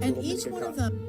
And each one of them.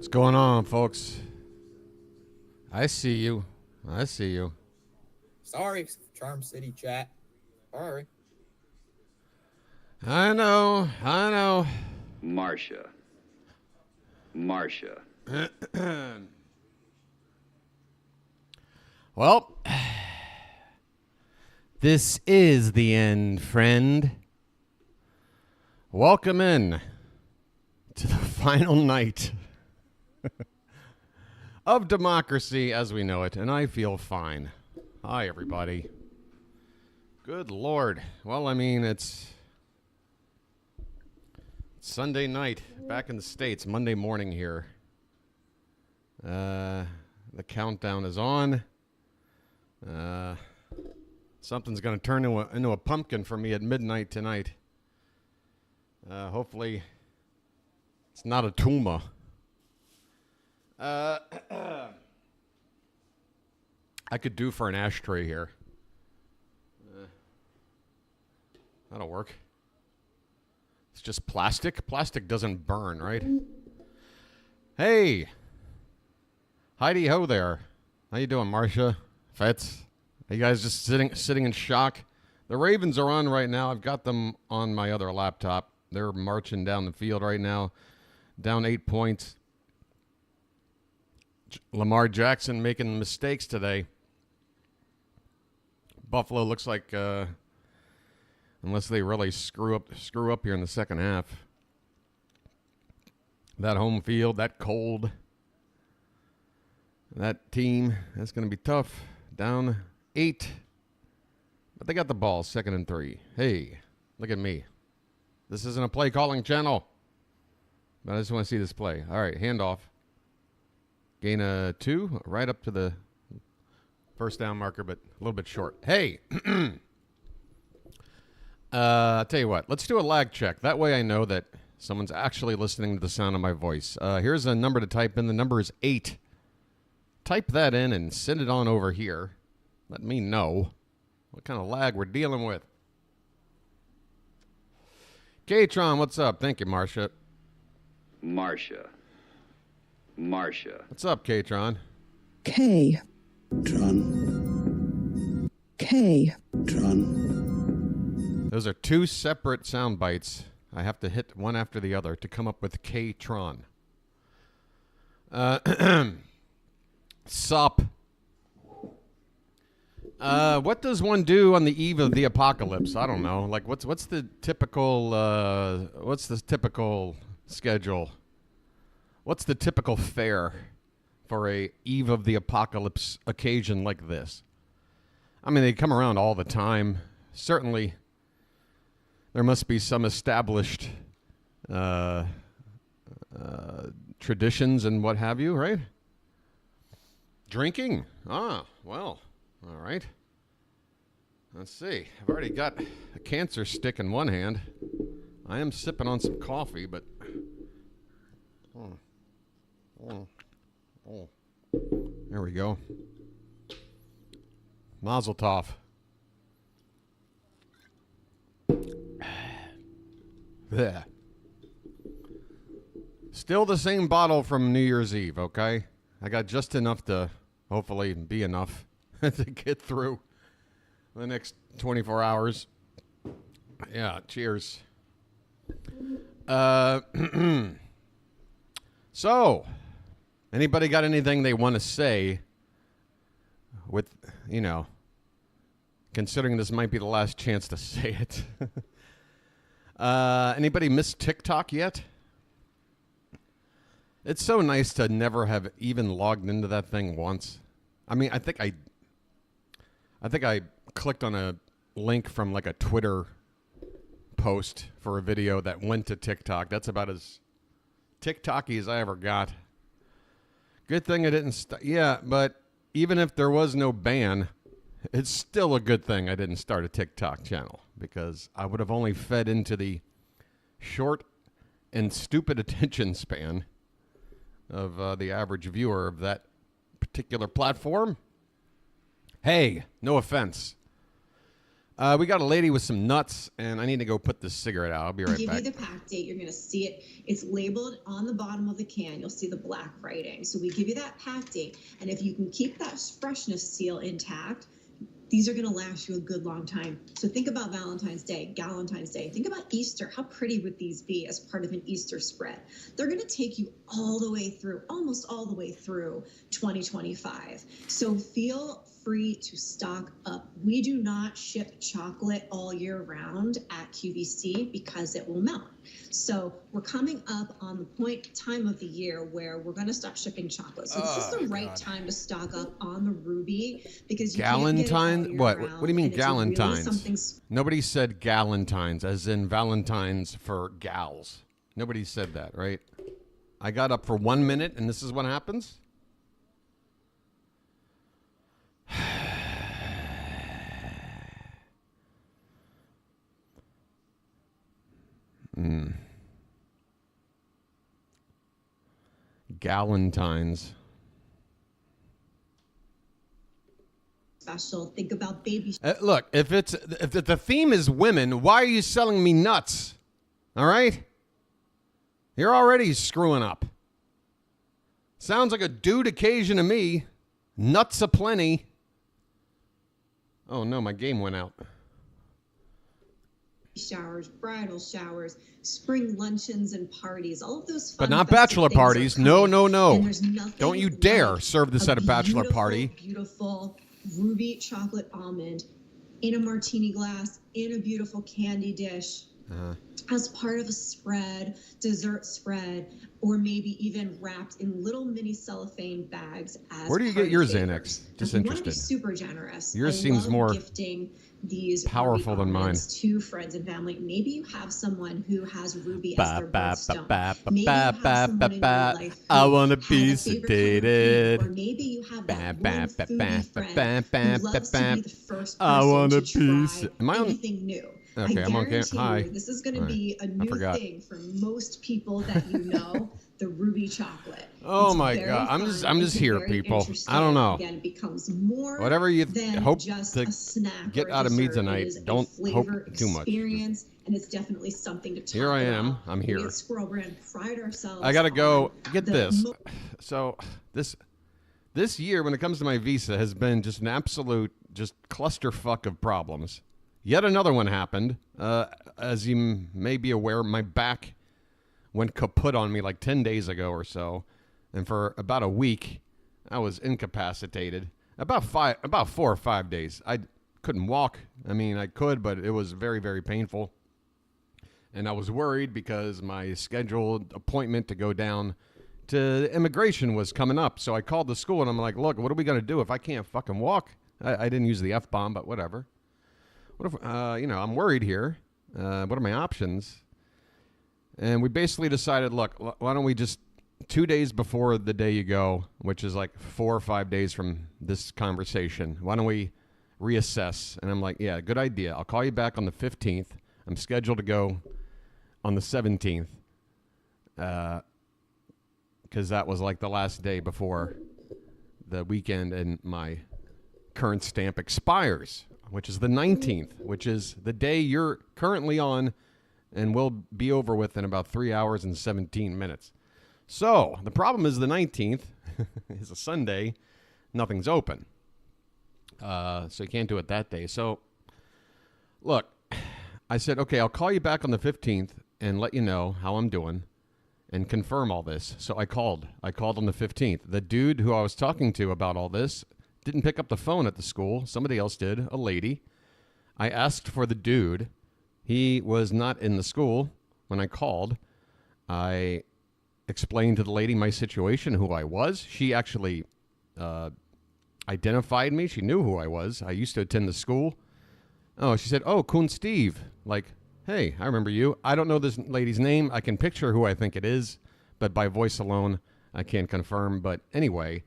What's going on, folks? I see you. I see you. Sorry, Charm City chat. Sorry. I know. Marcia. Well, this is the end, friend. Welcome in to the final night of democracy as we know it, and I feel fine. Hi, everybody. Good Lord. Well, I mean, it's Sunday night back in the States, Monday morning here. The countdown is on. Something's going to turn into a pumpkin for me at midnight tonight. Hopefully, it's not a tumor. I could do for an ashtray here. That'll work. It's just plastic. Plastic doesn't burn, right? Hey. Heidi ho there. How you doing, Marcia? Fetz? Are you guys just sitting in shock? The Ravens are on right now. I've got them on my other laptop. They're marching down the field right now. Down 8 points. Lamar Jackson making mistakes today. Buffalo looks like, unless they really screw up here in the second half. That home field, that cold, that team, that's going to be tough. Down 8. But they got the ball, 2nd and 3. Hey, look at me. This isn't a play calling channel. But I just want to see this play. All right, handoff. Gain a 2, right up to the first down marker, but a little bit short. Hey, I'll tell you what. Let's do a lag check. That way I know that someone's actually listening to the sound of my voice. Here's a number to type in. The number is 8. Type that in and send it on over here. Let me know what kind of lag we're dealing with. K-Tron, what's up? Thank you, Marcia. Marcia. What's up, K-Tron? K. Tron. K. Tron. Those are 2 separate sound bites. I have to hit one after the other to come up with K-Tron. Sup. What does one do on the eve of the apocalypse? I don't know. Like, what's the typical schedule? What's the typical fare for a eve of the apocalypse occasion like this? I mean, they come around all the time. Certainly, there must be some established traditions and what have you, right? Drinking. Ah, well, all right. Let's see. I've already got a cancer stick in one hand. I am sipping on some coffee, but... There we go. Mazel tov. There. Still the same bottle from New Year's Eve, okay? I got just enough to hopefully be enough to get through the next 24 hours. Yeah, cheers. So, anybody got anything they want to say with, considering this might be the last chance to say it. Anybody miss TikTok yet? It's so nice to never have even logged into that thing once. I mean, I think I clicked on a link from like a Twitter post for a video that went to TikTok. That's about as TikTok-y as I ever got. Good thing I didn't yeah, but even if there was no ban, it's still a good thing I didn't start a TikTok channel, because I would have only fed into the short and stupid attention span of the average viewer of that particular platform. Hey, no offense. We got a lady with some nuts, and I need to go put this cigarette out. I'll be right back. Give you the pack date. You're going to see it. It's labeled on the bottom of the can. You'll see the black writing. So we give you that pack date, and if you can keep that freshness seal intact, these are going to last you a good long time. So think about Valentine's Day, Galentine's Day. Think about Easter. How pretty would these be as part of an Easter spread? They're going to take you all the way through, almost all the way through 2025. So feel free to stock up. We do not ship chocolate all year round at QVC because it will melt. So we're coming up on the time of the year where we're going to stop shipping chocolate. So this is the right time to stock up on the Ruby, because you Galentine? What do you mean Galentines? Really Nobody said Galentines as in Valentines for gals. Nobody said that, right? I got up for 1 minute and this is what happens? Galentines. special. Think about baby. Look, if the theme is women, why are you selling me nuts? All right? You're already screwing up. Sounds like a dude occasion to me. Nuts aplenty. Oh no, my game went out. Showers, bridal showers, spring luncheons and parties, all of those fun But not festive bachelor things are parties. coming. No. And there's nothing Don't you dare like serve this at a bachelor beautiful, party. Beautiful ruby chocolate almond in a martini glass, in a beautiful candy dish, as part of a spread, dessert spread, or maybe even wrapped in little mini cellophane bags as Where do you get party yours, favors. Xanax? Just If you want to be interested. super generous. Yours I seems love more gifting these powerful ruby than mine. almonds to friends and family. Maybe you have someone who has ruby as their Ba, ba, birthstone. ba, ba, Maybe you ba, have someone ba, in your ba. life I who wanna has be a favorite color pink, sedated. or maybe you have that Ba, one ba, ba, foodie ba, friend ba, who ba, loves ba, to be the first I person wanna to be try am I on? anything new. Okay, I I'm on guarantee Hi. you this is going to Hi. be a I new forgot. thing for most people that you know. The ruby chocolate. Oh It's my very God. I'm fun. just It's here, very people. interesting. I don't know. Again, it becomes more Whatever you than hope just to a snack get or a out of me dessert. tonight. It is Don't a hope flavor too much. experience, and it's definitely something to talk Here I am. about. I'm here. We at Squirrel Brand pride ourselves. I gotta go. on Get the this. So this year, when it comes to my visa, has been just an absolute just clusterfuck of problems. Yet another one happened. As you may be aware, my back went kaput on me like 10 days ago or so, and for about a week, I was incapacitated. About 4 or 5 days. I couldn't walk. I mean, I could, but it was very, very painful. And I was worried because my scheduled appointment to go down to immigration was coming up. So I called the school and I'm like, look, what are we going to do if I can't fucking walk? I didn't use the F-bomb, but whatever. What if, I'm worried here. What are my options? And we basically decided, look, why don't we just 2 days before the day you go, which is like 4 or 5 days from this conversation, why don't we reassess? And I'm like, yeah, good idea. I'll call you back on the 15th. I'm scheduled to go on the 17th. Because that was like the last day before the weekend and my current stamp expires, which is the 19th, which is the day you're currently on and will be over with in about 3 hours and 17 minutes. So the problem is the 19th is a Sunday. Nothing's open. So you can't do it that day. So look, I said, okay, I'll call you back on the 15th and let you know how I'm doing and confirm all this. So I called on the 15th. The dude who I was talking to about all this didn't pick up the phone at the school. Somebody else did, a lady. I asked for the dude. He was not in the school when I called. I explained to the lady my situation, who I was. She actually identified me. She knew who I was. I used to attend the school. Oh, she said, oh, Coon Steve. Like, hey, I remember you. I don't know this lady's name. I can picture who I think it is, but by voice alone, I can't confirm. But anyway,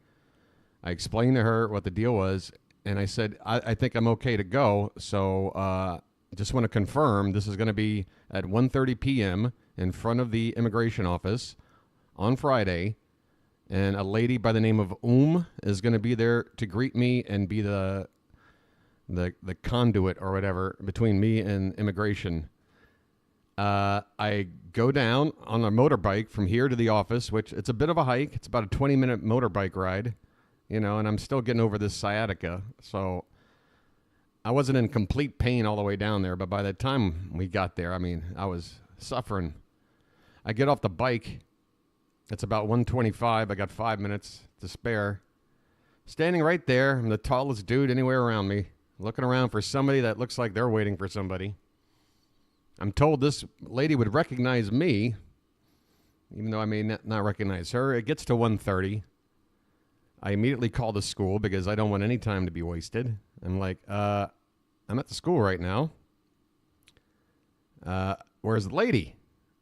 I explained to her what the deal was, and I said, I think I'm okay to go. So just want to confirm this is going to be at 1:30 p.m. in front of the immigration office on Friday, and a lady by the name of is going to be there to greet me and be the conduit or whatever between me and immigration. I go down on a motorbike from here to the office, which it's a bit of a hike. It's about a 20-minute motorbike ride, and I'm still getting over this sciatica. So I wasn't in complete pain all the way down there, but by the time we got there, I mean, I was suffering. I get off the bike. It's about 1:25. I got 5 minutes to spare. Standing right there, I'm the tallest dude anywhere around me, looking around for somebody that looks like they're waiting for somebody. I'm told this lady would recognize me, even though I may not recognize her. It gets to 1:30. I immediately call the school because I don't want any time to be wasted. I'm like, I'm at the school right now. Where's the lady?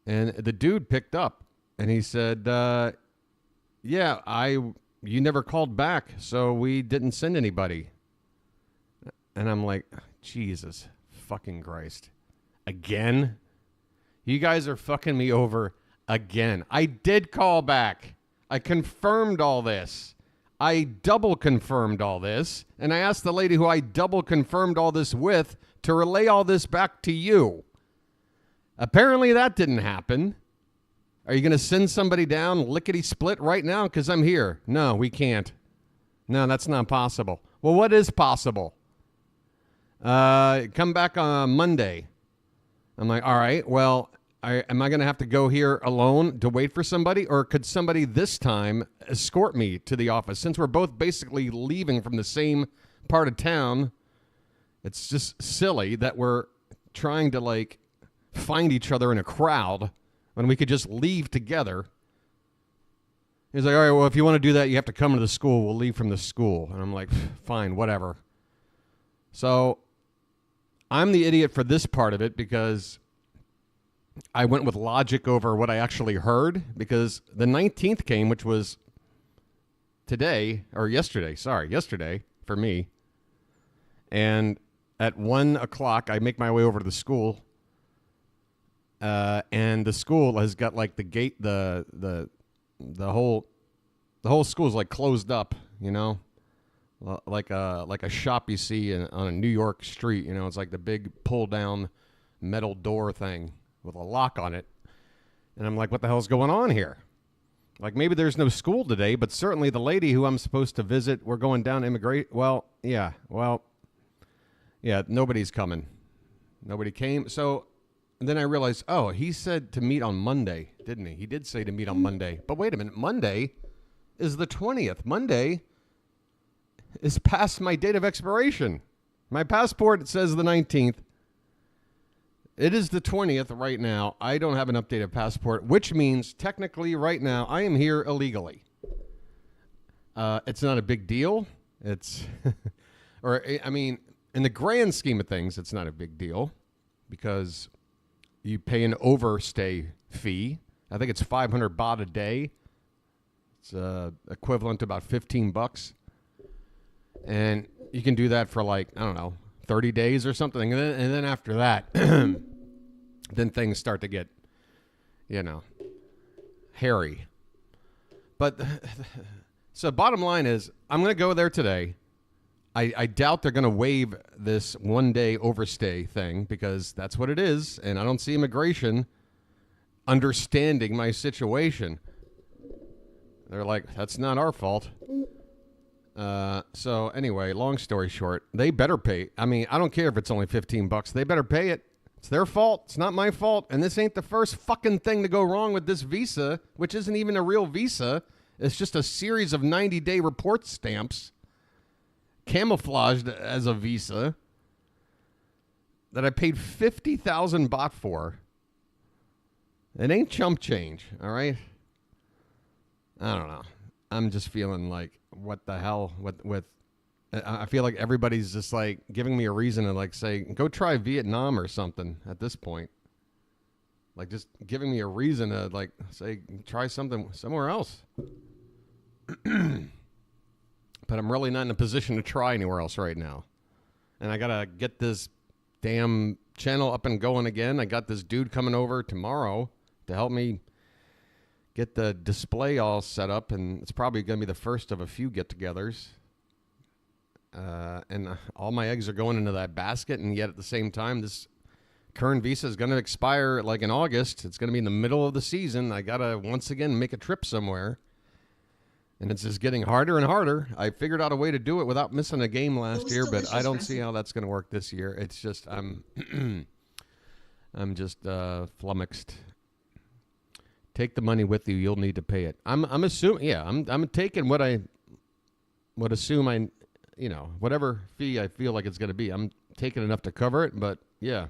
And the dude picked up, and he said, yeah, you never called back, so we didn't send anybody. And I'm like, Jesus fucking Christ. Again? You guys are fucking me over again. I did call back. I confirmed all this. I double confirmed all this, and I asked the lady who I double confirmed all this with to relay all this back to you. Apparently that didn't happen. Are you going to send somebody down lickety-split right now? Because I'm here. No, we can't. No, that's not possible. Well, what is possible? Come back on Monday. I'm like, all right, well, am I going to have to go here alone to wait for somebody? Or could somebody this time escort me to the office? Since we're both basically leaving from the same part of town, it's just silly that we're trying to, like, find each other in a crowd when we could just leave together. He's like, all right, well, if you want to do that, you have to come to the school. We'll leave from the school. And I'm like, fine, whatever. So I'm the idiot for this part of it because I went with logic over what I actually heard, because the 19th came, which was yesterday for me. And at 1 o'clock, I make my way over to the school. And the school has got like the gate, the whole school is like closed up, you know, like a shop you see on a New York street. You know, it's like the big pull down metal door thing with a lock on it. And I'm like, what the hell's going on here? Like, maybe there's no school today, but certainly the lady who I'm supposed to visit, we're going down to immigrate. Yeah, nobody's coming. Nobody came. So then I realized, oh, he said to meet on Monday, didn't he? He did say to meet on Monday. But wait a minute, Monday is the 20th. Monday is past my date of expiration. My passport says the 19th. It is the 20th right now. I don't have an updated passport, which means technically right now I am here illegally. It's not a big deal. It's, I mean, in the grand scheme of things, it's not a big deal because you pay an overstay fee. I think it's 500 baht a day. It's equivalent to about $15. And you can do that for like, I don't know, 30 days or something. And then after that, then things start to get, you know, hairy. But so bottom line is, I'm going to go there today. I doubt they're going to waive this 1 day overstay thing because that's what it is. And I don't see immigration understanding my situation. They're like, that's not our fault. So anyway, long story short, they better pay. I mean, I don't care if it's only $15. They better pay it. It's their fault. It's not my fault. And this ain't the first fucking thing to go wrong with this visa, which isn't even a real visa. It's just a series of 90-day report stamps camouflaged as a visa that I paid 50,000 baht for. It ain't chump change, all right? I don't know. I'm just feeling like, what the hell with I feel like everybody's just like giving me a reason to like say, go try Vietnam or something at this point. Like just giving me a reason to like say, try something somewhere else. But I'm really not in a position to try anywhere else right now. And I got to get this damn channel up and going again. I got this dude coming over tomorrow to help me get the display all set up. And it's probably going to be the first of a few get-togethers. And all my eggs are going into that basket. And yet at the same time, this current visa is going to expire like in August. It's going to be in the middle of the season. I got to once again make a trip somewhere. And it's just getting harder and harder. I figured out a way to do it without missing a game last year, but I don't see how that's going to work this year. It's just I'm just flummoxed. Take the money with you. You'll need to pay it. I'm assuming. Yeah, I'm taking what I would assume I, you know, whatever fee I feel like it's going to be. I'm taking enough to cover it, but yeah,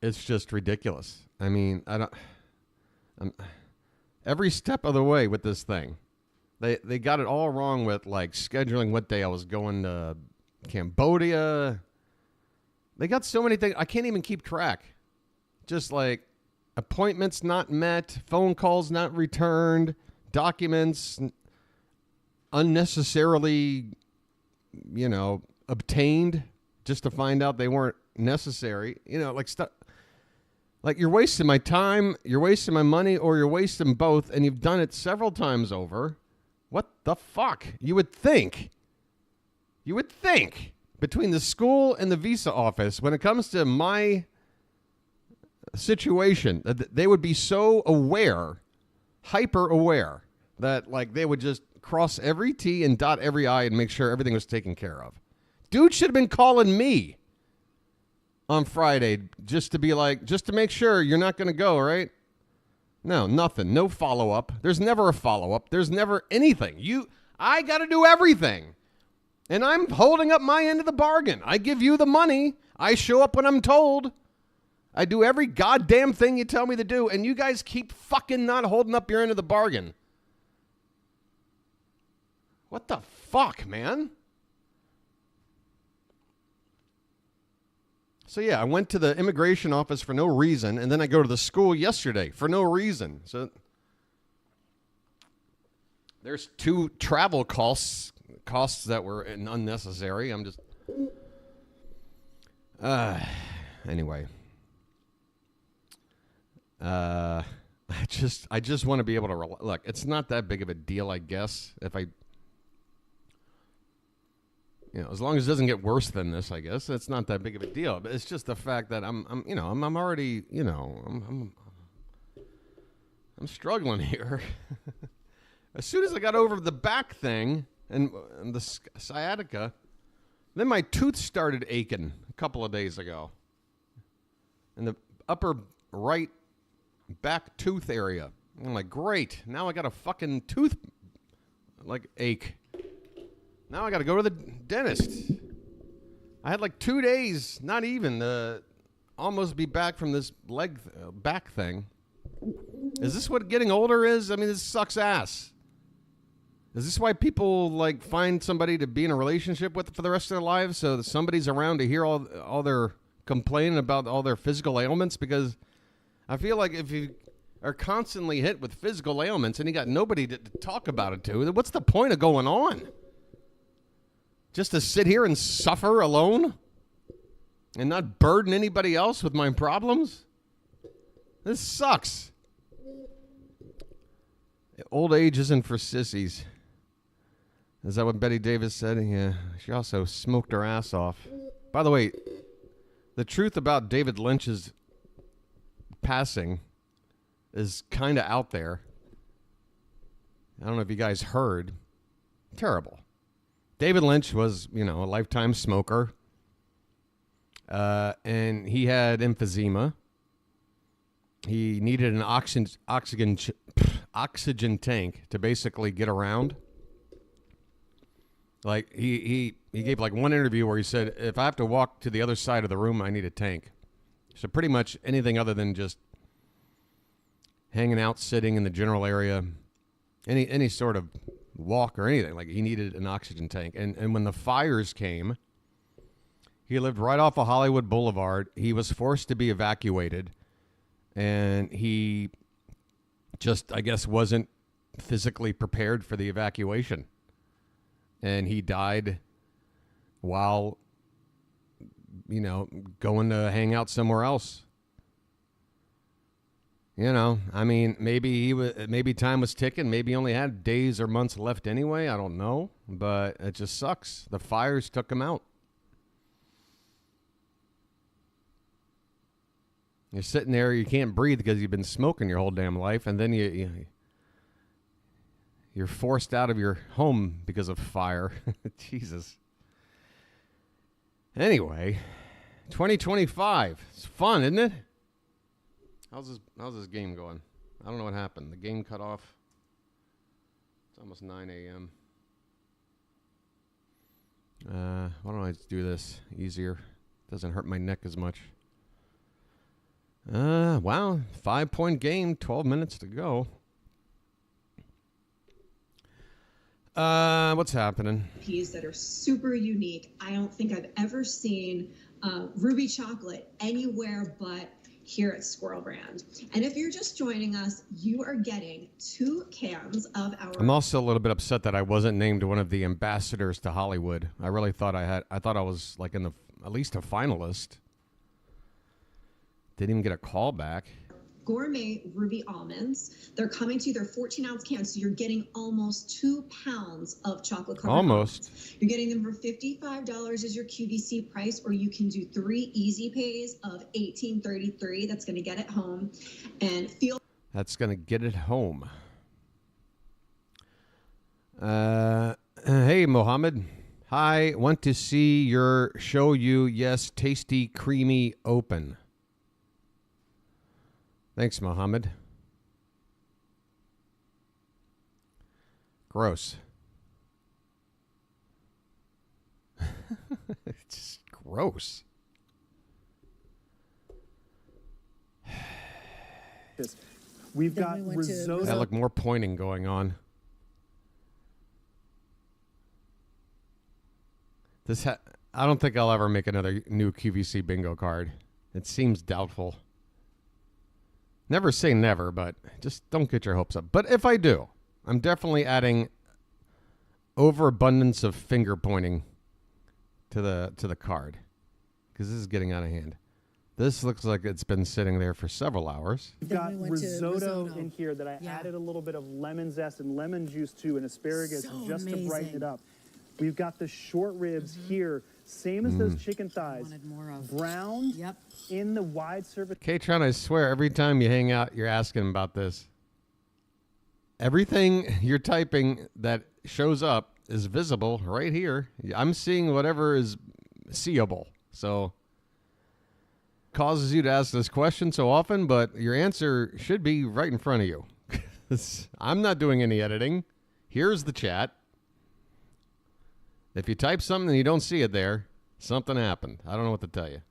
it's just ridiculous. I mean, every step of the way with this thing, they got it all wrong with like scheduling what day I was going to Cambodia. They got so many things I can't even keep track. Just like appointments not met, phone calls not returned, documents unnecessarily, you know, obtained just to find out they weren't necessary. You know, like stuff. Like, you're wasting my time, you're wasting my money, or you're wasting both, and you've done it several times over. What the fuck? You would think, between the school and the visa office, when it comes to my situation, they would be so aware, hyper aware, that, like, they would just cross every T and dot every I and make sure everything was taken care of. Dude should have been calling me on Friday just to make sure you're not going to go, right? No, nothing. No follow-up. There's never a follow-up. There's never anything. I got to do everything. And I'm holding up my end of the bargain. I give you the money. I show up when I'm told. I do every goddamn thing you tell me to do, and you guys keep fucking not holding up your end of the bargain. What the fuck, man? So, yeah, I went to the immigration office for no reason, and then I go to the school yesterday for no reason. So there's 2 travel costs that were unnecessary. I'm just... Anyway. I just want to be able to... Look, it's not that big of a deal, I guess, if I... as long as it doesn't get worse than this, I guess it's not that big of a deal. But it's just the fact that I'm already, I'm struggling here. As soon as I got over the back thing and the sciatica, then my tooth started aching a couple of days ago, in the upper right back tooth area. I'm like, great, now I got a fucking tooth ache. Now I got to go to the dentist. I had 2 days, not even, almost be back from this back thing. Is this what getting older is? I mean, this sucks ass. Is this why people find somebody to be in a relationship with for the rest of their lives, so that somebody's around to hear all their complaining about all their physical ailments? Because I feel like if you are constantly hit with physical ailments and you got nobody to talk about it to, what's the point of going on? Just to sit here and suffer alone and not burden anybody else with my problems? This sucks. Old age isn't for sissies. Is that what Betty Davis said? Yeah. She also smoked her ass off. By the way, the truth about David Lynch's passing is kind of out there. I don't know if you guys heard. Terrible. David Lynch was, a lifetime smoker, and he had emphysema. He needed an oxygen tank to basically get around. He gave one interview where he said, if I have to walk to the other side of the room, I need a tank. So pretty much anything other than just hanging out, sitting in the general area, any sort of walk or anything, he needed an oxygen tank. And when the fires came, he lived right off of Hollywood Boulevard. He was forced to be evacuated, and he just, I guess, wasn't physically prepared for the evacuation, and he died while going to hang out somewhere else. Maybe time was ticking. Maybe he only had days or months left anyway. I don't know. But it just sucks. The fires took him out. You're sitting there, you can't breathe because you've been smoking your whole damn life, and then you're forced out of your home because of fire. Jesus. Anyway, 2025. It's fun, isn't it? How's this game going? I don't know what happened. The game cut off. It's almost 9 a.m. Why don't I just do this easier? Doesn't hurt my neck as much. Wow. 5-point game, 12 minutes to go. What's happening? Recipes that are super unique. I don't think I've ever seen ruby chocolate anywhere but here at Squirrel Brand. And if you're just joining us, you are getting 2 cans of our... I'm also a little bit upset that I wasn't named one of the ambassadors to Hollywood. I really thought I thought I was in at least a finalist Didn't even get a call back. Gourmet ruby almonds. They're coming to you. They're 14-ounce cans, so you're getting almost 2 pounds of chocolate covered Almost. almonds. You're getting them for $55 is your QVC price, or you can do 3 easy pays of $18.33. That's going to get it home, and feel. That's going to get it home. Hey, Mohammed. Hi, want to see your show you. Yes, tasty, creamy, open. Thanks, Mohammed. Gross. It's just gross. We've got risotto. That look more pointing going on. I don't think I'll ever make another new QVC bingo card. It seems doubtful. Never say never, but just don't get your hopes up. But if I do, I'm definitely adding overabundance of finger pointing to the card, because this is getting out of hand. This looks like it's been sitting there for several hours. We've got risotto in here that I added a little bit of lemon zest and lemon juice to, and asparagus just to brighten it up. We've got the short ribs here, same as those chicken thighs. Brown in the wide service. Katron, I swear, every time you hang out, you're asking about this. Everything you're typing that shows up is visible right here. I'm seeing whatever is seeable. So causes you to ask this question so often, but your answer should be right in front of you. I'm not doing any editing. Here's the chat. If you type something and you don't see it there, something happened. I don't know what to tell you.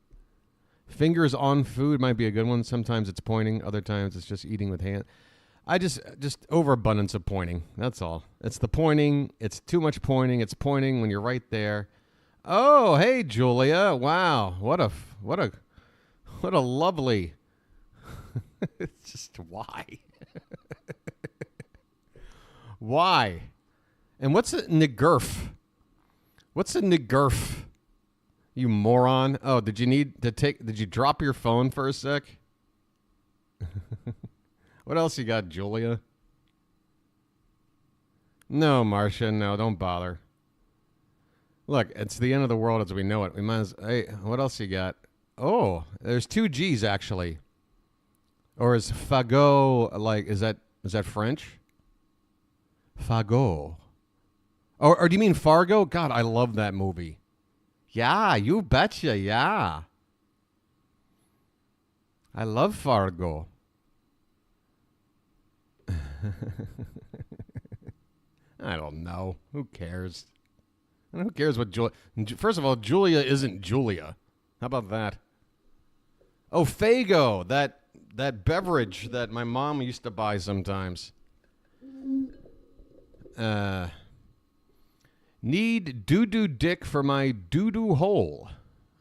Fingers on food might be a good one. Sometimes it's pointing. Other times it's just eating with hand. I just overabundance of pointing. That's all. It's the pointing. It's too much pointing. It's pointing when you're right there. Oh, hey, Julia. Wow. What a lovely. It's just why? Why? And what's a nigurf? What's a nigurf? You moron. Oh, did you drop your phone for a sec? What else you got, Julia? No, Marcia, no, don't bother. Look, it's the end of the world as we know it. We might as, hey, what else you got? Oh, there's 2 G's actually. Or is fagot like, is that French? Fagot. Or do you mean Fargo? God, I love that movie. Yeah, you betcha, yeah. I love Fargo. I don't know. Who cares? Who cares what Julia... First of all, Julia isn't Julia. How about that? Oh, Fago, that beverage that my mom used to buy sometimes. Need doo-doo dick for my doo-doo hole.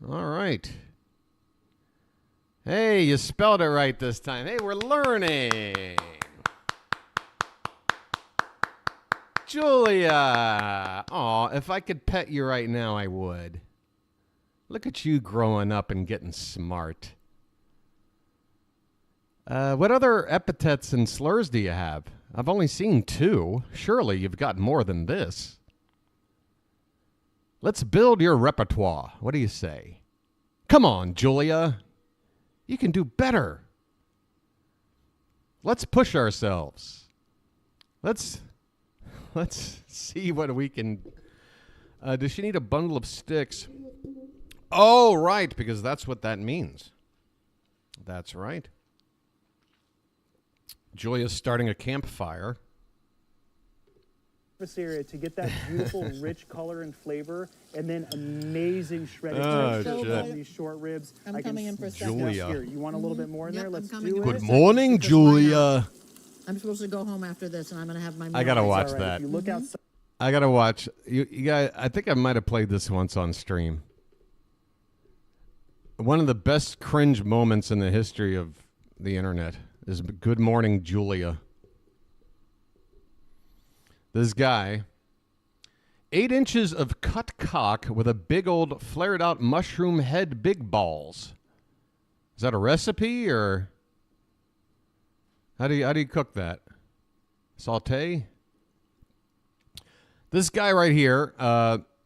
All right. Hey, you spelled it right this time. Hey, we're learning. Julia. Aw, if I could pet you right now, I would. Look at you growing up and getting smart. What other epithets and slurs do you have? I've only seen 2. Surely you've got more than this. Let's build your repertoire. What do you say? Come on, Julia. You can do better. Let's push ourselves. Let's see what we can... does she need a bundle of sticks? Oh, right, because that's what that means. That's right. Julia's starting a campfire. Area to get that beautiful, rich color and flavor, and then amazing shredded texture on these short ribs. I'm coming in for a second. Julia. Here, you want a little bit more in there? Let's do it. Good morning, Julia. I'm supposed to go home after this, and I'm going to have my meal. I gotta watch Right. that. If you look outside. I gotta watch. You guys, I think I might have played this once on stream. One of the best cringe moments in the history of the internet is Good Morning, Julia. This guy, 8 inches of cut cock with a big old flared out mushroom head big balls. Is that a recipe or how do you cook that? Saute? This guy right here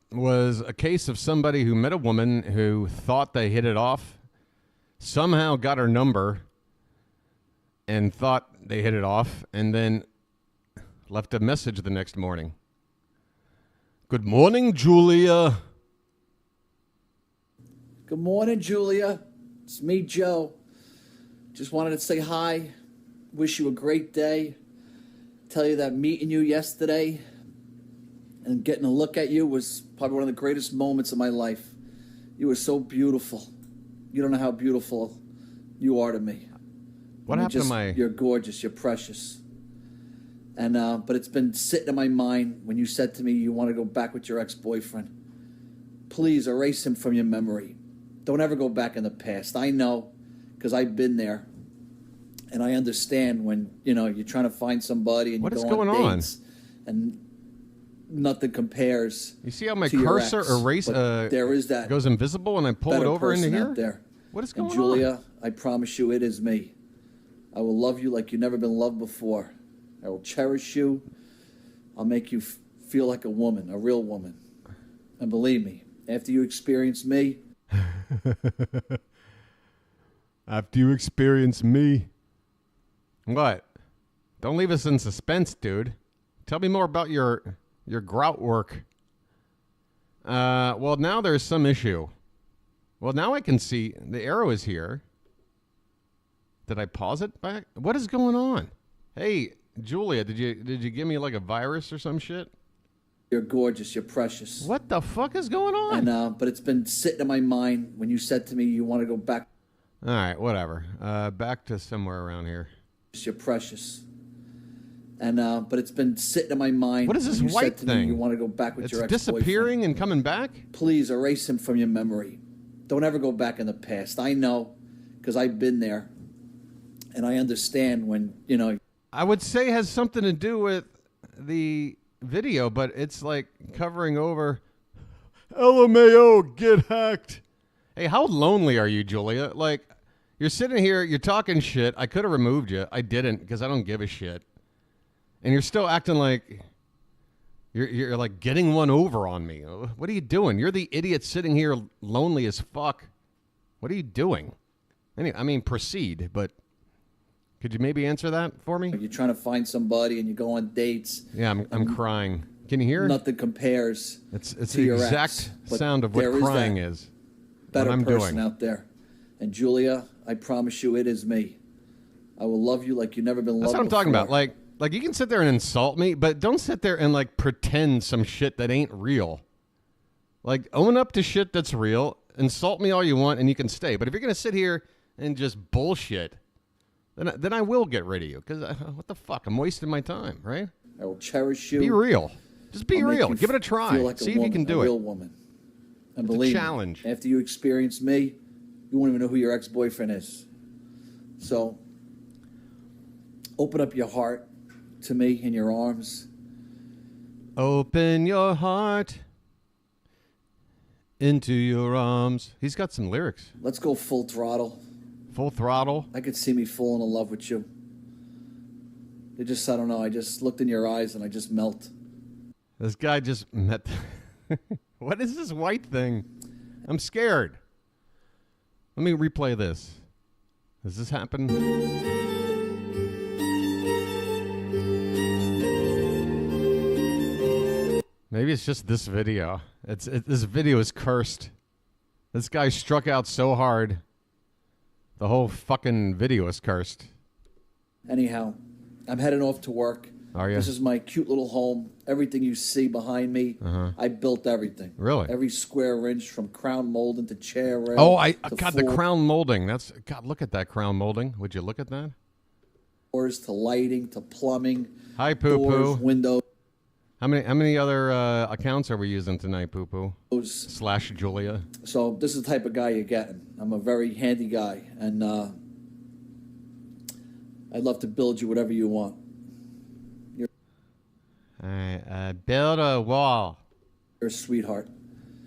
was a case of somebody who met a woman who thought they hit it off, somehow got her number and thought they hit it off, and then left a message the next morning. Good morning, Julia. Good morning, Julia. It's me, Joe. Just wanted to say hi. Wish you a great day. Tell you that meeting you yesterday and getting a look at you was probably one of the greatest moments of my life. You were so beautiful. You don't know how beautiful you are to me. What happened to my... You're gorgeous. You're precious. And but it's been sitting in my mind when you said to me you want to go back with your ex-boyfriend. Please erase him from your memory. Don't ever go back in the past. I know, because I've been there. And I understand when, you know, you're trying to find somebody and you go on dates and nothing compares. You see how my cursor there is that goes invisible and I pull it over into here? There. What is going on? Julia, I promise you it is me. I will love you like you've never been loved before. I will cherish you. I'll make you feel like a woman, a real woman. And believe me, after you experience me... After you experience me... What? Don't leave us in suspense, dude. Tell me more about your grout work. Well, now there's some issue. Well, now I can see the arrow is here. Did I pause it back? What is going on? Hey, Julia, did you give me like a virus or some shit? You're gorgeous. You're precious. What the fuck is going on? And but it's been sitting in my mind when you said to me you want to go back. All right, whatever. Back to somewhere around here. You're precious. And but it's been sitting in my mind. What is this white thing? You want to go back with your ex-boyfriend. It's disappearing and coming back? Please erase him from your memory. Don't ever go back in the past. I know, because I've been there. And I understand when, you know... I would say it has something to do with the video, but it's like covering over... LMAO, get hacked. Hey, how lonely are you, Julia? Like, you're sitting here, you're talking shit. I could have removed you. I didn't, because I don't give a shit. And you're still acting like... You're like getting one over on me. What are you doing? You're the idiot sitting here lonely as fuck. What are you doing? Anyway, I mean, proceed, but... Could you maybe answer that for me? You're trying to find somebody and you go on dates. Yeah, I'm crying. Can you hear? Nothing compares. It's the exact sound of what crying is. Better person out there. And Julia, I promise you it is me. I will love you like you've never been loved before. That's what I'm talking about. Like you can sit there and insult me, but don't sit there and like pretend some shit that ain't real. Like own up to shit that's real. Insult me all you want and you can stay. But if you're going to sit here and just bullshit... Then I will get rid of you, because what the fuck? I'm wasting my time, right? I will cherish you. Be real. Just be real. Give it a try. See if you can do it. A real woman. And believe me, after you experience me, you won't even know who your ex-boyfriend is. So, open up your heart to me in your arms. Open your heart into your arms. He's got some lyrics. Let's go full throttle. Full throttle? I could see me falling in love with you. I don't know, I just looked in your eyes and I just melt. This guy just met... What is this white thing? I'm scared. Let me replay this. Does this happen? Maybe it's just this video. This video is cursed. This guy struck out so hard. The whole fucking video is cursed. Anyhow, I'm heading off to work. Are you? This is my cute little home. Everything you see behind me, I built everything. Really? Every square inch, from crown molding to chair rail. Oh, I got the crown molding. God, look at that crown molding. Would you look at that? Doors to lighting to plumbing. Hi, Poo Poo. Windows. How many other accounts are we using tonight, Poo Poo? / Julia. So this is the type of guy you're getting. I'm a very handy guy, and I'd love to build you whatever you want. Build a wall. You're a sweetheart.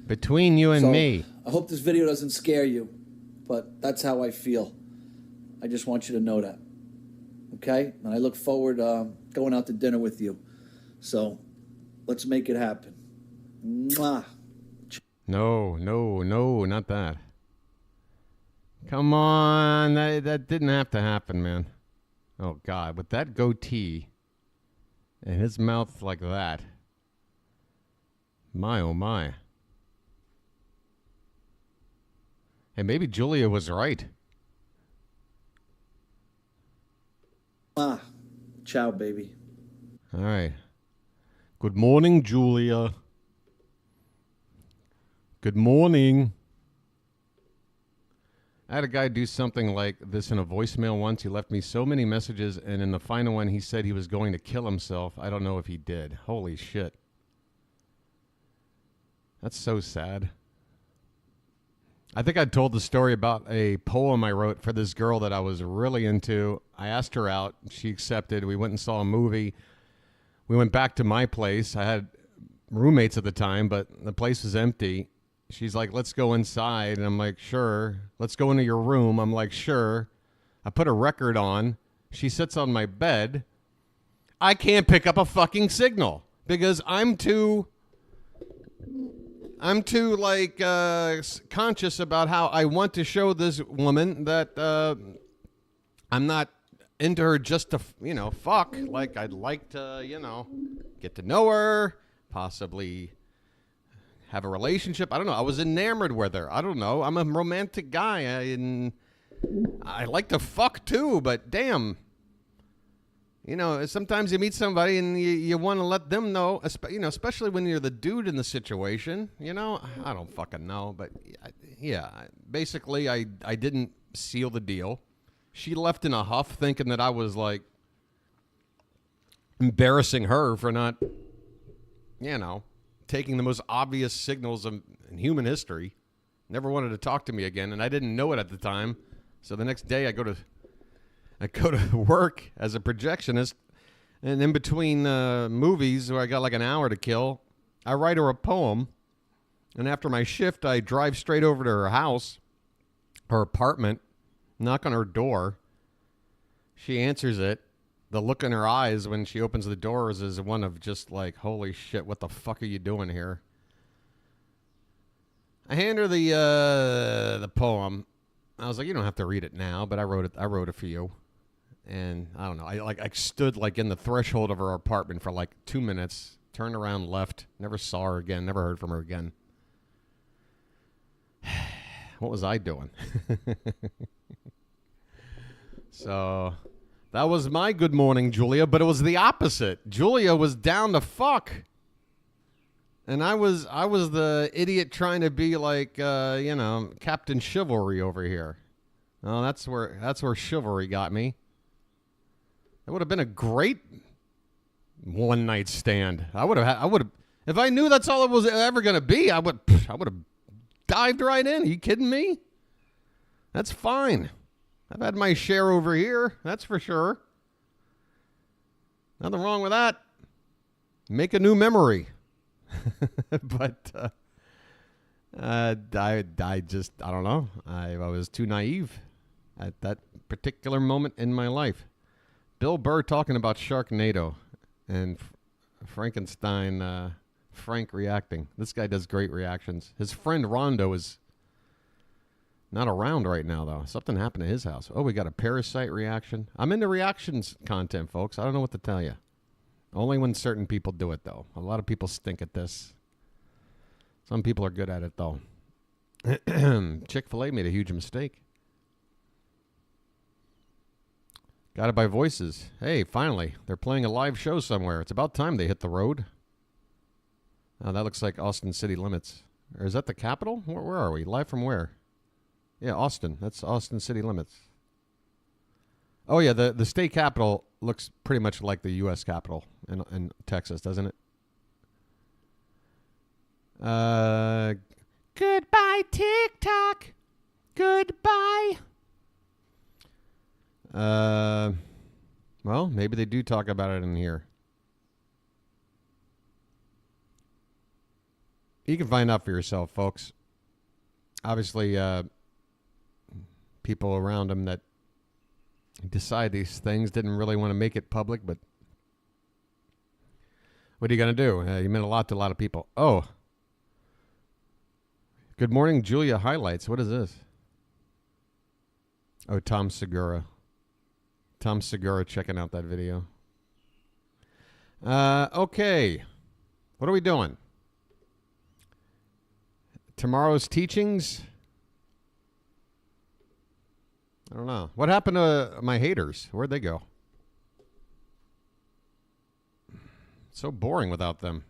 Between you and me. I hope this video doesn't scare you, but that's how I feel. I just want you to know that. Okay? And I look forward going out to dinner with you. So let's make it happen. Mwah. No, not that. Come on, that didn't have to happen, man. Oh, God, with that goatee and his mouth like that. My, oh, my. Hey, maybe Julia was right. Ciao, baby. All right. Good morning, Julia. Good morning. I had a guy do something like this in a voicemail once. He left me so many messages, and in the final one, he said he was going to kill himself. I don't know if he did. Holy shit. That's so sad. I think I told the story about a poem I wrote for this girl that I was really into. I asked her out. She accepted. We went and saw a movie. We went back to my place. I had roommates at the time, but the place was empty. She's like, let's go inside. And I'm like, sure. Let's go into your room. I'm like, sure. I put a record on. She sits on my bed. I can't pick up a fucking signal because I'm too like conscious about how I want to show this woman that I'm not into her just to, fuck. Like I'd like to, get to know her, possibly have a relationship. I don't know. I was enamored with her. I don't know. I'm a romantic guy. And I like to fuck too, but damn. Sometimes you meet somebody and you want to let them know, especially when you're the dude in the situation. I don't fucking know. But yeah, basically I didn't seal the deal. She left in a huff thinking that I was like embarrassing her for not, taking the most obvious signals in human history. Never wanted to talk to me again, and I didn't know it at the time. So the next day I go to work as a projectionist, and in between movies where I got like an hour to kill, I write her a poem, and after my shift I drive straight over to her house, her apartment, knock on her door. She answers it. The look in her eyes when she opens the doors is one of just like, holy shit, what the fuck are you doing here? I hand her the poem. I was like, you don't have to read it now, but I wrote it for you. And I don't know. I stood like in the threshold of her apartment for like 2 minutes, turned around, left, never saw her again, never heard from her again. What was I doing? So that was my good morning, Julia, but it was the opposite. Julia was down to fuck. And I was the idiot trying to be like, Captain Chivalry over here. Oh, that's where chivalry got me. It would have been a great one night stand. I would have, if I knew that's all it was ever going to be, I would have dived right in. Are you kidding me? That's fine. I've had my share over here. That's for sure. Nothing wrong with that. Make a new memory. But I don't know. I was too naive at that particular moment in my life. Bill Burr talking about Sharknado and Frankenstein, Frank reacting. This guy does great reactions. His friend Rondo is not around right now, though. Something happened to his house. Oh, we got a Parasite reaction. I'm into reactions content, folks. I don't know what to tell you. Only when certain people do it, though. A lot of people stink at this. Some people are good at it, though. Chick-fil-A made a huge mistake. Got it by voices. Hey, finally, they're playing a live show somewhere. It's about time they hit the road. Oh, that looks like Austin City Limits. Or is that the capital? Where are we? Live from where? Yeah, Austin. That's Austin City Limits. Oh, yeah, the state capital looks pretty much like the U.S. Capitol in Texas, doesn't it? Goodbye, TikTok. Goodbye. Well, maybe they do talk about it in here. You can find out for yourself, folks. Obviously, people around him that decide these things. Didn't really want to make it public, but what are you going to do? You meant a lot to a lot of people. Oh. Good morning, Julia highlights. What is this? Oh, Tom Segura. Tom Segura checking out that video. Okay. What are we doing? Tomorrow's teachings? I don't know. What happened to my haters? Where'd they go? So boring without them.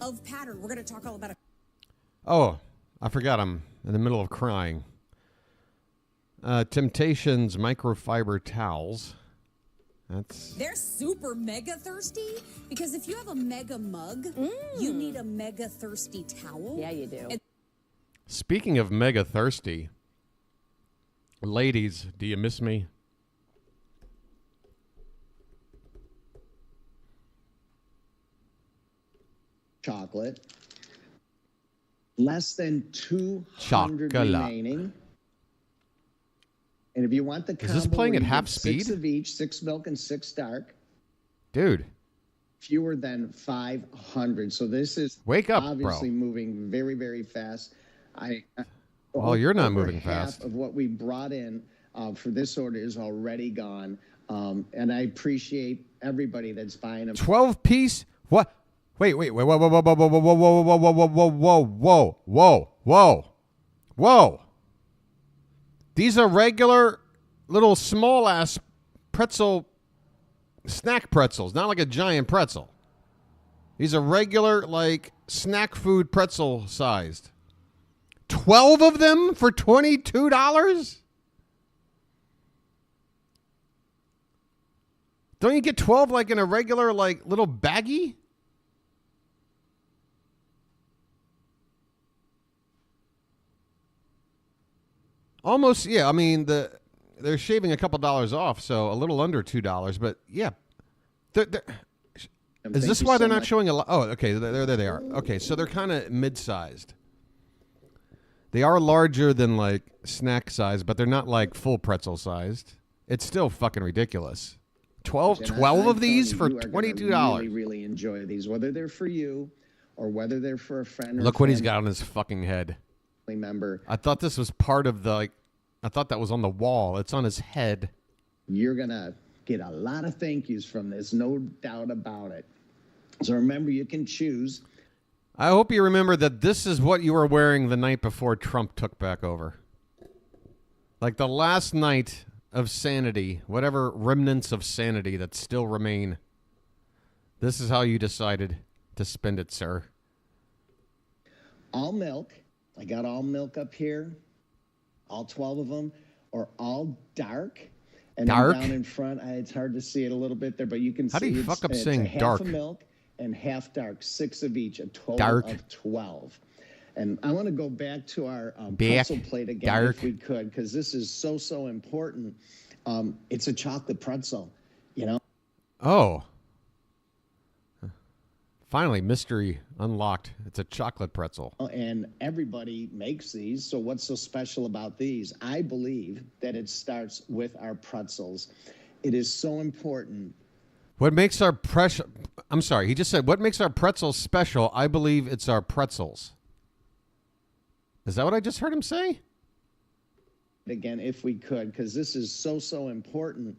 Of pattern. We're going to talk all about it. Oh, I forgot I'm in the middle of crying. Temptations microfiber towels. They're super mega thirsty because if you have a mega mug, you need a mega thirsty towel. Yeah, you do. Speaking of mega thirsty, ladies, do you miss me? Chocolate. Less than 200 Chocolate. remaining. And if you want the combo, Is this playing where at you half get speed? 6 of each, 6 milk and 6 dark. Dude. Fewer than 500. So this is Wake up, obviously bro. moving very, very fast. Well, you're not over moving half fast. of what we brought in for this order is already gone. And I appreciate everybody that's buying them. 12 piece? What? Wait, whoa, whoa, whoa, whoa, whoa, whoa, whoa, whoa, whoa, whoa, whoa, whoa, whoa, whoa, whoa. These are regular little small ass pretzel, snack pretzels, not like a giant pretzel. These are regular, like, snack food pretzel sized. 12 of them for $22? Don't you get 12 like in a regular, like, little baggie? Almost, yeah. I mean, they're shaving a couple dollars off, so a little under $2. But yeah, is this why they're not showing a lot? Oh, okay, there they are. Okay, so they're kind of mid-sized. They are larger than like snack size, but they're not like full pretzel sized. It's still fucking ridiculous. 12 of these for $22. Really, really enjoy these, whether they're for you or whether they're for a friend. Look what he's got on his fucking head. Member. I thought this was part of the, like, I thought that was on the wall. It's on his head. You're going to get a lot of thank yous from this, no doubt about it. So remember, you can choose. I hope you remember that this is what you were wearing the night before Trump took back over. Like the last night of sanity, whatever remnants of sanity that still remain. This is how you decided to spend it, sir. All milk. I got all milk up here, all 12 of them, or all dark. And dark? Then down in front, it's hard to see it a little bit there, but you can how see do you it's, fuck up it's saying half dark? of milk and half dark, 6 of each, a total dark. of 12. And I want to go back to our pretzel plate again, dark. if we could, because this is so important. It's a chocolate pretzel, you know? Oh. Finally, mystery unlocked. It's a chocolate pretzel. And everybody makes these. So what's so special about these? I believe that it starts with our pretzels. It is so important. What makes our I'm sorry, he just said, what makes our pretzels special? I believe it's our pretzels. Is that what I just heard him say? Again, if we could, because this is so important.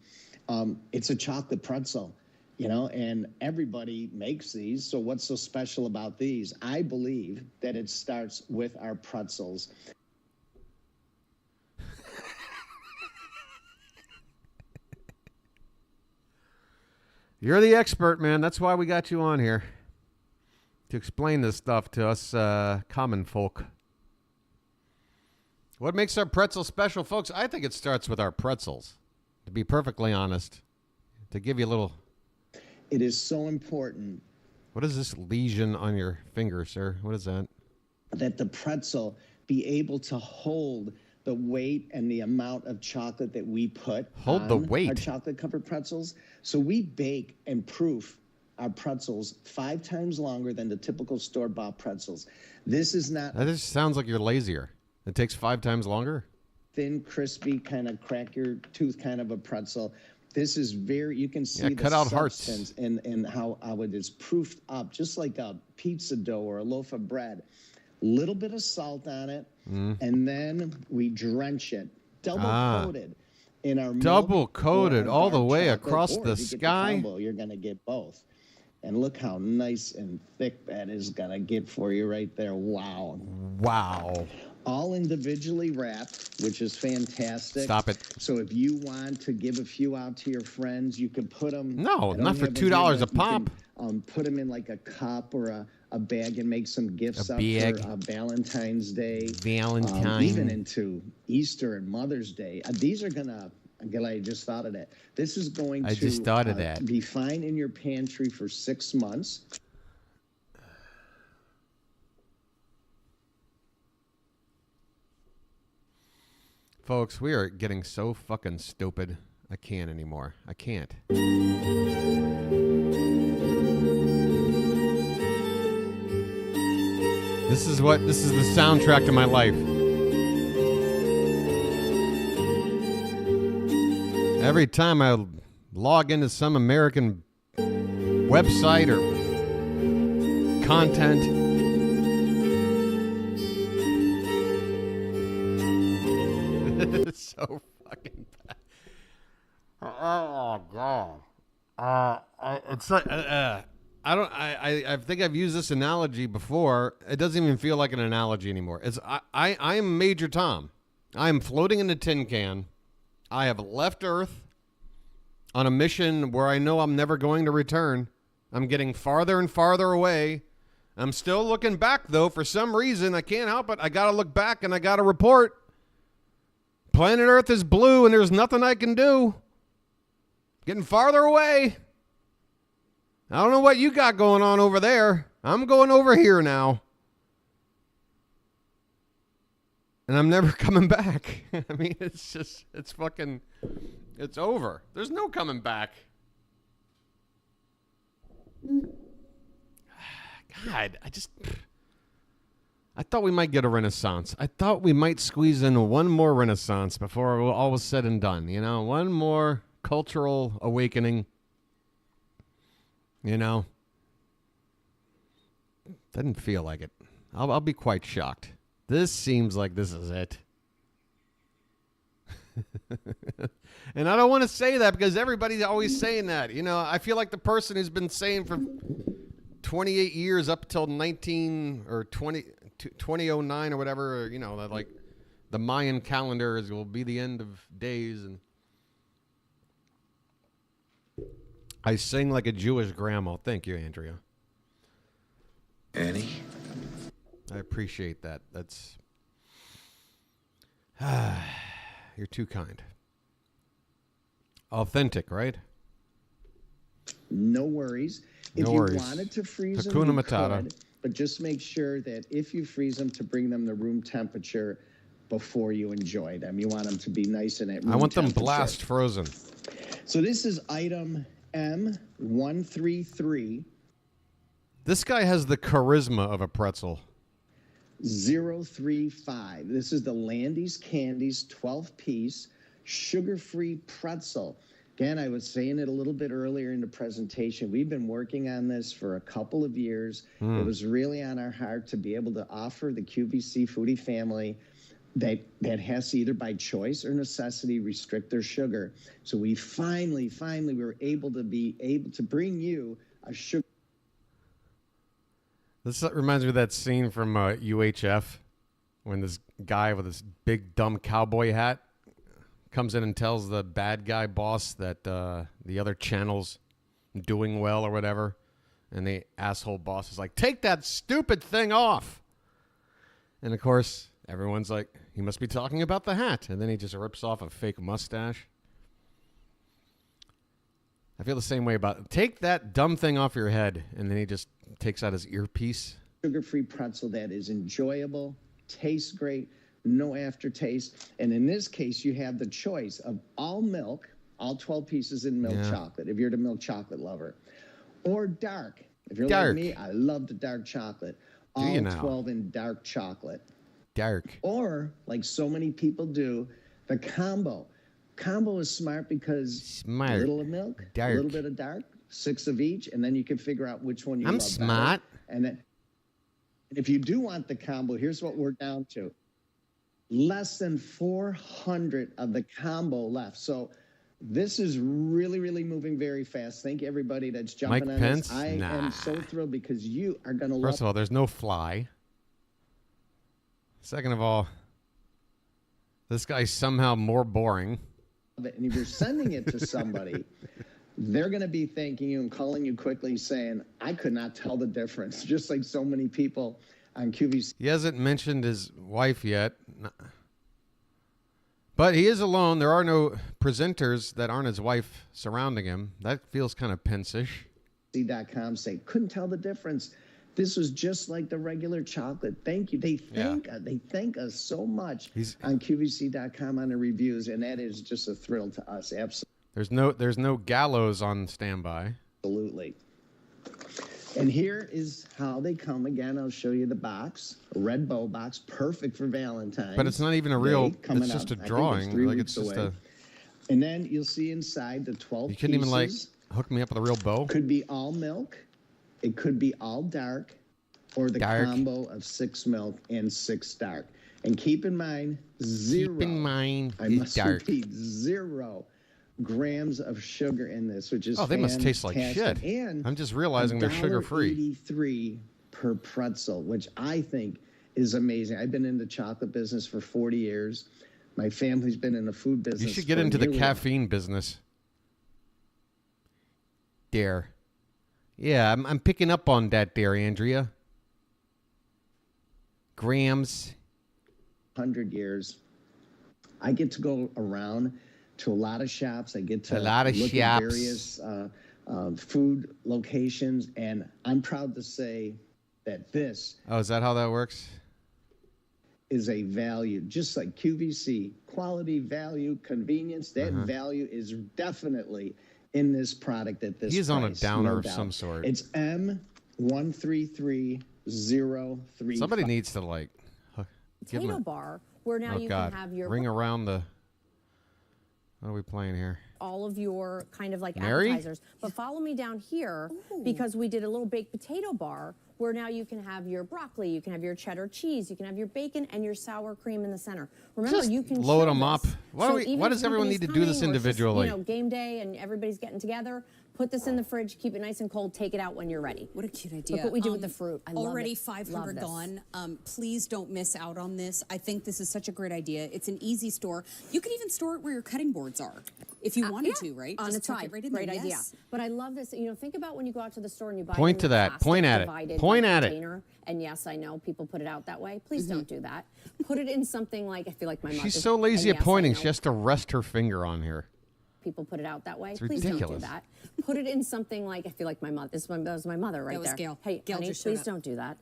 It's a chocolate pretzel. You know, and everybody makes these. So what's so special about these? I believe that it starts with our pretzels. You're the expert, man. That's why we got you on here. To explain this stuff to us common folk. What makes our pretzel special, folks? I think it starts with our pretzels. To be perfectly honest. To give you a little... It is so important. What is this lesion on your finger, sir? What is that? That the pretzel be able to hold the weight and the amount of chocolate that we put on the weight. Our chocolate-covered pretzels. So we bake and proof our pretzels 5 times longer than the typical store-bought pretzels. This is not... That just sounds like you're lazier. It takes 5 times longer? thin, crispy, kind of crack your tooth kind of a pretzel. This is very, you can see the cut out hearts. substance and how it is proofed up, just like a pizza dough or a loaf of bread. Little bit of salt on it, and then we drench it, double coated in our double coated all the way across or the if you get sky. combo, you're gonna get both. And look how nice and thick that is gonna get for you right there. Wow. Wow. All individually wrapped, which is fantastic. Stop it. So if you want to give a few out to your friends, you could put them. No, not for $2 a pop. Put them in like a cup or a bag and make some gifts up bag. for Valentine's Day. Valentine. Even into Easter and Mother's Day. These are gonna. I just thought of that. This is going to be fine in your pantry for 6 months. Folks, we are getting so fucking stupid. I can't anymore. I can't. This is the soundtrack to my life. Every time I log into some American website or content, it's so fucking bad. Oh god. It's like I think I've used this analogy before. It doesn't even feel like an analogy anymore. I am Major Tom. I am floating in a tin can. I have left Earth on a mission where I know I'm never going to return. I'm getting farther and farther away. I'm still looking back, though. For some reason, I can't help it. I got to look back and I got to report. Planet Earth is blue and there's nothing I can do. Getting farther away. I don't know what you got going on over there. I'm going over here now. And I'm never coming back. I mean, it's over. There's no coming back. God, I thought we might get a renaissance. I thought we might squeeze in one more renaissance before all was said and done. You know, one more cultural awakening. You know, doesn't feel like it. I'll be quite shocked. This seems like this is it. And I don't want to say that because everybody's always saying that. You know, I feel like the person who's been saying for 28 years up till 2009 or whatever, or, you know, that like the Mayan calendar will be the end of days. And I sing like a Jewish grandma. Thank you, Andrea. Annie? I appreciate that. That's... You're too kind. Authentic, right? No worries. If you wanted to freeze them, Hakuna you Matata. could, but just make sure that if you freeze them, to bring them to room temperature before you enjoy them. You want them to be nice and at room I want them temperature. blast frozen. So this is item M133. This guy has the charisma of a pretzel. 035. This is the Landy's Candies 12-piece sugar-free pretzel. Again, I was saying it a little bit earlier in the presentation. We've been working on this for a couple of years. It was really on our heart to be able to offer the QVC foodie family that has to either by choice or necessity restrict their sugar. So we finally were able to bring you a sugar. This reminds me of that scene from UHF when this guy with this big dumb cowboy hat comes in and tells the bad guy boss that the other channel's doing well or whatever. And the asshole boss is like, take that stupid thing off. And of course, everyone's like, he must be talking about the hat. And then he just rips off a fake mustache. I feel the same way about take that dumb thing off your head. And then he just takes out his earpiece. Sugar-free pretzel that is enjoyable, tastes great, no aftertaste. And in this case, you have the choice of all milk, all 12 pieces in milk chocolate, if you're the milk chocolate lover, or dark. If you're like me, I love the dark chocolate. All 12 in dark chocolate. Dark. Or, like so many people do, The combo is smart because a little of milk, a little bit of dark, 6 of each, and then you can figure out which one you love smart. better. And then, if you do want the combo, here's what we're down to. Less than 400 of the combo left. So this is really, really moving very fast. Thank you, everybody that's jumping Mike on Pence? this. I am so thrilled because you are going to love. First of all, there's no fly. Second of all, this guy's somehow more boring. And if you're sending it to somebody, they're going to be thanking you and calling you quickly saying, I could not tell the difference, just like so many people on QVC. He hasn't mentioned his wife yet. But he is alone. There are no presenters that aren't his wife surrounding him. That feels kind of Pence-ish. .com say, couldn't tell the difference. This was just like the regular chocolate. Thank you. They thank us so much on QVC.com on the reviews, and that is just a thrill to us. Absolutely. There's no gallows on standby. Absolutely. And here is how they come. Again, I'll show you the box. A red bow box, perfect for Valentine's. But it's not even a real, it's just a drawing. Like it's just a... And then you'll see inside the 12 You couldn't even like hook me up with a real bow? Could be all milk. It could be all dark, or the combo of 6 milk and 6 dark. And keep in mind, I must repeat, 0 grams of sugar in this, which is they must taste like shit. And I'm just realizing they're sugar-free. $1.83 per pretzel, which I think is amazing. I've been in the chocolate business for 40 years. My family's been in the food business. You should get into the caffeine business. Dare. Yeah, I'm picking up on that there, Andrea. Grams. 100 years. I get to go around to a lot of shops. I get to look at various food locations, and I'm proud to say that this. Oh, is that how that works? Is a value, just like QVC, quality, value, convenience. That value is definitely in this product at this He's price, on a downer of doubt. some sort. It's M133033. Somebody needs to like give him Potato bar where now you God. can have your ring around the. What are we playing here? all of your kind of like Mary? appetizers. But follow me down here because we did a little baked potato bar where now you can have your broccoli, you can have your cheddar cheese, you can have your bacon and your sour cream in the center. Remember, Just you can load show them up. this. Why does everyone need to do this individually? Just, game day and everybody's getting together. Put this in the fridge, keep it nice and cold, take it out when you're ready. What a cute idea. Look what we do with the fruit. I love already it. 500 gone. Please don't miss out on this. I think this is such a great idea. It's an easy store. You can even store it where your cutting boards are if you wanted to, right? On Just the tuck side. it right in Great there. idea. Yes. But I love this. Think about when you go out to the store and you buy Point to that. Point at it. Point at it. Container. And yes, I know people put it out that way. Please don't do that. Put it in something like, I feel like my mom. She's so lazy at pointing. She has to rest her finger on here. People put it out that way. It's Please ridiculous. don't do that. Put it in something like, I feel like my mother. That was my mother right That was there. Gail. Hey, Gail honey, just showed please up. don't do that.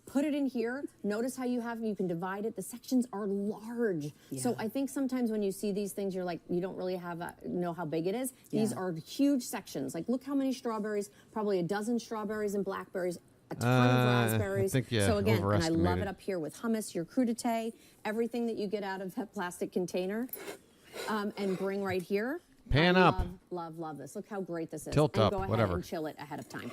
Put it in here. Notice how you can divide it. The sections are large. Yeah. So I think sometimes when you see these things, you're like, you don't really know how big it is. These are huge sections. Like, look how many strawberries, probably a dozen strawberries and blackberries, a ton of raspberries. I think, yeah, so again, and I love overestimated. it up here with hummus, your crudité, everything that you get out of that plastic container, and bring right here. Pan I up. Love this. Look how great this is. Tilt and up, go ahead whatever. and chill it ahead of time.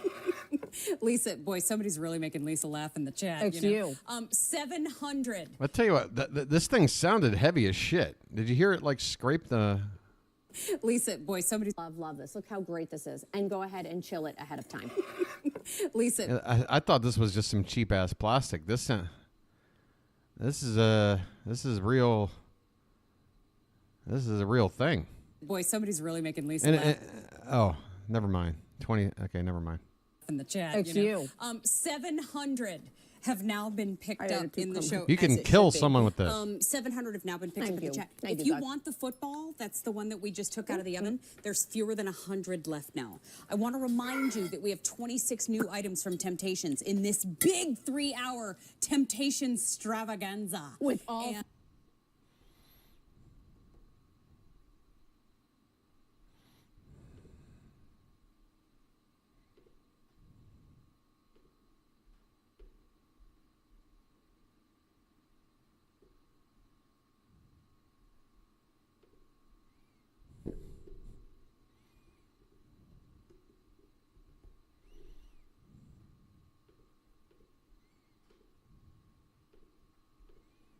Lisa, boy, somebody's really making Lisa laugh in the chat. It's you. 700. I'll tell you what, this thing sounded heavy as shit. Did you hear it like scrape the... Lisa, boy, somebody's... Love this. Look how great this is. And go ahead and chill it ahead of time. Lisa. I thought this was just some cheap ass plastic. This is real. This is a real thing. Boy, somebody's really making Lisa And, laugh. oh, never mind. 20. Okay, never mind. In the chat. It's you. 700 have now been picked up in the show. You can as it kill should be. someone with this. 700 have now been picked Thank up in you. the chat. Thank If you, you guys. want the football, that's the one that we just took out of the oven. There's fewer than 100 left now. I want to remind you that we have 26 new items from Temptations in this big 3-hour Temptations extravaganza. With all...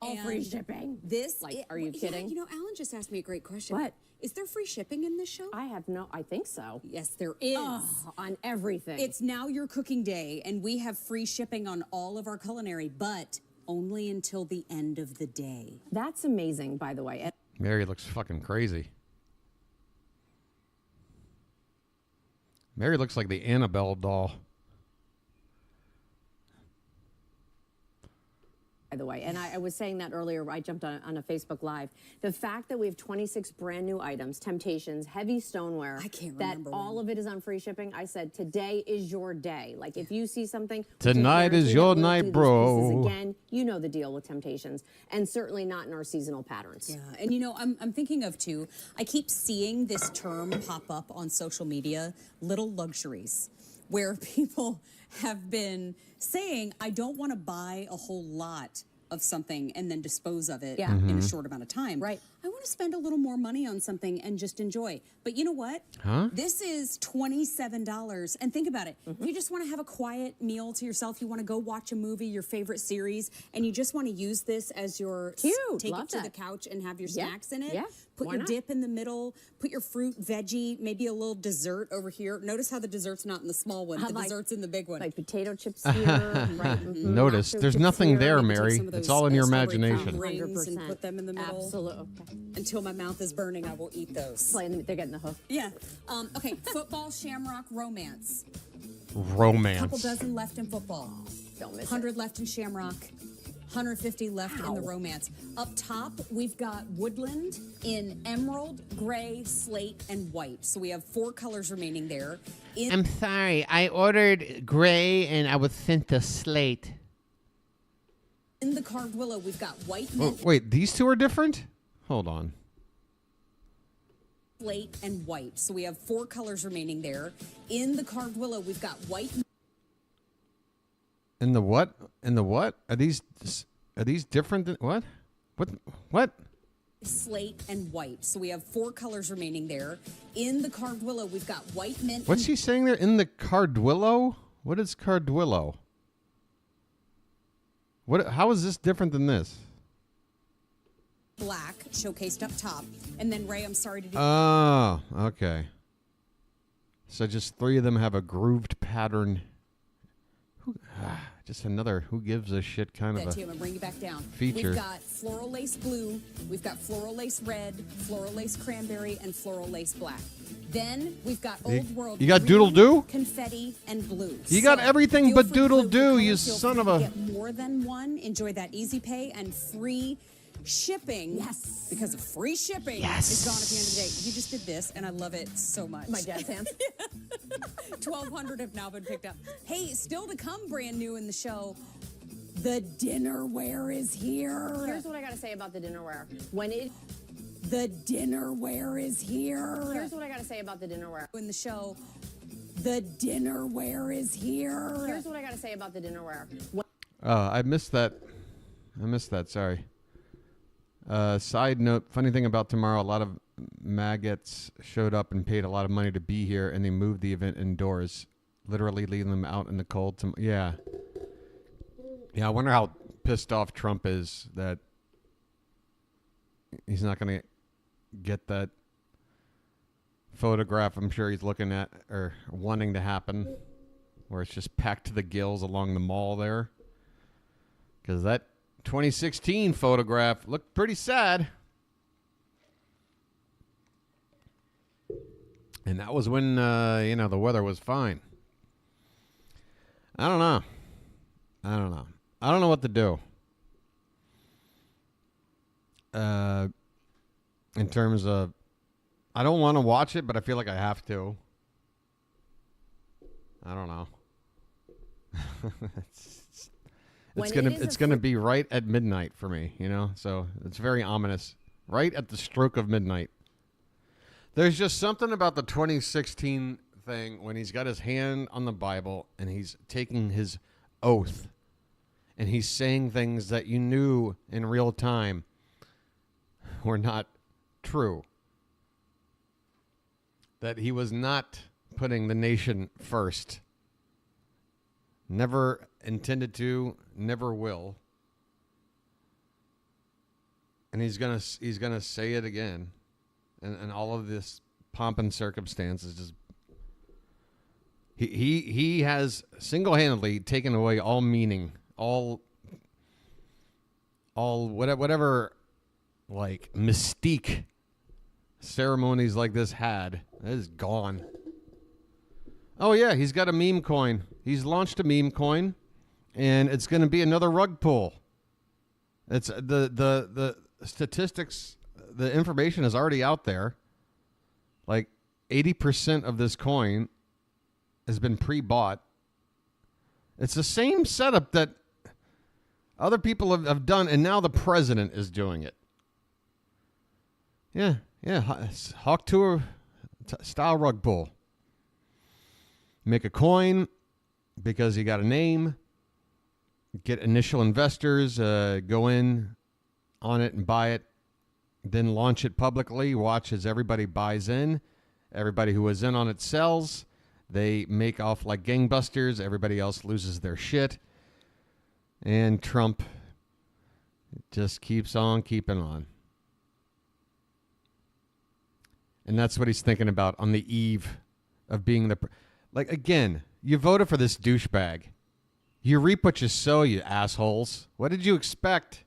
All free shipping. This, are you kidding? You know, Alan just asked me a great question. What? Is there free shipping in this show? I think so. Yes, there is. On everything. It's Now Your Cooking Day, and we have free shipping on all of our culinary, but only until the end of the day. That's amazing, by the way. Mary looks fucking crazy. Mary looks like the Annabelle doll. By the way, and I was saying that earlier, I jumped on a Facebook Live. The fact that we have 26 brand new items, Temptations, heavy stoneware, I can't that remember all of it is on free shipping. I said, today is your day. Like, if you see something... Tonight is your night, bro. Again, you know the deal with Temptations, and certainly not in our seasonal patterns. Yeah, and you know, I'm thinking of, too, I keep seeing this term pop up on social media, little luxuries, where people have been saying, I don't want to buy a whole lot of something and then dispose of it in a short amount of time. Right. I want to spend a little more money on something and just enjoy. But you know what? Huh? This is $27. And think about it. If you just want to have a quiet meal to yourself, you want to go watch a movie, your favorite series, and you just want to use this as your... Cute. Take Love it to that. the couch and have your snacks in it. Yeah. Put Why your not? dip in the middle. Put your fruit, veggie, maybe a little dessert over here. Notice how the dessert's not in the small one. The dessert's in the big one. Like potato chips here, right? Notice, Nacho there's chips nothing here. there, Maybe take Mary. some of those, It's all in your strawberry imagination. rings and 100%. put them in the middle. Absolutely. Until my mouth is burning, I will eat those. They're getting the hook. Yeah. Okay, football, Shamrock, romance. Romance. Couple dozen left in football. Don't miss 100 left in Shamrock. 150 left in the romance. Up top, we've got Woodland in emerald, gray, slate, and white. So we have 4 colors remaining there. I'm sorry. I ordered gray and I was sent to slate. In the carved willow, we've got white, Oh, mint, wait, these two are different? Hold on. slate, and white. So we have 4 colors remaining there. In the carved willow, we've got white. In the what? In the what? Are these different than what? What? Slate and white. So we have 4 colors remaining there. In the carved willow, we've got white, mint. What's she saying there? In the Cardwillo? What is Cardwillo? What? How is this different than this? Black showcased up top. And then Ray, I'm sorry to do Oh, okay. So just 3 of them have a grooved pattern. Just another who gives a shit kind that of to you. a I'm gonna bring you back down. feature. We've got floral lace blue, we've got floral lace red, floral lace cranberry, and floral lace black. Then we've got Old World. You got green, Doodle Doo? confetti, and blue. You got everything feel but free Doodle to Doo, you feel son free of to a- Get more than one. Enjoy that easy pay and free shipping. Yes. Because free shipping is gone at the end of the day. You just did this, and I love it so much. My jazz hands. 1,200 have now been picked up. Hey, still to come, brand new in the show. The dinnerware is here. Here's what I got to say about the dinnerware. The dinnerware is here. Here's what I got to say about the dinnerware. In the show, the dinnerware is here. Here's what I got to say about the dinnerware. I missed that. Sorry. Side note, funny thing about tomorrow, a lot of maggots showed up and paid a lot of money to be here, and they moved the event indoors, literally leaving them out in the cold. Yeah, I wonder how pissed off Trump is that he's not going to get that photograph I'm sure he's looking at or wanting to happen, where it's just packed to the gills along the mall there. Because that 2016 photograph looked pretty sad. And that was when, the weather was fine. I don't know. I don't know what to do. In terms of, I don't want to watch it, but I feel like I have to. I don't know. It's gonna be right at midnight for me, so it's very ominous. Right at the stroke of midnight. There's just something about the 2016 thing when he's got his hand on the Bible and he's taking his oath and he's saying things that you knew in real time were not true. That he was not putting the nation first. Never intended to, never will. And he's gonna say it again, and all of this pomp and circumstance is just. He has single-handedly taken away all meaning, all whatever like mystique ceremonies like this had. That is gone. Oh yeah, he's got a meme coin. He's launched a meme coin, and it's going to be another rug pull. It's the statistics, the information is already out there. Like 80% of this coin has been pre-bought. It's the same setup that other people have done, and now the president is doing it. Yeah. Hawk Tour style rug pull. Make a coin because you got a name. Get initial investors, go in on it and buy it. Then launch it publicly. Watch as everybody buys in. Everybody who was in on it sells. They make off like gangbusters. Everybody else loses their shit. And Trump just keeps on keeping on. And that's what he's thinking about on the eve of being the... Like, again, you voted for this douchebag. You reap what you sow, you assholes. What did you expect?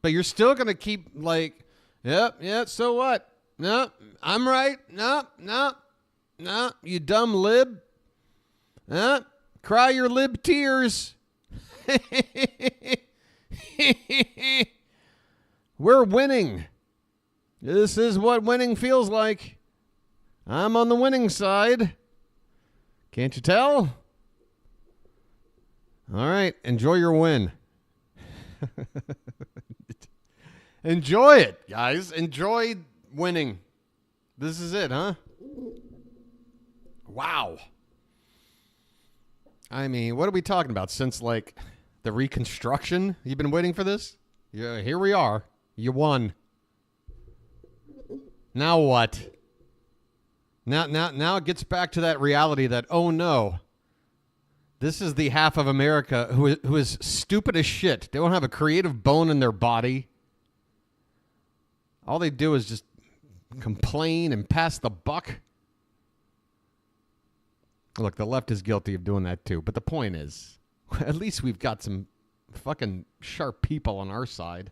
But you're still going to keep like, yep, so what? No, I'm right. No, you dumb lib. Cry your lib tears. We're winning. This is what winning feels like. I'm on the winning side. Can't you tell? All right, enjoy your win. Enjoy it, guys. Enjoy winning. This is it, huh? Wow. I mean, what are we talking about? Since, like, the Reconstruction? You've been waiting for this? Yeah, here we are. You won. Now what? Now it gets back to that reality that, oh, no. This is the half of America who is stupid as shit. They don't have a creative bone in their body. All they do is just complain and pass the buck. Look, the left is guilty of doing that too. But the point is, at least we've got some fucking sharp people on our side.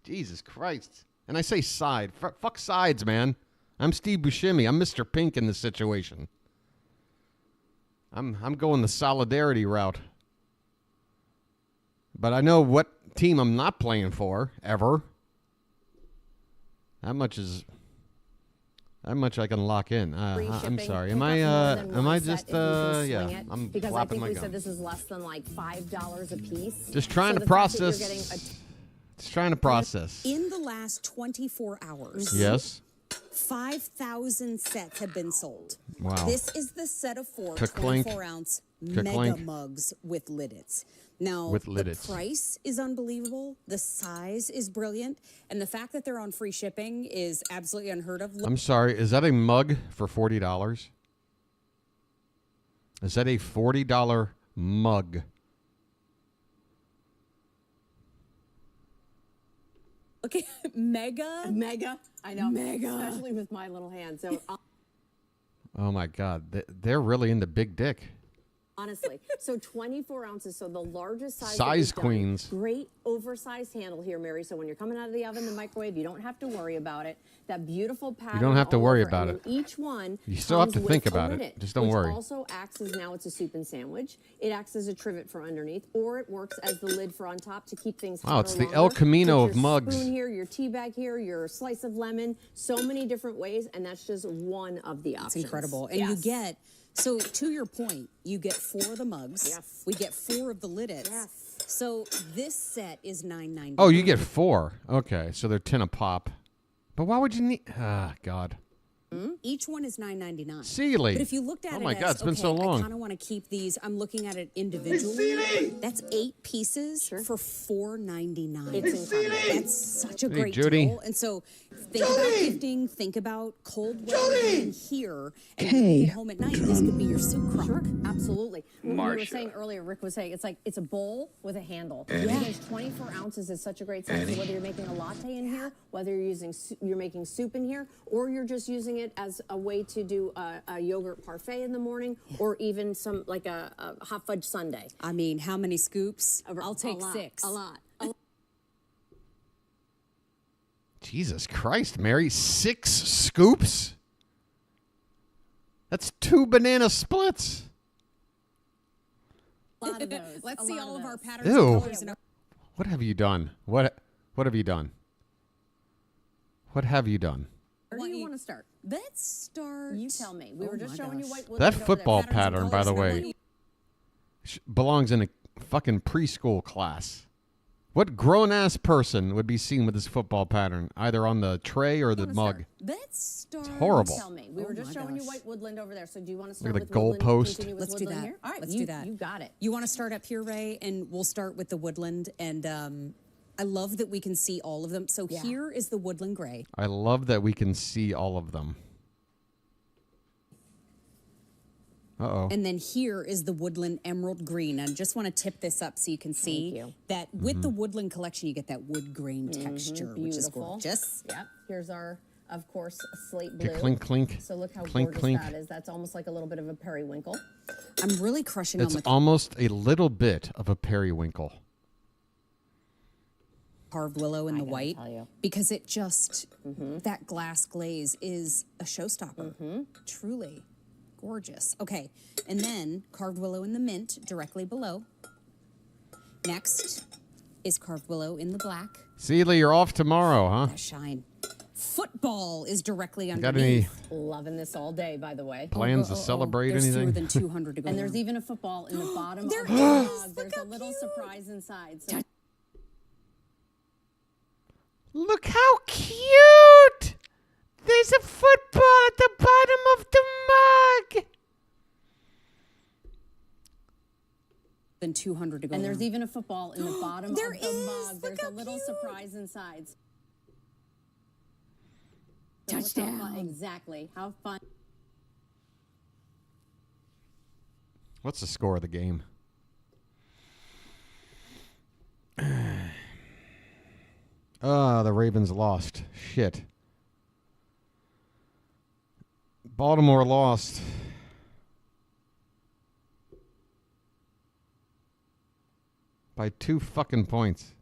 Jesus Christ. And I say side. Fuck sides, man. I'm Steve Buscemi. I'm Mr. Pink in this situation. I'm going the solidarity route. But I know what team I'm not playing for, ever. That much I can lock in. I'm sorry. Am I just yeah, I'm because flapping I my think we gum. said this is less than like $5 a piece. Just trying So to the fact that process. you're getting Just trying to process. In the last 24 hours, Yes. 5,000 sets have been sold. Wow. This is the set of four Ka-clink. 24-ounce Ka-clink. mega mugs with liddits. Now, With the liddits. price is unbelievable. The size is brilliant. And the fact that they're on free shipping is absolutely unheard of. I'm sorry. Is that a mug for $40? Is that a $40 mug? Okay, mega. I know. Mega. Especially with my little hand. So Oh my God. They're really into big dick. honestly, so 24 ounces. So the largest size. that Size we've done. queens. Great oversized handle here, Mary. So when you're coming out of the oven, the microwave, you don't have to worry about it. That beautiful pattern. don't have to all worry over, about and it. Each one. You still have comes to with think a about it. liddit, Just don't which worry. Also acts as now it's a soup and sandwich. It acts as a trivet for underneath, or it works as the lid for on top to keep things. Wow, it's hotter the El longer. Camino Get of your mugs. Spoon here, your tea bag here, your slice of lemon. So many different ways, and that's just one of the options. It's incredible. And you get, so to your point, you get 4 of the mugs. Yes. We get 4 of the liddits. Yes. So this set is $9.90. Oh, you get 4. Okay, so they're 10 a pop. But why would you need... Ah, God. Each one is $9.99. Sealy. But if you looked at Oh my it God, as, it's been so long. I kind of want to keep these. I'm looking at it individually. That's 8 pieces for $4.99. It's incredible. That's such a great Judy. deal. And so think about gifting, think about cold weather in here. And when you get home at night, this could be your soup crock. Sure, absolutely. We were Marcia. saying earlier, Rick was saying, it's a bowl with a handle. There's 24 ounces is such a great size. So whether you're making a latte in here, whether you're making soup in here, or you're just using it as a way to do a yogurt parfait in the morning, or even some like a hot fudge sundae. I mean, how many scoops? I'll take 6. A lot. Jesus Christ, Mary. 6 scoops? That's 2 banana splits. A lot of those. Let's A see lot all of our those. patterns Ew. and colors. What have you done? What have you done? What have you done? Where do you want to start? Let's start. You tell me. We were just showing you white wood. That football pattern, by the way, belongs in a fucking preschool class. What grown-ass person would be seen with this football pattern, either on the tray or the mug? Let's start. It's horrible. Tell me. We were just showing you white woodland over there. So do you want to Look start at with the woodland, goalpost. continue with Let's do woodland that. here? All right, Let's you, do that. You got it. You want to start up here, Ray, and we'll start with the woodland. And I love that we can see all of them. So here is the woodland gray. I love that we can see all of them. Uh-oh. And then here is the woodland emerald green. I just want to tip this up so you can see that with the woodland collection, you get that wood grain texture, which is Beautiful. gorgeous. Yep. Here's our, of course, slate blue. Clink, clink. So look how Clink, gorgeous clink. that is. That's almost like a little bit of a periwinkle. I'm really crushing It's on the almost a little bit of a periwinkle. carved willow in the gotta white tell you. because it just, that glass glaze is a showstopper. Truly gorgeous. Okay, and then carved willow in the mint directly below. Next is carved willow in the black. Seeley, you're off tomorrow, huh? That shine. Football is directly Got any underneath. Loving this all day, by the way. plans to celebrate There's anything? fewer than 200 to go. And there's now. even a football in the bottom There of the is! mug. Look There's how a little cute. surprise inside. So Look how cute! There's a football at the bottom of the mug. than 200 to go. and there's now. even a football in the bottom There of the is! mug. Look There's how a little cute. surprise inside. So look how fun- exactly. How fun. What's the score of the game? The Ravens lost. Shit. Baltimore lost. By 2 fucking points.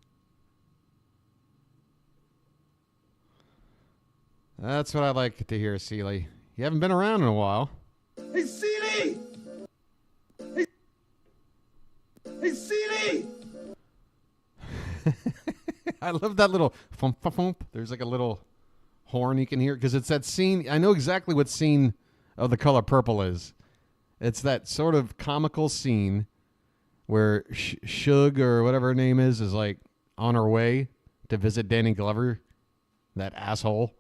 That's what I like to hear, Seeley. You haven't been around in a while. Hey, Seeley! Hey, Seeley! I love that little thump, thump, thump. There's like a little horn you can hear because it's that scene. I know exactly what scene of The Color Purple is. It's that sort of comical scene where Shug or whatever her name is like on her way to visit Danny Glover, that asshole.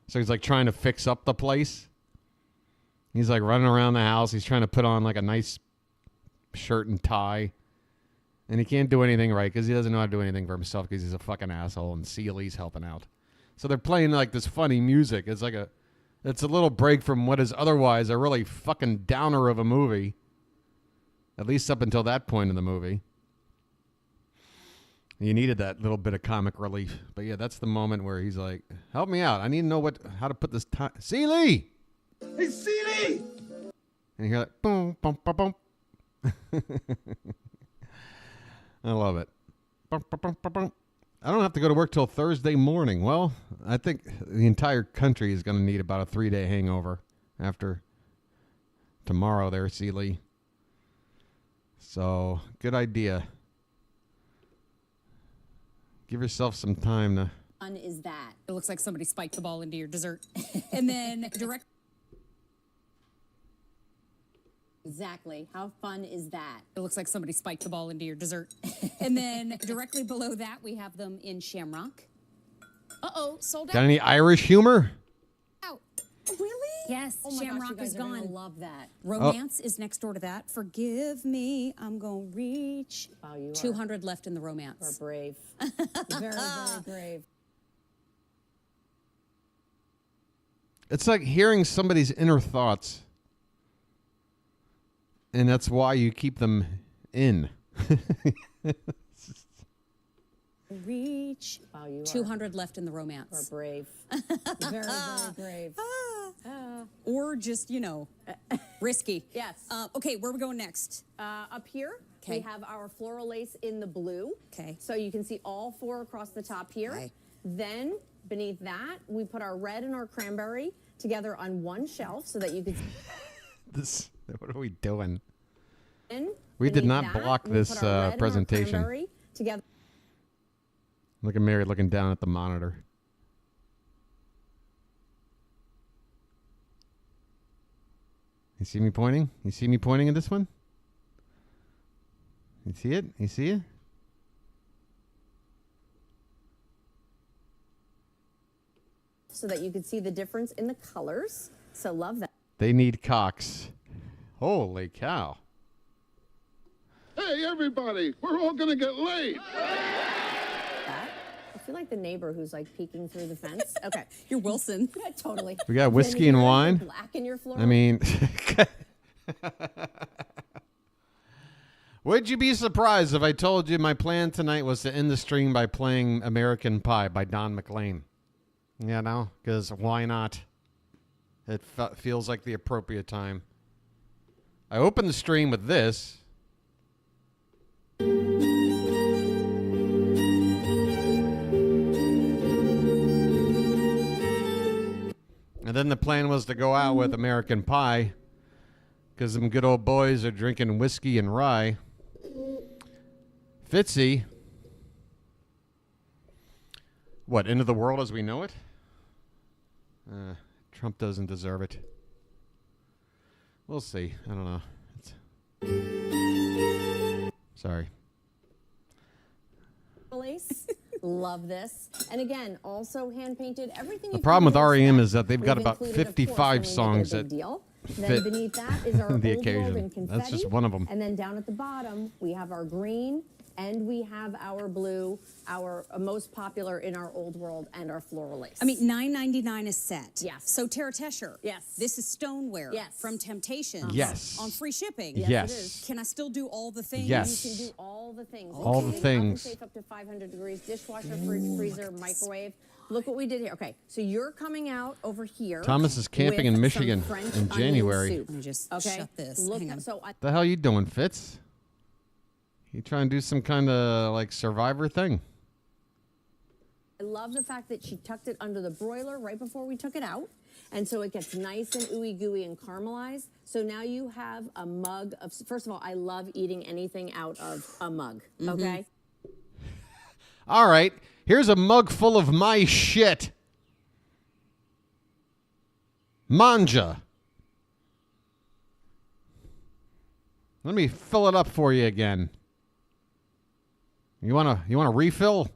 So he's like trying to fix up the place. He's like running around the house. He's trying to put on like a nice shirt and tie. And he can't do anything right because he doesn't know how to do anything for himself because he's a fucking asshole and Seeley's helping out. So they're playing like this funny music. It's a little break from what is otherwise a really fucking downer of a movie. At least up until that point in the movie. You needed that little bit of comic relief. But yeah, that's the moment where he's like, help me out. I need to know how to put this time. Seeley! Hey, Seeley! And you hear that boom, boom, boom, boom. I love it. Bum, bum, bum, bum, bum. I don't have to go to work till Thursday morning. Well, I think the entire country is going to need about a 3-day hangover after tomorrow there, Seeley. So, good idea. Give yourself some time to... Fun is that? It looks like somebody spiked the ball into your dessert. And then direct... Exactly. How fun is that? It looks like somebody spiked the ball into your dessert. And then directly below that, we have them in shamrock. Uh-oh, sold out. Got any Irish humor? Out. Really? Yes. Oh my Shamrock gosh, you guys is are gone. gonna Love that. Romance is next door to that. Forgive me, I'm gonna reach. Wow, you 200 left in the are romance. brave. Very, very brave. It's like hearing somebody's inner thoughts. And that's why you keep them in. Reach. Wow, you 200 left in the romance. are brave. Very, very brave. Or just, risky. Yes. Okay, where are we going next? Up here, we 'Kay. have our floral lace in the blue. 'Kay. So you can see all four across the top here. Okay. Then beneath that, we put our red and our cranberry together on one shelf so that you can What are we doing? see. We did Beneath not that, block we this put our red and our presentation. cranberry together. Look at Mary looking down at the monitor. You see me pointing? You see me pointing at this one? You see it? You see it? So that you can see the difference in the colors. So love that. They need cocks. Holy cow. Hey, everybody, we're all gonna get laid. I feel like the neighbor who's like peeking through the fence. Okay. You're Wilson. Yeah, totally. We got whiskey Then and you have wine. the Black in your floral. I mean, would you be surprised if I told you my plan tonight was to end the stream by playing American Pie by Don McLean? You know, because why not? It feels like the appropriate time. I opened the stream with this. And then the plan was to go out with American Pie because them good old boys are drinking whiskey and rye. Fitzy. What, end of the world as we know it? Trump doesn't deserve it. We'll see. I don't know. Sorry. lace. Love this. And again, also hand painted. Everything. The you problem with can do REM that. is that they've got We've about included, of 55 course, when we make it a songs big that deal. fit Then beneath that is our the old world occasion. and confetti. That's just one of them. And then down at the bottom, we have our green and we have our blue, our most popular in our old world, and our floral lace. I mean, $9.99 a set. Yes. So Tara Tesher. Yes. This is stoneware. Yes. From Temptations. Yes. On free shipping. Yes, Yes. it is. Can I still do all the things? Yes. You can do all the things. All the things. Safe up to 500 degrees, dishwasher, freezer, microwave. Look what we did here. Okay, so you're coming out over here. Thomas is camping with in Michigan some French in onion January. soup. Let me just Okay. shut this. Look, Hang on. so I, The hell you doing, Fitz? You trying to do some kind of like Survivor thing? I love the fact that she tucked it under the broiler right before we took it out. And so it gets nice and ooey gooey and caramelized. So now you have a mug of, first of all, I love eating anything out of a mug, okay? All right, here's a mug full of my shit. Manja. Let me fill it up for you again. You wanna refill?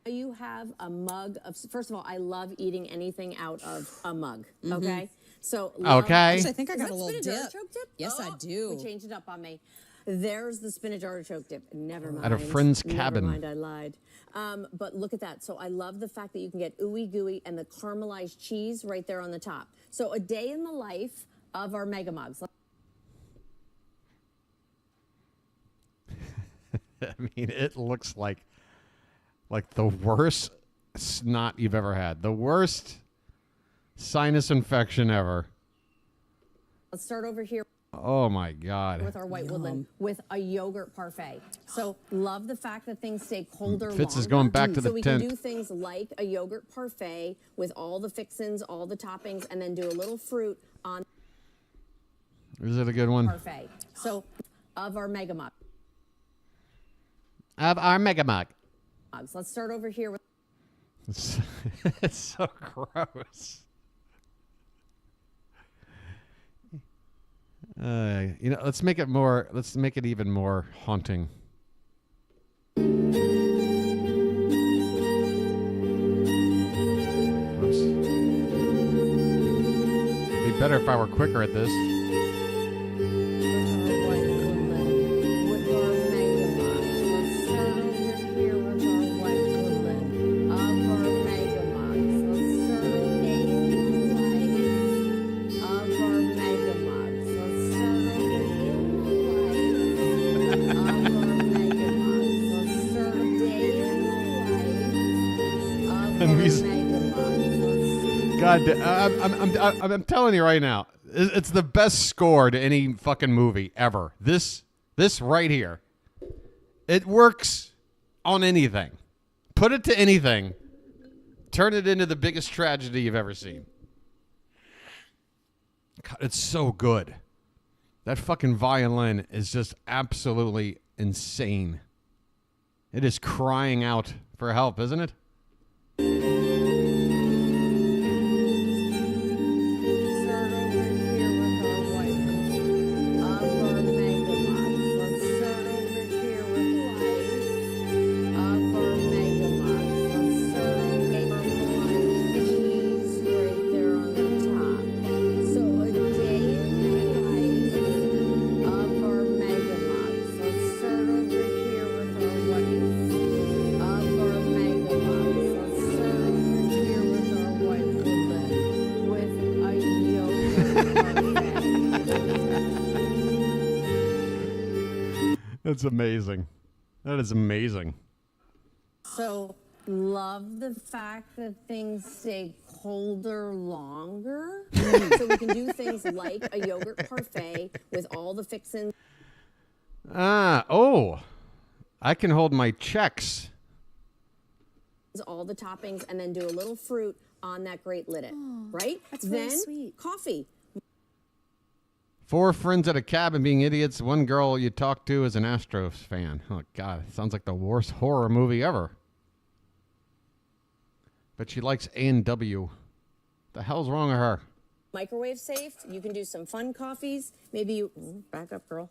You have a mug of, first of all, I love eating anything out of a mug, okay? So love- Okay. Actually, I think I Is got that a little spinach dip. artichoke dip? Yes, I Oh, do. We changed it up on me. There's the spinach artichoke dip. Never mind. At a friend's cabin. Never mind, I lied. But look at that. So I love the fact that you can get ooey gooey and the caramelized cheese right there on the top. So a day in the life of our mega mugs. I mean, it looks like the worst snot you've ever had. The worst sinus infection ever. Let's start over here Oh my God. with our white woodland with a yogurt parfait. So love the fact that things stay colder Fitz is longer. going back to the So we tent. can do things like a yogurt parfait with all the fixins, all the toppings, and then do a little fruit on Is it a good one? parfait. So of our mega mug. Of our mega mug. Let's start over here with It's so gross. Let's make it even more haunting. Oops. better if I were quicker at this. God, I'm telling you right now, it's the best score to any fucking movie ever. This right here, it works on anything. Put it to anything. Turn it into the biggest tragedy you've ever seen. God, it's so good. That fucking violin is just absolutely insane. It is crying out for help, isn't it? That's amazing. That is amazing. So, love the fact that things stay colder longer. So we can do things like a yogurt parfait with all the fixins. I can hold my checks. All the toppings, and then do a little fruit on that great lid. Right? That's then really sweet. Coffee. 4 friends at a cabin being idiots. One girl you talk to is an Astros fan. Oh, God. It sounds like the worst horror movie ever. But she likes A&W. The hell's wrong with her? Microwave safe. You can do some fun coffees. Maybe you... back up, girl.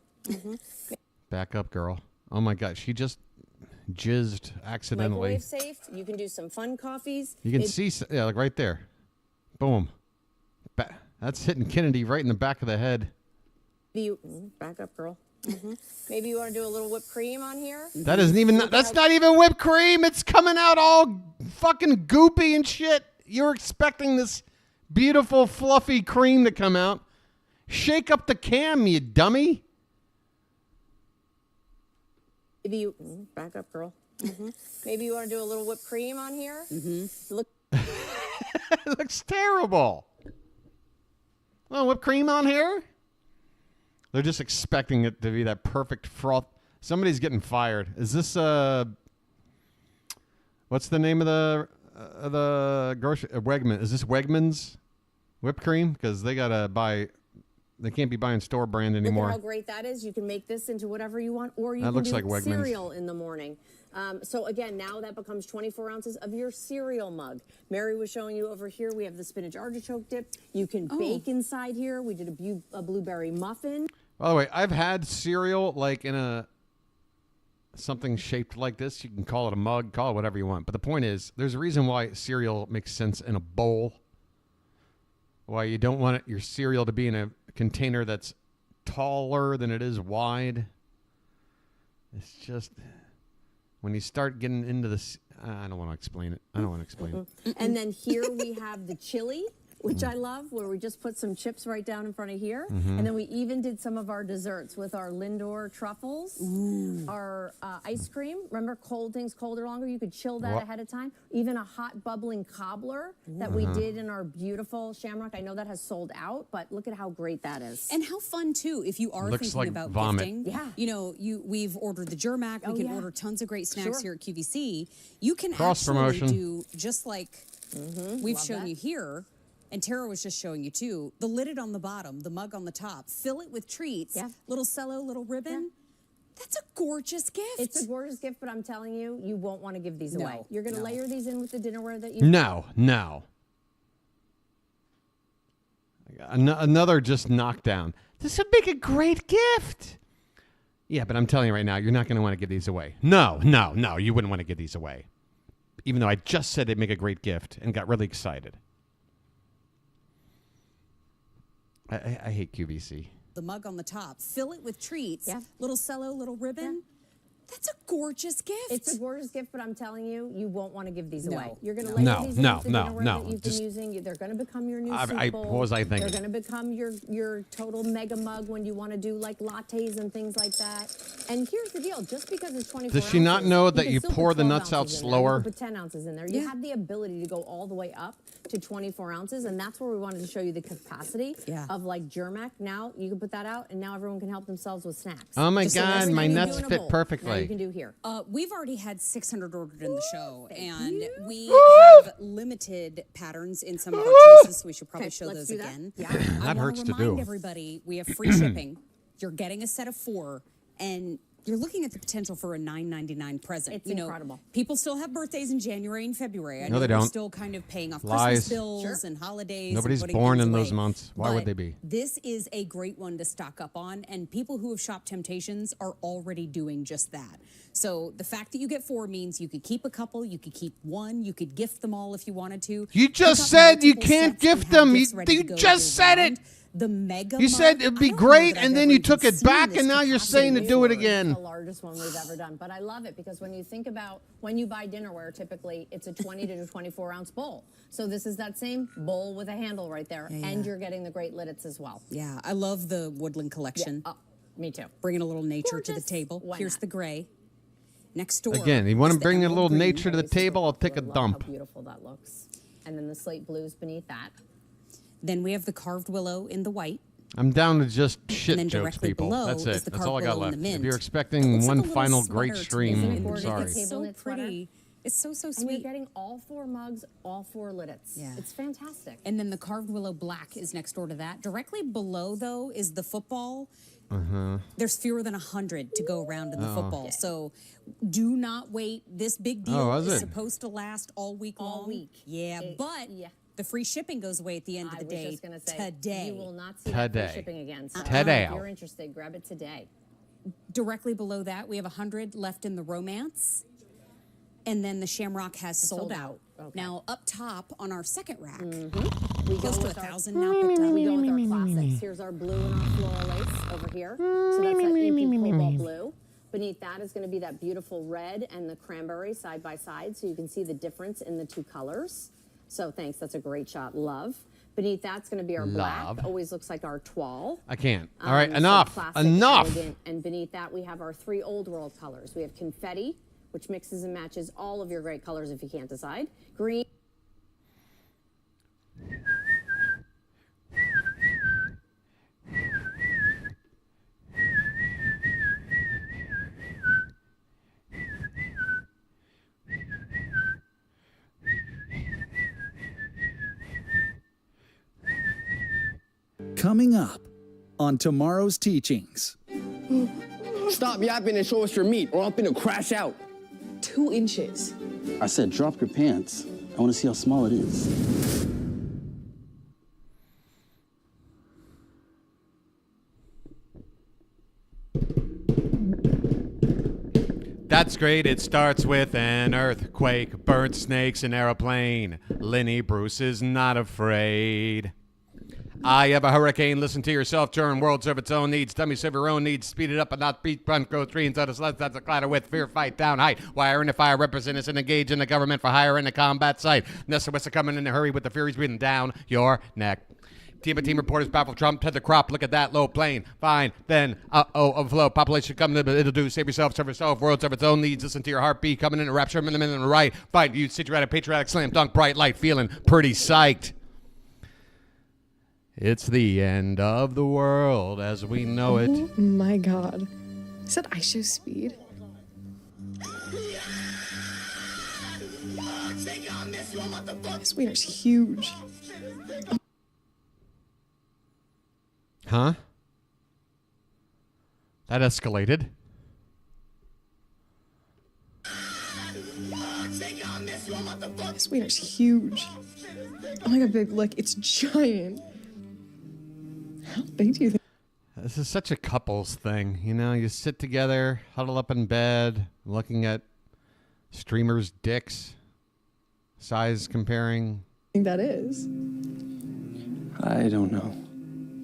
Back up, girl. Oh, my God. She just jizzed accidentally. Microwave safe. You can do some fun coffees. You can see... Yeah, like right there. Boom. That's hitting Kennedy right in the back of the head. Back up, girl. Maybe you want to do a little whipped cream on here? That isn't even... That's not even whipped cream. It's coming out all fucking goopy and shit. You're expecting this beautiful, fluffy cream to come out. Shake up the cam, you dummy. Maybe you... back up, girl. Maybe you want to do a little whipped cream on here? Look... It looks terrible. Well, whipped cream on here? They're just expecting it to be that perfect froth. Somebody's getting fired. Is this what's the name of the grocery Wegman? Is this Wegmans whipped cream? Because they gotta buy. They can't be buying store brand anymore. Look at how great that is. You can make this into whatever you want, or you That can looks do like Wegmans. cereal in the morning. So again, now that becomes 24 ounces of your cereal mug. Mary was showing you over here. We have the spinach artichoke dip. You can bake inside here. We did a blueberry muffin. By the way, I've had cereal like in something shaped like this. You can call it a mug, call it whatever you want. But the point is, there's a reason why cereal makes sense in a bowl. Why you don't want your cereal to be in a container that's taller than it is wide. It's just when you start getting into this, I don't want to explain it. And then here we have the chili, which I love, where we just put some chips right down in front of here. And then we even did some of our desserts with our Lindor truffles, our ice cream. Remember, cold things colder longer? You could chill that ahead of time. Even a hot bubbling cobbler that we did in our beautiful Shamrock. I know that has sold out, but look at how great that is. And how fun, too, if you are Looks thinking like about vomit. gifting. Yeah. You know, we've ordered the Germac. We can order tons of great snacks here at QVC. You can Cross actually promotion. do just like we've Love shown that. you here. And Tara was just showing you, too, the lid on the bottom, the mug on the top. Fill it with treats. Yeah. Little cello, little ribbon. That's a gorgeous gift. It's a gorgeous gift, but I'm telling you, you won't want to give these No, away. You're going to no. layer these in with the dinnerware that you... No. Another just knockdown. This would make a great gift. Yeah, but I'm telling you right now, you're not going to want to give these away. No, you wouldn't want to give these away. Even though I just said it'd make a great gift and got really excited. I hate QVC. The mug on the top. Fill it with treats. Yeah. Little cello, little ribbon. That's a gorgeous gift. It's a gorgeous gift, but I'm telling you, you won't want to give these away. You're going to No, these no, the no, dinnerware no. that you've Just- been using. They're going to become your new soup bowl. What was I thinking? They're going to become your total mega mug when you want to do like lattes and things like that. And here's the deal: just because it's 24 Does she not ounces, know that can you still pour put the 12 nuts out ounces in there. slower? You can put 10 ounces in there. You have the ability to go all the way up to 24 ounces, and that's where we wanted to show you the capacity of like Germac. Now you can put that out, and now everyone can help themselves with snacks. Oh my Just so God, everything my you do nuts in a fit bowl, perfectly. Now you can do here. We've already had 600 ordered in the show, and we have limited patterns in some of our choices, so we should probably show those again. Yeah. That hurts to do. Remind everybody, we have free shipping. You're getting a set of 4, and you're looking at the potential for a $9.99 present. It's incredible. People still have birthdays in January and February. I No, know they we're don't. still kind of paying off Lies. Christmas bills and holidays. Nobody's and putting born things in those away. months. Why would But they be? This is a great one to stock up on, and people who have shopped Temptations are already doing just that. So the fact that you get 4 means you could keep a couple, you could keep 1, you could gift them all if you wanted to. You Pick just up said you multiple can't sets and gift have them. gifts You ready to go just said year-round. it. The mega You said mug, it'd I be don't know great, that and I've then ever you even took it seen back, this and now you're capacity saying to do it before. again. It's the largest one we've ever done, but I love it because when you think about when you buy dinnerware, typically it's a 20 to 24 ounce bowl. So this is that same bowl with a handle right there, and you're getting the great liddits as well. Yeah, I love the woodland collection. Me too. Bringing a little nature to the Gorgeous. table. Why Here's not? the gray. Next door. Again, you want is to the bring a emerald little green. nature to the table? I'll take a I love dump. How beautiful that looks. And then the slate blues beneath that. Then we have the carved willow in the white. I'm down to just shit then jokes, directly people. below That's is it. the That's all I got carpet left. in the If mint. you're It expecting looks like one a little final sweater great to me. stream, Isn't it I'm gorgeous? sorry. It's It's so knit sweater. pretty. It's so And you're sweet. getting all 4 mugs, all 4 liddits. Yeah. It's fantastic. And then the carved willow black is next door to that. Directly below, though, is the football. There's fewer than 100 to go around in the football. So do not wait. This big deal Oh, is is it? supposed to last all week long. All week. Yeah, but the free shipping goes away at the end of the I day was just going to say, today. you will not see that Today. free shipping again. So Today. if you're interested, grab it today. Directly below that, we have 100 left in the romance. And then the shamrock has sold out. Okay. Now, up top on our second rack, We close go to with our 1,000 now picked up. We go with our classics. Here's our blue and our floral lace over here. So that's that inky cobalt blue. Beneath that is going to be that beautiful red and the cranberry side by side, so you can see the difference in the 2 colors. So thanks, that's a great shot. Love. Beneath that's going to be our Love. black. Always looks like our toile. I can't. All right, So enough. classic, Enough. elegant. And beneath that we have our 3 old world colors. We have confetti, which mixes and matches all of your great colors if you can't decide. Green. Coming up on tomorrow's teachings. Stop yapping and show us your meat, or I'm finna crash out. 2 inches. I said drop your pants. I want to see how small it is. That's great. It starts with an earthquake, bird snakes, an aeroplane. Lenny Bruce is not afraid. I have a hurricane. Listen to yourself. Turn world serve its own needs. Dummy serve your own needs. Speed it up and not beat front. Go 3 and that's a clatter with fear. Fight down height. Wire in the fire. Represent us and engage in the government for hire in the combat site. Nessa Wissa coming in a hurry with the furies breathing down your neck. Team reporters baffle Trump to the crop. Look at that low plane. Fine. Then, overflow. Population coming in. It'll do. Save yourself. Serve yourself. World serve its own needs. Listen to your heartbeat. Coming in a rapture. In the minute on the right. Fine. You sit at a patriotic slam dunk. Bright light. Feeling pretty psyched. It's the end of the world as we know it. Oh my god. Is that ice show speed? This wiener's huge. Huh? That escalated. This wiener's huge. Oh my god, babe, look, it's giant. How big do you think? This is such a couples thing. You know, you sit together, huddle up in bed, looking at streamers' dicks, size comparing. That is? I don't know.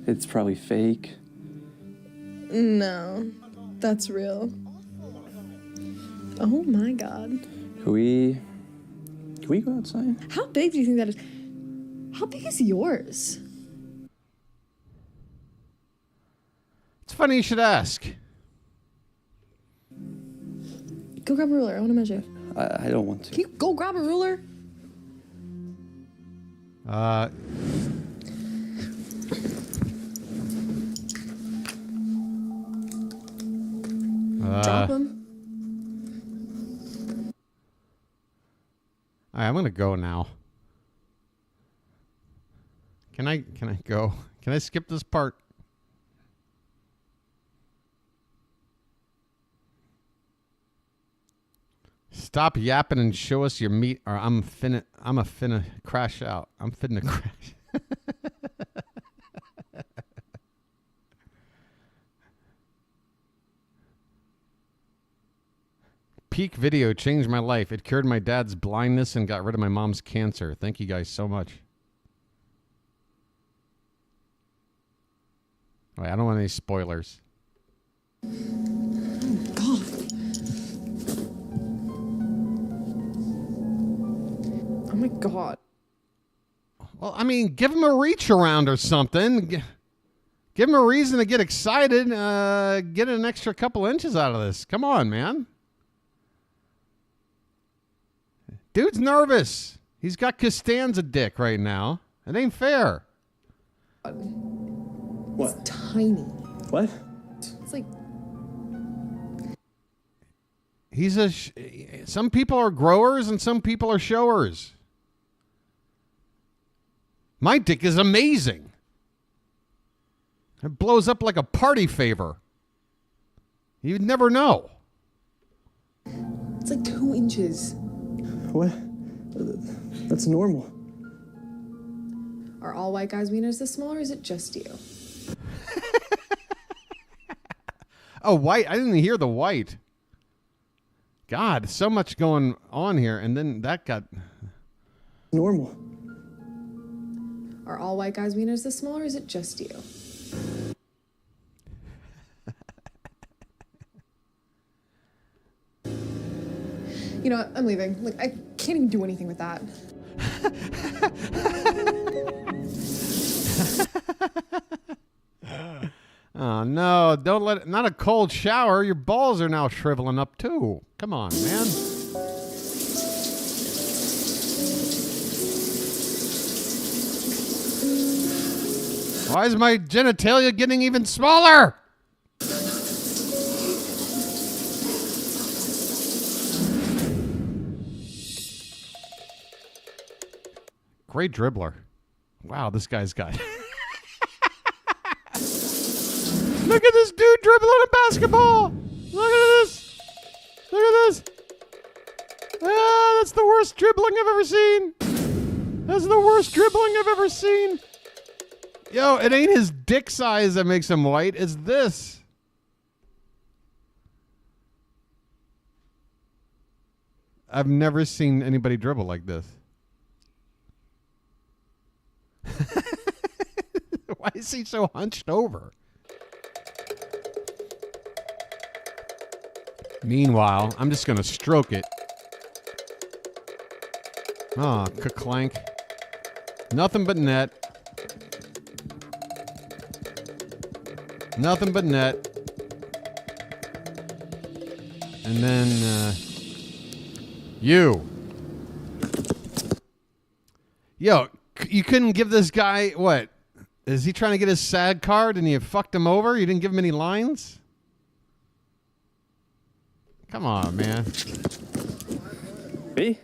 It's probably fake. No, that's real. Oh my God. Can we go outside? How big do you think that is? How big is yours? It's funny you should ask. Go grab a ruler. I want to measure. I don't want to. Can you go grab a ruler? Drop him. All right, I'm gonna go now. Can I go? Can I skip this part? Stop yapping and show us your meat, or I'm a finna crash out. I'm finna crash. Peak video changed my life. It cured my dad's blindness and got rid of my mom's cancer. Thank you guys so much. All right, I don't want any spoilers. God. Oh my God. Well, I mean, give him a reach around or something. Give him a reason to get excited. Get an extra couple inches out of this. Come on, man. Dude's nervous. He's got Costanza dick right now. It ain't fair. What? It's tiny. What? It's like... Some people are growers and some people are showers. My dick is amazing. It blows up like a party favor. You'd never know. It's like 2 inches. What? That's normal. Are all white guys' wieners this small, or is it just you? Oh, white. I didn't hear the white. God, so much going on here, and then that got... Normal. Are all white guys' wieners this small, or is it just you? You know what? I'm leaving. Like, I can't even do anything with that. Oh, no. Don't let it... Not a cold shower. Your balls are now shriveling up, too. Come on, man. Why is my genitalia getting even smaller? Great dribbler. Wow, this guy's got... Look at this dude dribbling a basketball. Look at this. Look at this. Ah, that's the worst dribbling I've ever seen. That's the worst dribbling I've ever seen. Yo, it ain't his dick size that makes him white. It's this. I've never seen anybody dribble like this. Why is he so hunched over? Meanwhile, I'm just going to stroke it. Ah, clank. Nothing but net. Nothing but net. And then, you. Yo, you couldn't give this guy, what? Is he trying to get his SAG card and you fucked him over? You didn't give him any lines? Come on, man. B?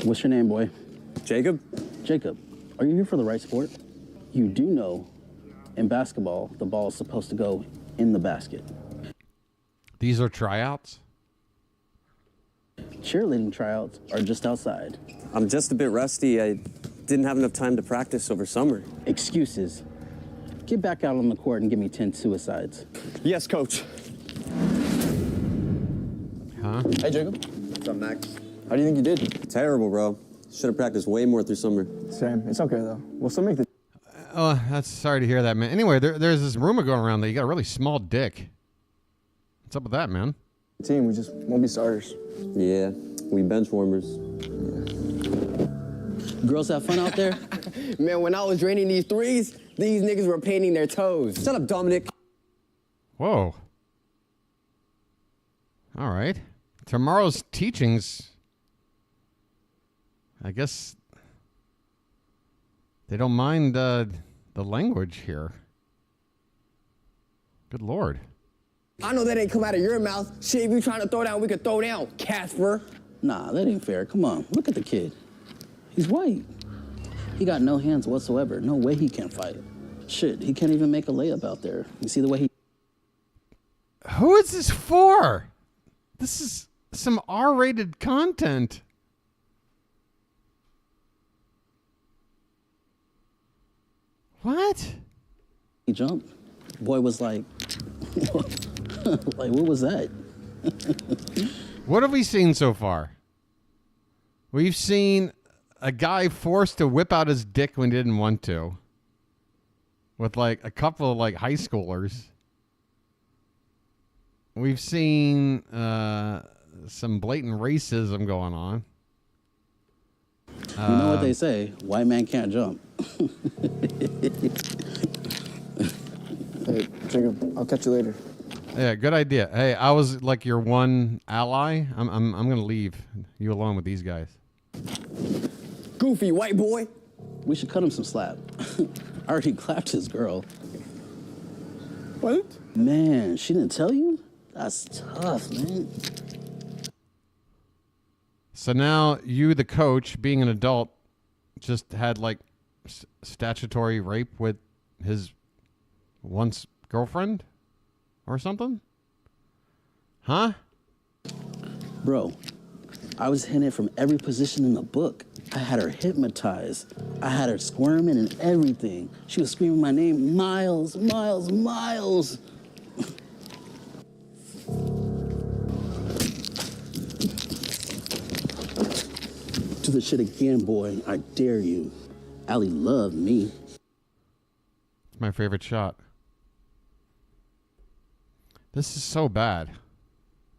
What's your name, boy? Jacob? Jacob, are you here for the right sport? You do know, in basketball, the ball is supposed to go in the basket. These are tryouts? Cheerleading tryouts are just outside. I'm just a bit rusty. I didn't have enough time to practice over summer. Excuses. Get back out on the court and give me 10 suicides. Yes, coach. Huh? Hey, Jacob. What's up, Max? How do you think you did? Terrible, bro. Should have practiced way more through summer. Same. It's okay, though. We'll still make the... Oh, that's sorry to hear that, man. Anyway, there's this rumor going around that you got a really small dick. What's up with that, man? Team, we just won't be starters. Yeah, we bench warmers. Girls have fun out there? Man, when I was draining these threes, these niggas were painting their toes. Shut up, Dominic. Whoa. All right. Tomorrow's teachings, I guess they don't mind the language here. Good Lord. I know that ain't come out of your mouth. Shit, if you trying to throw down, we could throw down, Casper. Nah, that ain't fair. Come on, look at the kid. He's white. He got no hands whatsoever. No way he can fight. Shit, he can't even make a layup out there. You see the way he... Who is this for? This is some R-rated content. What? He jumped. Boy was like... like, what was that? What have we seen so far? We've seen a guy forced to whip out his dick when he didn't want to. With like a couple of like high schoolers. We've seen some blatant racism going on. You know what they say, white man can't jump. Hey, Jacob, I'll catch you later. Yeah, good idea. Hey, I was like your one ally. I'm gonna leave you alone with these guys. Goofy white boy. We should cut him some slack. I already clapped his girl. What? Man, she didn't tell you? That's tough, man. So now you, the coach, being an adult, just had like statutory rape with his once girlfriend or something? Huh? Bro, I was hitting it from every position in the book. I had her hypnotized. I had her squirming and everything. She was screaming my name, Miles, Miles, Miles. Do the shit again, boy. I dare you. Allie loved me. It's my favorite shot. This is so bad.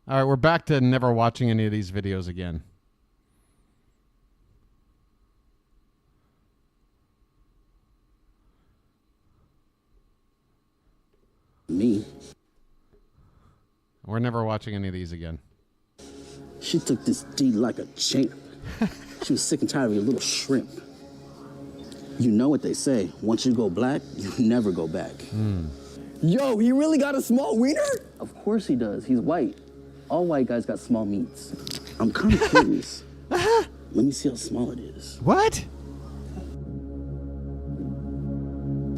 All right, we're back to never watching any of these videos again. Me. We're never watching any of these again. She took this D like a champ. She was sick and tired of your little shrimp. You know what they say. Once you go black, you never go back. Yo, he really got a small wiener? Of course he does. He's white. All white guys got small meats. I'm kind of curious. Let me see how small it is. What?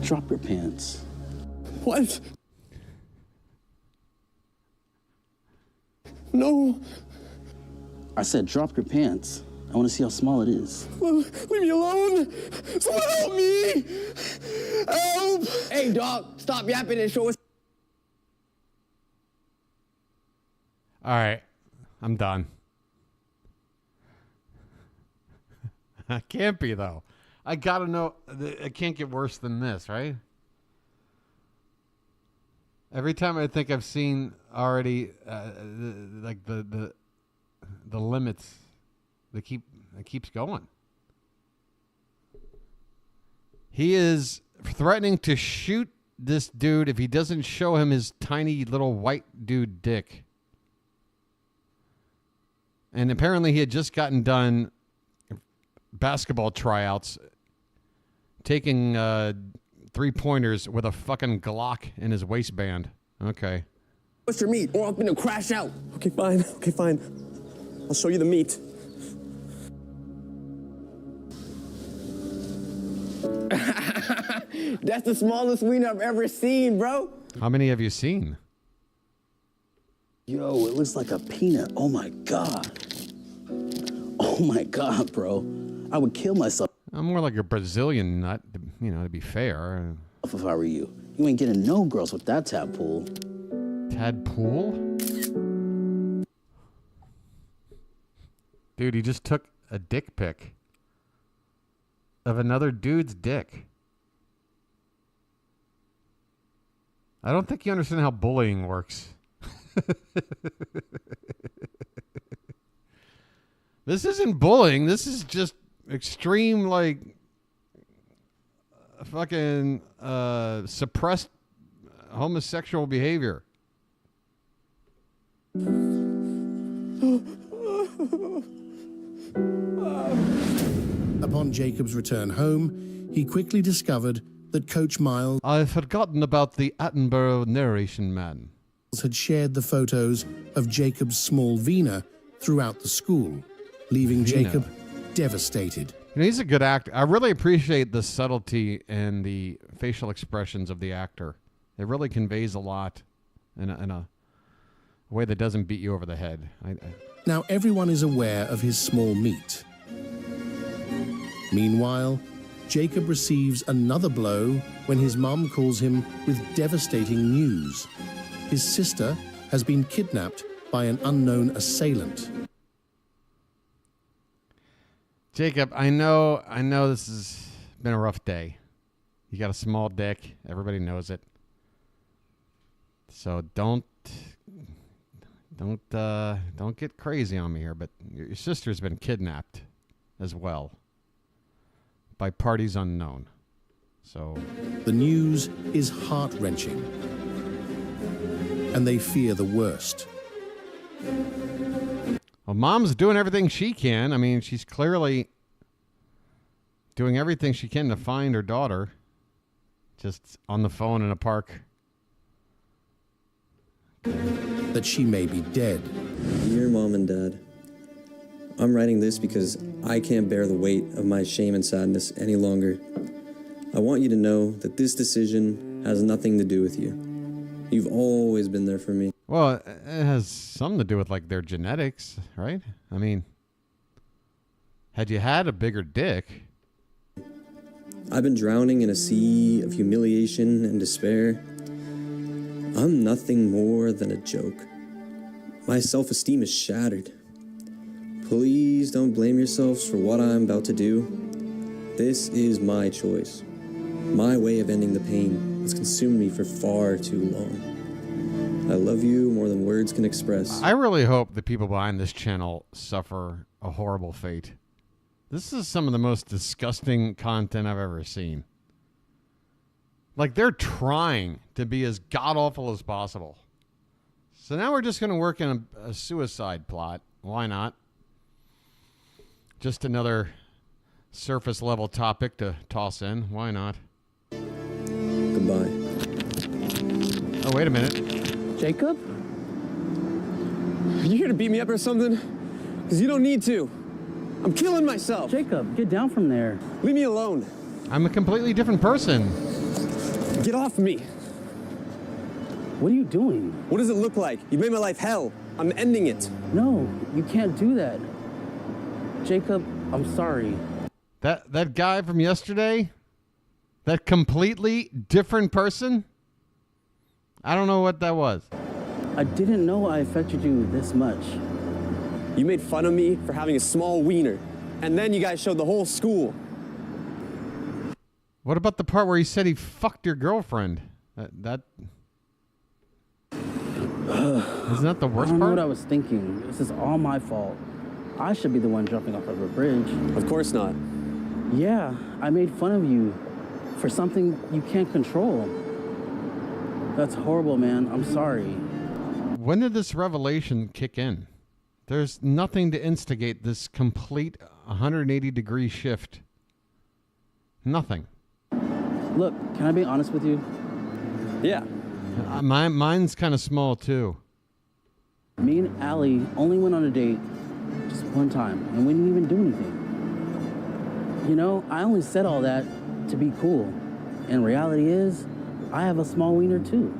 Drop your pants. What? No. I said drop your pants. I want to see how small it is. Leave me alone. Someone help me. Help. Hey, dog, stop yapping and show us. All right, I'm done. I can't be, though. I got to know. It can't get worse than this, right? Every time I think I've seen already, like the limits, it keeps going. He is threatening to shoot this dude if he doesn't show him his tiny little white dude dick. And apparently he had just gotten done basketball tryouts, taking 3-pointers with a fucking Glock in his waistband. Okay. What's your meat? Or I'm gonna crash out. Okay, fine. Okay, fine. I'll show you the meat. That's the smallest wiener I've ever seen, bro. How many have you seen? Yo, it looks like a peanut. Oh my God. Oh my God, bro. I would kill myself. I'm more like a Brazilian nut, to be fair. If I were you. You ain't getting no girls with that tadpole. Tadpole? Dude, he just took a dick pic of another dude's dick. I don't think you understand how bullying works. This isn't bullying. This is just extreme, like, fucking suppressed homosexual behavior. Upon Jacob's return home, he quickly discovered that Coach Miles I've forgotten about the Attenborough narration man. had shared the photos of Jacob's small Vina throughout the school, leaving Jacob devastated. You know, he's a good actor. I really appreciate the subtlety and the facial expressions of the actor. It really conveys a lot in a way that doesn't beat you over the head. Now everyone is aware of his small meat. Meanwhile, Jacob receives another blow when his mum calls him with devastating news. His sister has been kidnapped by an unknown assailant. Jacob, I know this has been a rough day. You got a small dick. Everybody knows it. So don't get crazy on me here, but your sister's been kidnapped as well by parties unknown. So the news is heart-wrenching, and they fear the worst. Well, Mom's doing everything she can. I mean, she's clearly doing everything she can to find her daughter, just on the phone in a park. That she may be dead. Dear Mom and Dad, I'm writing this because I can't bear the weight of my shame and sadness any longer. I want you to know that this decision has nothing to do with you. You've always been there for me. Well, it has something to do with, like, their genetics, right? I mean, had you had a bigger dick... I've been drowning in a sea of humiliation and despair. I'm nothing more than a joke. My self-esteem is shattered. Please don't blame yourselves for what I'm about to do. This is my choice. My way of ending the pain that's consumed me for far too long. I love you more than words can express. I really hope the people behind this channel suffer a horrible fate. This is some of the most disgusting content I've ever seen. Like, they're trying to be as god-awful as possible. So now we're just going to work in a suicide plot. Why not? Just another surface-level topic to toss in. Why not? Goodbye. Oh, wait a minute. Jacob? Are you here to beat me up or something? Because you don't need to. I'm killing myself. Jacob, get down from there. Leave me alone. I'm a completely different person. Get off me. What are you doing? What does it look like? You made my life hell. I'm ending it. No, you can't do that. Jacob, I'm sorry. That guy from yesterday? That completely different person? I don't know what that was. I didn't know I affected you this much. You made fun of me for having a small wiener, and then you guys showed the whole school. What about the part where he said he fucked your girlfriend? That isn't that the worst I don't know part? what I was thinking. This is all my fault. I should be the one jumping off of a bridge. Of course not. Yeah, I made fun of you for something you can't control. That's horrible, man. I'm sorry. When did this revelation kick in? There's nothing to instigate this complete 180-degree shift. Nothing. Look, can I be honest with you? Yeah. Mine's kind of small, too. Me and Allie only went on a date just one time, and we didn't even do anything. You know, I only said all that to be cool. And reality is, I have a small wiener, too.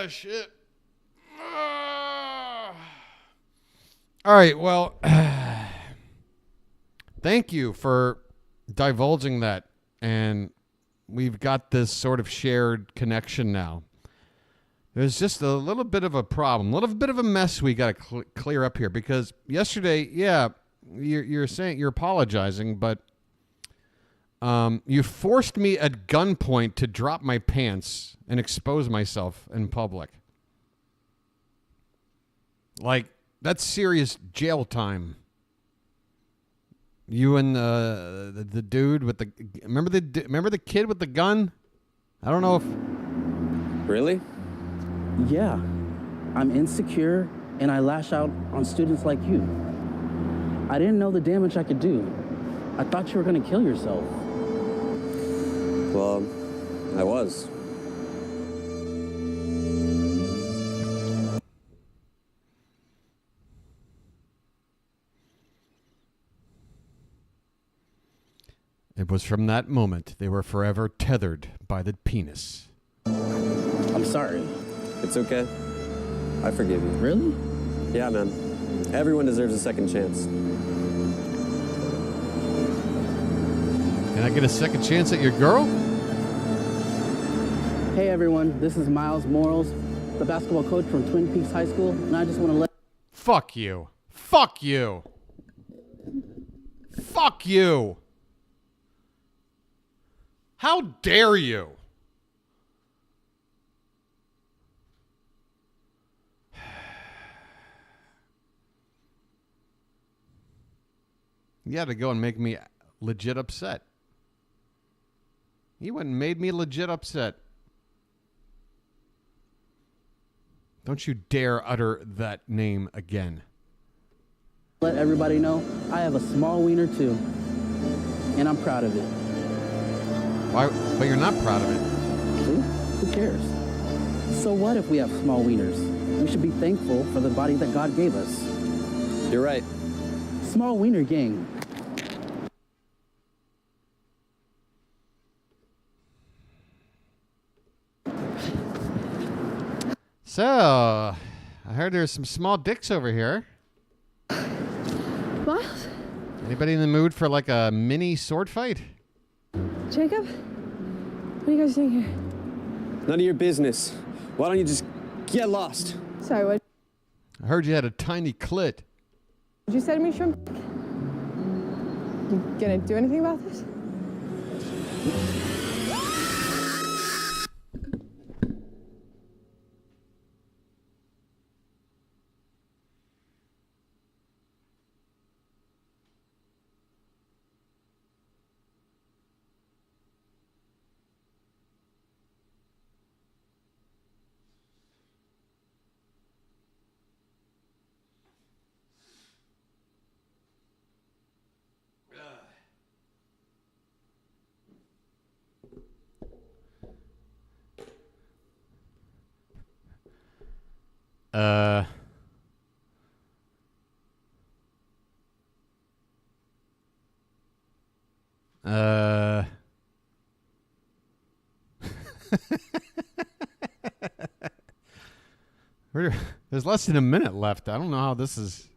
Shit. All right, well, thank you for divulging that. And we've got this sort of shared connection now. There's just a little bit of a problem, a little bit of a mess we got to clear up here because yesterday, yeah, you're saying you're apologizing, but you forced me at gunpoint to drop my pants and expose myself in public. Like, that's serious jail time. You and the dude with the remember the kid with the gun? I don't know if Really? Yeah, I'm insecure and I lash out on students like you. I didn't know the damage I could do. I thought you were gonna kill yourself. Well, I was. it was from that moment they were forever tethered by the penis. I'm sorry. It's okay. I forgive you. Really? Yeah, man. Everyone deserves a second chance. Can I get a second chance at your girl? Hey everyone, this is Miles Morals, the basketball coach from Twin Peaks High School, and I just want to let... Fuck you. Fuck you. Fuck you. How dare you? You had to go and make me legit upset. You went and made me legit upset. Don't you dare utter that name again. Let everybody know I have a small wiener too, and I'm proud of it. Why? But you're not proud of it. See? Who cares? So what if we have small wieners? We should be thankful for the body that God gave us. You're right. Small wiener gang. So, I heard there's some small dicks over here. Miles? Anybody in the mood for like a mini sword fight? Jacob? What are you guys doing here? None of your business. Why don't you just get lost? Sorry, what I heard you had a tiny clit. did you say to me, Shrimp? You gonna do anything about this? There's less than a minute left. I don't know how this is.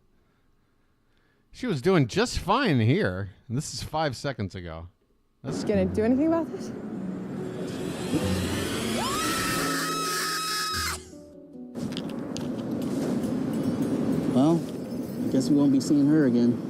She was doing just fine here. And this is 5 seconds ago. That's gonna do anything about this? Well, I guess we won't be seeing her again.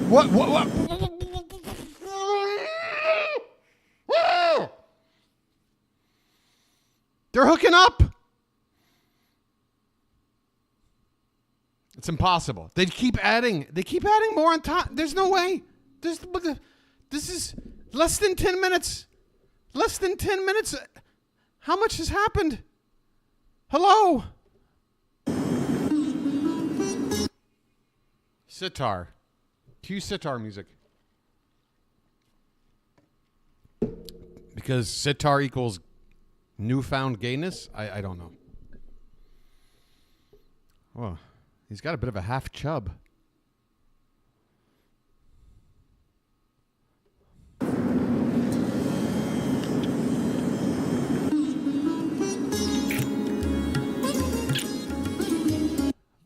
What? They're hooking up. It's impossible. They keep adding more on top. There's no way. This is less than 10 minutes. Less than 10 minutes. How much has happened? Hello? Sitar. Cue sitar music. Because sitar equals newfound gayness? I don't know. Oh, he's got a bit of a half chub.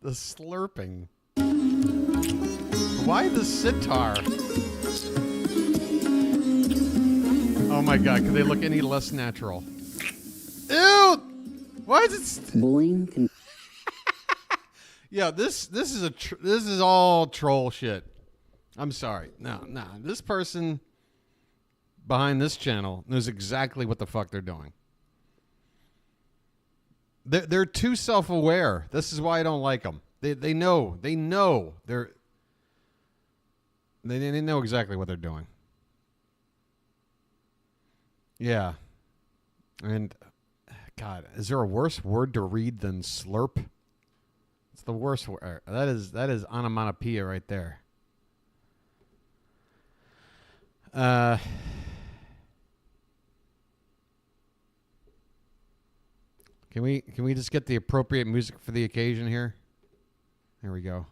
The slurping. Why the sitar? Oh my god, could they look any less natural? Ew! Why is it bullying? Yeah, this is all troll shit. I'm sorry. No. This person behind this channel knows exactly what the fuck they're doing. They're too self-aware. This is why I don't like them. They know they know exactly what they're doing. Yeah. And God, is there a worse word to read than slurp? It's the worst word. That is onomatopoeia right there. Can we just get the appropriate music for the occasion here? There we go.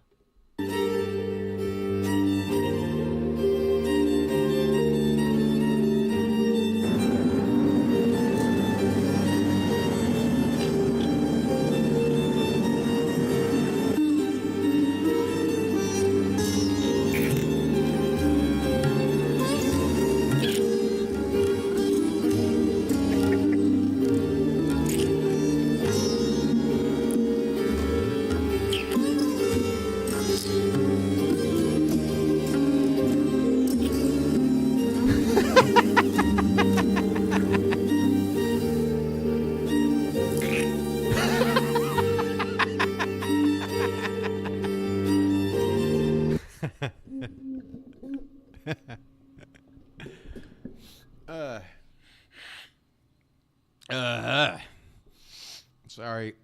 Sorry.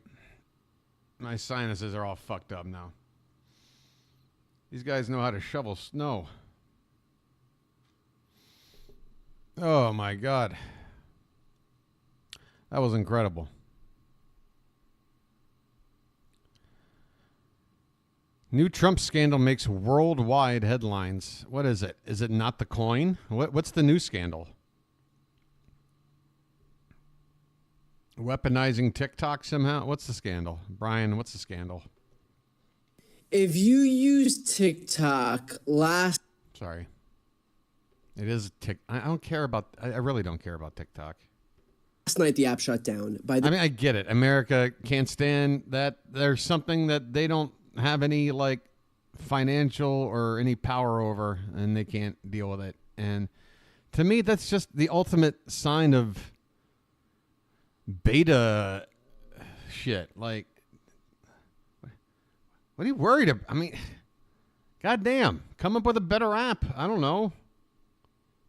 My sinuses are all fucked up now. These guys know how to shovel snow. Oh my God. That was incredible. New Trump scandal makes worldwide headlines. What is it? Is it not the coin? What's the new scandal? Weaponizing TikTok somehow? What's the scandal? Brian, what's the scandal? If you use TikTok Sorry. It is I don't care about... I really don't care about TikTok. Last night, the app shut down. I mean, I get it. America can't stand that. There's something that they don't have any, like, financial or any power over, and they can't deal with it. And to me, that's just the ultimate sign of beta shit. Like, what are you worried about? I mean, goddamn, come up with a better app. I don't know.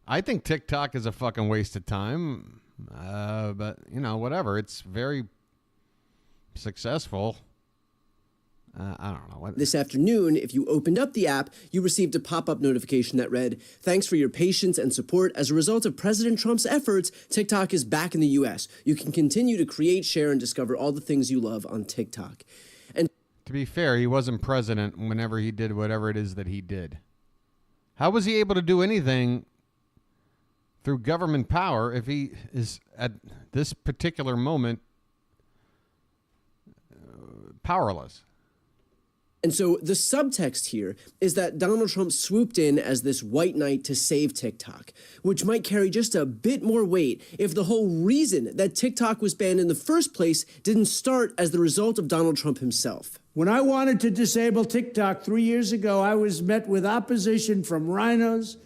I think TikTok is a fucking waste of time. But, you know, whatever. It's very successful. I don't know. This afternoon, if you opened up the app, you received a pop-up notification that read, "Thanks for your patience and support. As a result of President Trump's efforts, TikTok is back in the U.S. You can continue to create, share, and discover all the things you love on TikTok." And to be fair, he wasn't president whenever he did whatever it is that he did. How was he able to do anything through government power if he is at this particular moment powerless? And so the subtext here is that Donald Trump swooped in as this white knight to save TikTok, which might carry just a bit more weight if the whole reason that TikTok was banned in the first place didn't start as the result of Donald Trump himself. When I wanted to disable TikTok 3 years ago, I was met with opposition from rhinos,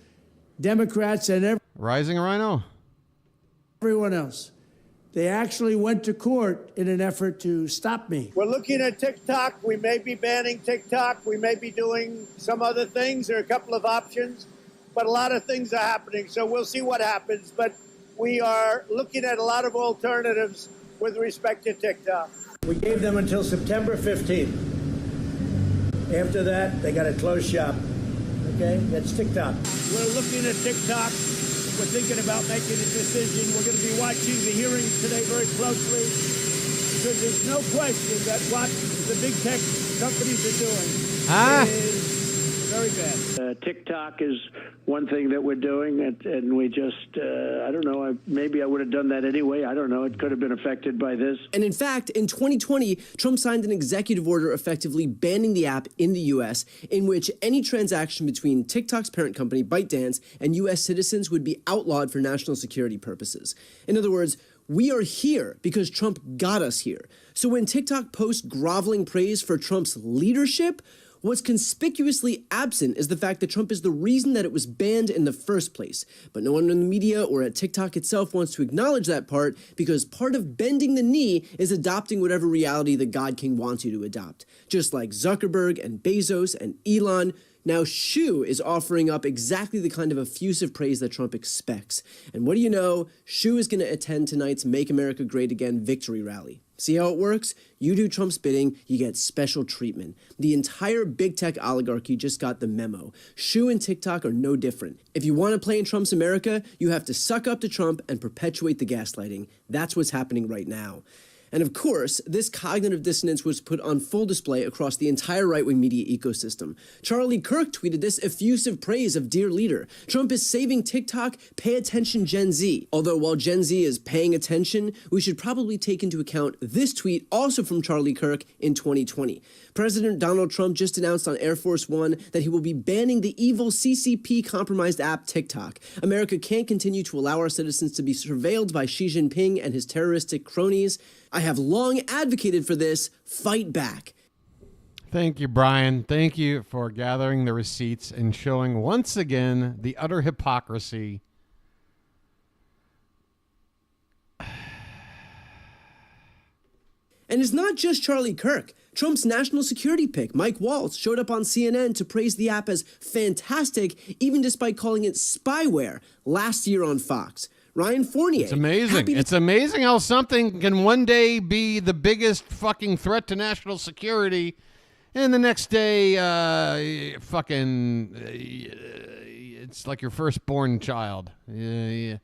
Democrats, and Rising Rhino? Everyone else. They actually went to court in an effort to stop me. We're looking at TikTok. We may be banning TikTok. We may be doing some other things. There are a couple of options, but a lot of things are happening. So we'll see what happens. But we are looking at a lot of alternatives with respect to TikTok. We gave them until September 15th. After that, they got to close shop. Okay? That's TikTok. We're looking at TikTok. We're thinking about making a decision. We're going to be watching the hearings today very closely because there's no question that what the big tech companies are doing is very bad. TikTok is one thing that we're doing, and we just, I don't know, maybe I would have done that anyway. I don't know. It could have been affected by this. And in fact, in 2020, Trump signed an executive order effectively banning the app in the U.S., in which any transaction between TikTok's parent company, ByteDance, and U.S. citizens would be outlawed for national security purposes. In other words, we are here because Trump got us here. So when TikTok posts groveling praise for Trump's leadership, what's conspicuously absent is the fact that Trump is the reason that it was banned in the first place. But no one in the media or at TikTok itself wants to acknowledge that part, because part of bending the knee is adopting whatever reality the God King wants you to adopt. Just like Zuckerberg and Bezos and Elon, now Shu is offering up exactly the kind of effusive praise that Trump expects. And what do you know? Shu is going to attend tonight's Make America Great Again victory rally. See how it works? You do Trump's bidding, you get special treatment. The entire big tech oligarchy just got the memo. Shu and TikTok are no different. If you want to play in Trump's America, you have to suck up to Trump and perpetuate the gaslighting. That's what's happening right now. And of course, this cognitive dissonance was put on full display across the entire right-wing media ecosystem. Charlie Kirk tweeted this effusive praise of dear leader. Trump is saving TikTok, pay attention Gen Z. Although while Gen Z is paying attention, we should probably take into account this tweet also from Charlie Kirk in 2020. President Donald Trump just announced on Air Force One that he will be banning the evil CCP-compromised app TikTok. America can't continue to allow our citizens to be surveilled by Xi Jinping and his terroristic cronies. I have long advocated for this. Fight back. Thank you, Brian. Thank you for gathering the receipts and showing once again the utter hypocrisy. And it's not just Charlie Kirk. Trump's national security pick, Mike Waltz, showed up on CNN to praise the app as fantastic, even despite calling it spyware last year on Fox. Ryan Fournier. It's amazing. It's amazing how something can one day be the biggest fucking threat to national security, and the next day, it's like your firstborn child. Yeah.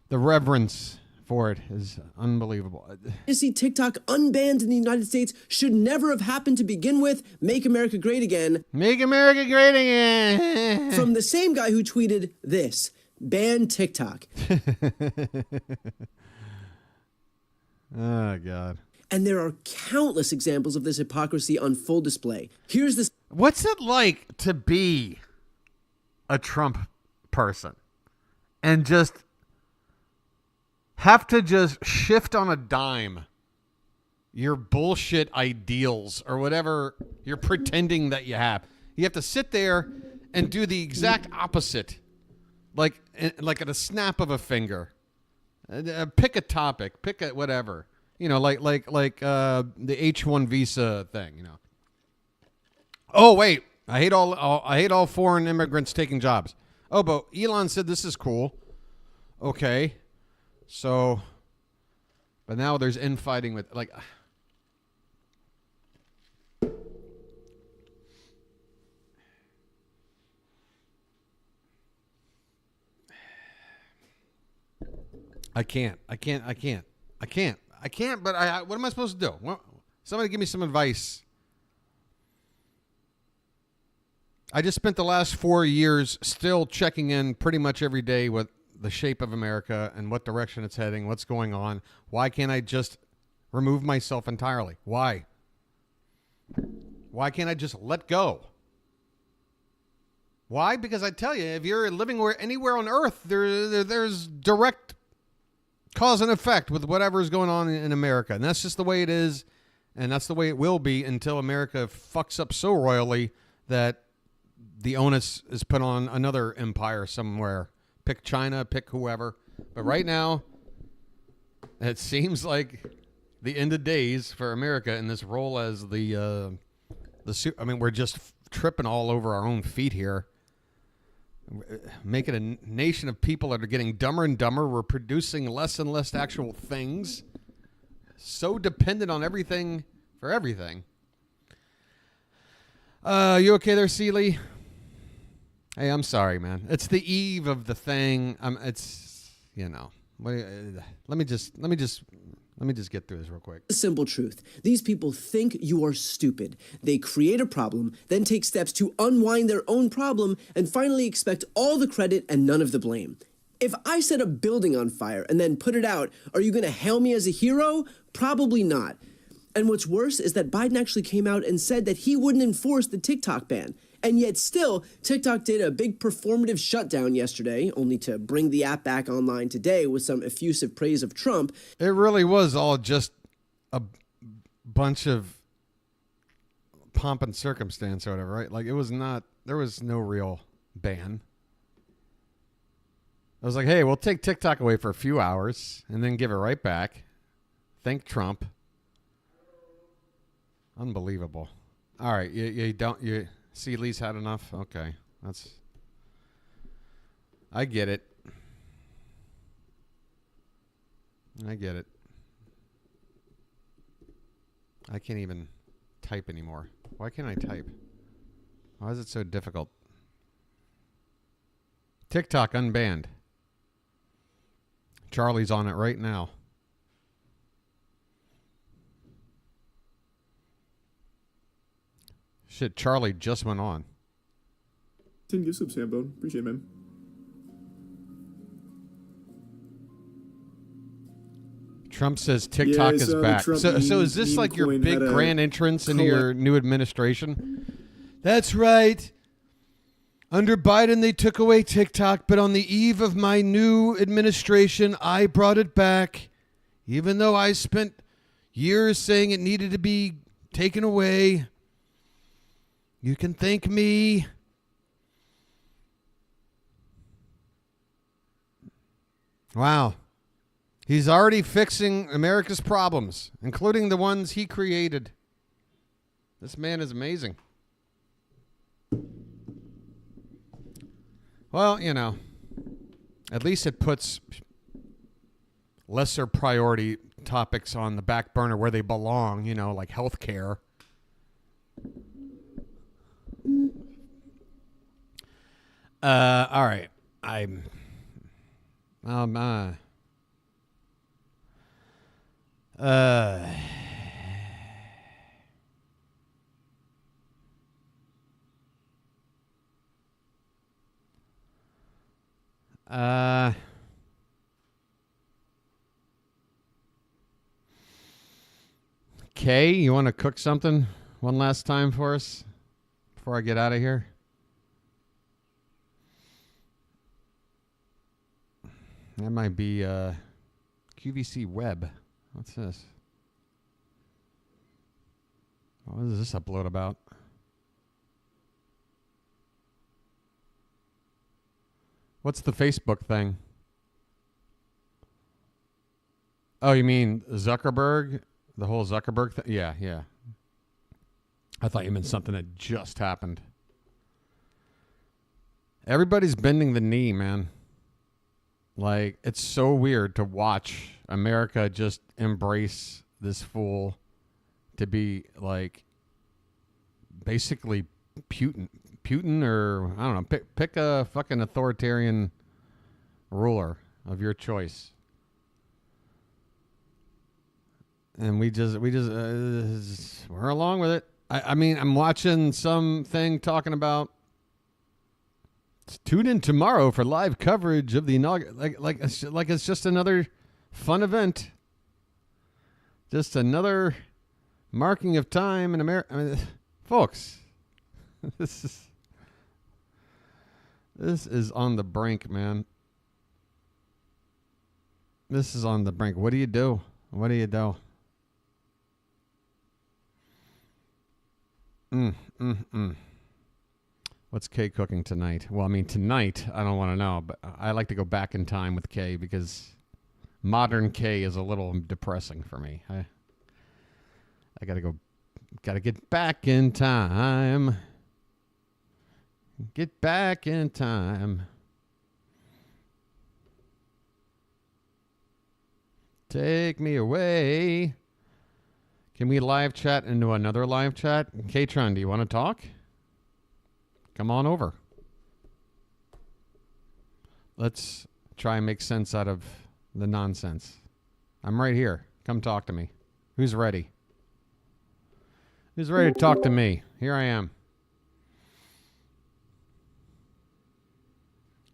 The reverence for it is unbelievable. To see TikTok unbanned in the United States should never have happened to begin with. Make America great again. Make America great again. From the same guy who tweeted this. Ban TikTok. Oh, God. And there are countless examples of this hypocrisy on full display. Here's this. What's it like to be a Trump person and just have to just shift on a dime your bullshit ideals or whatever you're pretending that you have? You have to sit there and do the exact opposite. Like at a snap of a finger. Pick a topic. Pick a whatever. You know, like the H-1 visa thing. You know. Oh wait, I hate all foreign immigrants taking jobs. Oh, but Elon said this is cool. Okay, so, but now there's infighting with like. I can't, but what am I supposed to do? Well, somebody give me some advice. I just spent the last 4 years still checking in pretty much every day with the shape of America and what direction it's heading, what's going on. Why can't I just remove myself entirely? Why? Why can't I just let go? Why? Because I tell you, if you're living anywhere on Earth, there's direct cause and effect with whatever is going on in America. And that's just the way it is. And that's the way it will be until America fucks up so royally that the onus is put on another empire somewhere. Pick China, pick whoever. But right now, it seems like the end of days for America in this role as we're just tripping all over our own feet here. Making a nation of people that are getting dumber and dumber. We're producing less and less actual things. So dependent on everything for everything. You okay there, Seeley? Hey, I'm sorry, man. It's the eve of the thing. It's, you know. Let me just get through this real quick. The simple truth. These people think you are stupid. They create a problem, then take steps to unwind their own problem, and finally expect all the credit and none of the blame. If I set a building on fire and then put it out, are you going to hail me as a hero? Probably not. And what's worse is that Biden actually came out and said that he wouldn't enforce the TikTok ban. And yet still, TikTok did a big performative shutdown yesterday, only to bring the app back online today with some effusive praise of Trump. It really was all just a bunch of pomp and circumstance or whatever, right? Like, it was not, there was no real ban. I was like, hey, we'll take TikTok away for a few hours and then give it right back. Thank Trump. Unbelievable. All right, you see Lee's had enough? Okay, I get it. I get it. I can't even type anymore. Why can't I type? Why is it so difficult? TikTok unbanned. Charlie's on it right now. Shit, Charlie just went on. 10 gifts of Sambone. Appreciate it, man. Trump says TikTok is back. So is this like your big grand entrance into your new administration? That's right. Under Biden, they took away TikTok, but on the eve of my new administration, I brought it back, even though I spent years saying it needed to be taken away. You can thank me. Wow. He's already fixing America's problems, including the ones he created. This man is amazing. Well, you know, at least it puts lesser priority topics on the back burner where they belong, you know, like healthcare. All right. Kay, you want to cook something one last time for us before I get out of here? That might be QVC Web. What's this? What is this upload about? What's the Facebook thing? Oh, you mean Zuckerberg? The whole Zuckerberg thing? Yeah. I thought you meant something that just happened. Everybody's bending the knee, man. Like, it's so weird to watch America just embrace this fool to be, like, basically Putin or, I don't know, pick a fucking authoritarian ruler of your choice. And we're along with it. I mean, I'm watching something talking about tune in tomorrow for live coverage of the inauguration. Like it's just another fun event. Just another marking of time in America. I mean, folks, this is on the brink, man. This is on the brink. What do you do? What do you do? What's Kay cooking tonight? Well, I mean, tonight, I don't want to know, but I like to go back in time with Kay because modern Kay is a little depressing for me. I gotta get back in time. Get back in time. Take me away. Can we live chat into another live chat? Katron, do you want to talk? Come on over. let's try and make sense out of the nonsense. I'm right here. Come talk to me. Who's ready? Who's ready to talk to me? Here I am.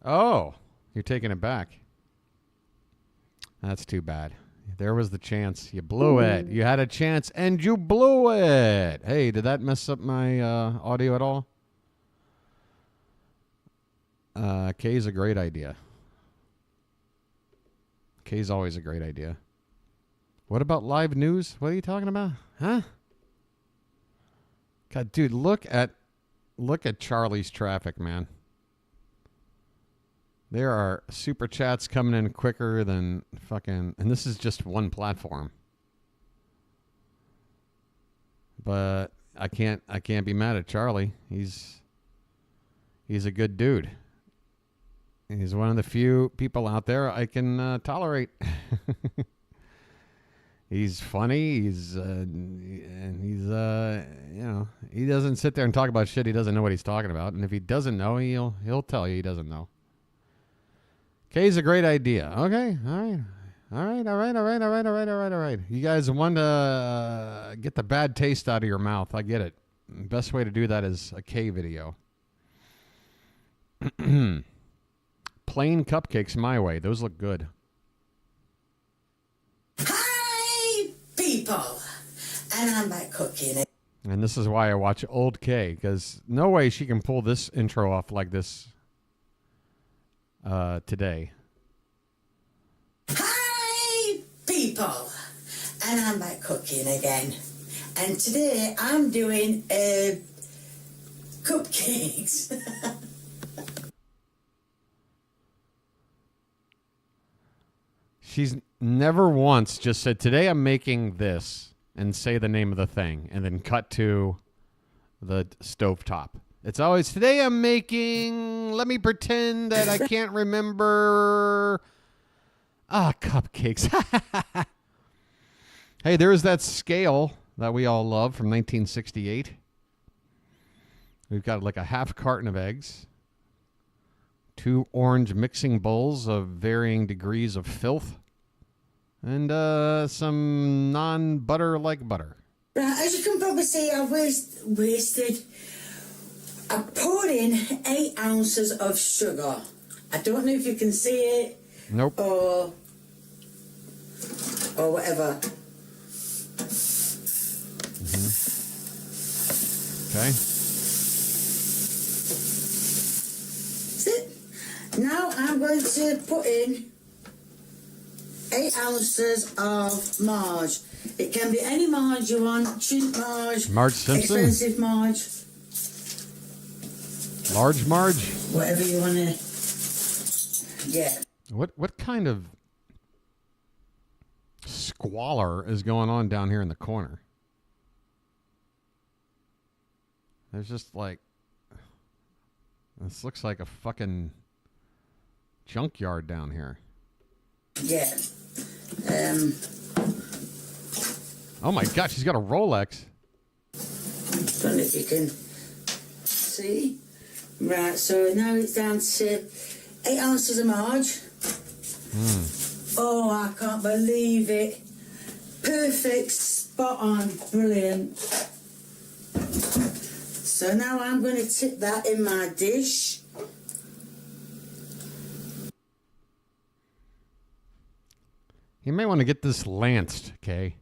Oh, you're taking it back. That's too bad. There was the chance. You blew it. You had a chance and you blew it. Hey, did that mess up my audio at all? K's a great idea. K's always a great idea. What about live news? What are you talking about? Huh? God, dude, look at Charlie's traffic, man. There are super chats coming in quicker than fucking, and this is just one platform. But I can't be mad at Charlie. He's a good dude. He's one of the few people out there I can tolerate. He's funny. He's he doesn't sit there and talk about shit he doesn't know what he's talking about. And if he doesn't know, he'll tell you he doesn't know. K's a great idea. Okay, all right. You guys want to get the bad taste out of your mouth. I get it. Best way to do that is a K video. Plain cupcakes my way. Those look good. Hi, people. And I'm back cooking it. And this is why I watch old K, because no way she can pull this intro off like this today. Hi, people. And I'm back cooking again. And today I'm doing cupcakes. She's never once just said, today I'm making this, and say the name of the thing, and then cut to the stovetop. It's always, today I'm making, let me pretend that I can't remember. Cupcakes. Hey, there is that scale that we all love from 1968. We've got like a half carton of eggs, 2 orange mixing bowls of varying degrees of filth, and some non-butter like butter. Right, as you can probably see, I've wasted. I poured in 8 ounces of sugar. I don't know if you can see it. Nope. Or whatever. Okay. That's it. Now I'm going to put in 8 ounces of marge. It can be any marge you want. Cheap marge. Marge Simpson? Expensive marge. Large Marge? Whatever you want to get. What kind of squalor is going on down here in the corner? There's just like, this looks like a fucking junkyard down here. Yeah. Oh my God, she's got a Rolex. Don't know if you can see. Right, so now it's down to 8 ounces of marge. Oh, I can't believe it. Perfect, spot on, brilliant. So now I'm going to tip that in my dish. You may want to get this lanced, Kay.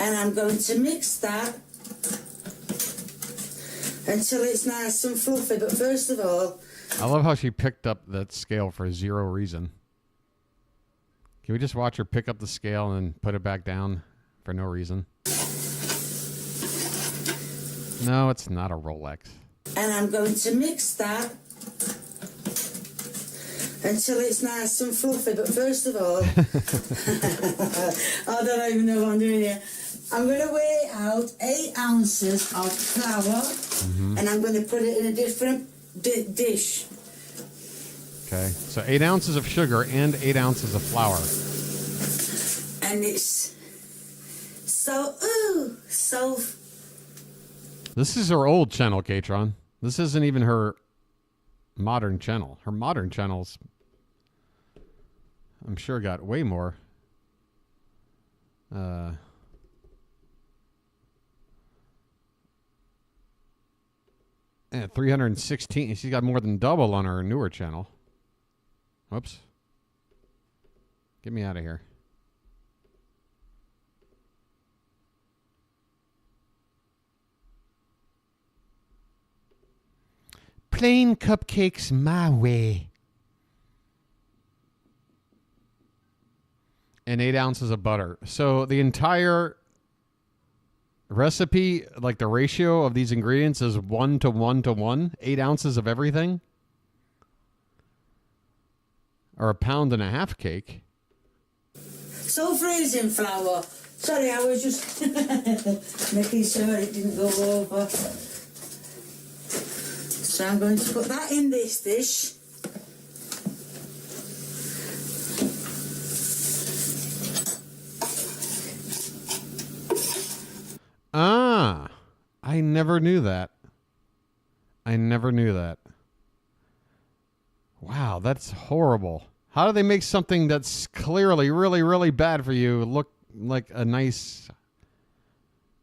And I'm going to mix that until it's nice and fluffy. But first of all, I love how she picked up that scale for 0 reason. Can we just watch her pick up the scale and put it back down for no reason? No, it's not a Rolex. and I'm going to mix that until it's nice and fluffy. But first of all, I don't even know what I'm doing here. I'm going to weigh out 8 ounces of flour, and I'm going to put it in a different dish. Okay, so 8 ounces of sugar and 8 ounces of flour. And it's so. This This is her old channel, Katron. This isn't even her modern channel. Her modern channels, I'm sure, got way more. Yeah, 316. She's got more than double on her newer channel. Whoops. Get me out of here. Plain cupcakes my way. And 8 ounces of butter. So the entire recipe, like the ratio of these ingredients, is 1 to 1 to 1. 8 ounces of everything. Or 1.5 pound cake. So freezing flour. Sorry, I was just making sure it didn't go over. So I'm going to put that in this dish. Ah, I never knew that. I never knew that. Wow, that's horrible. How do they make something that's clearly really, really bad for you look like a nice,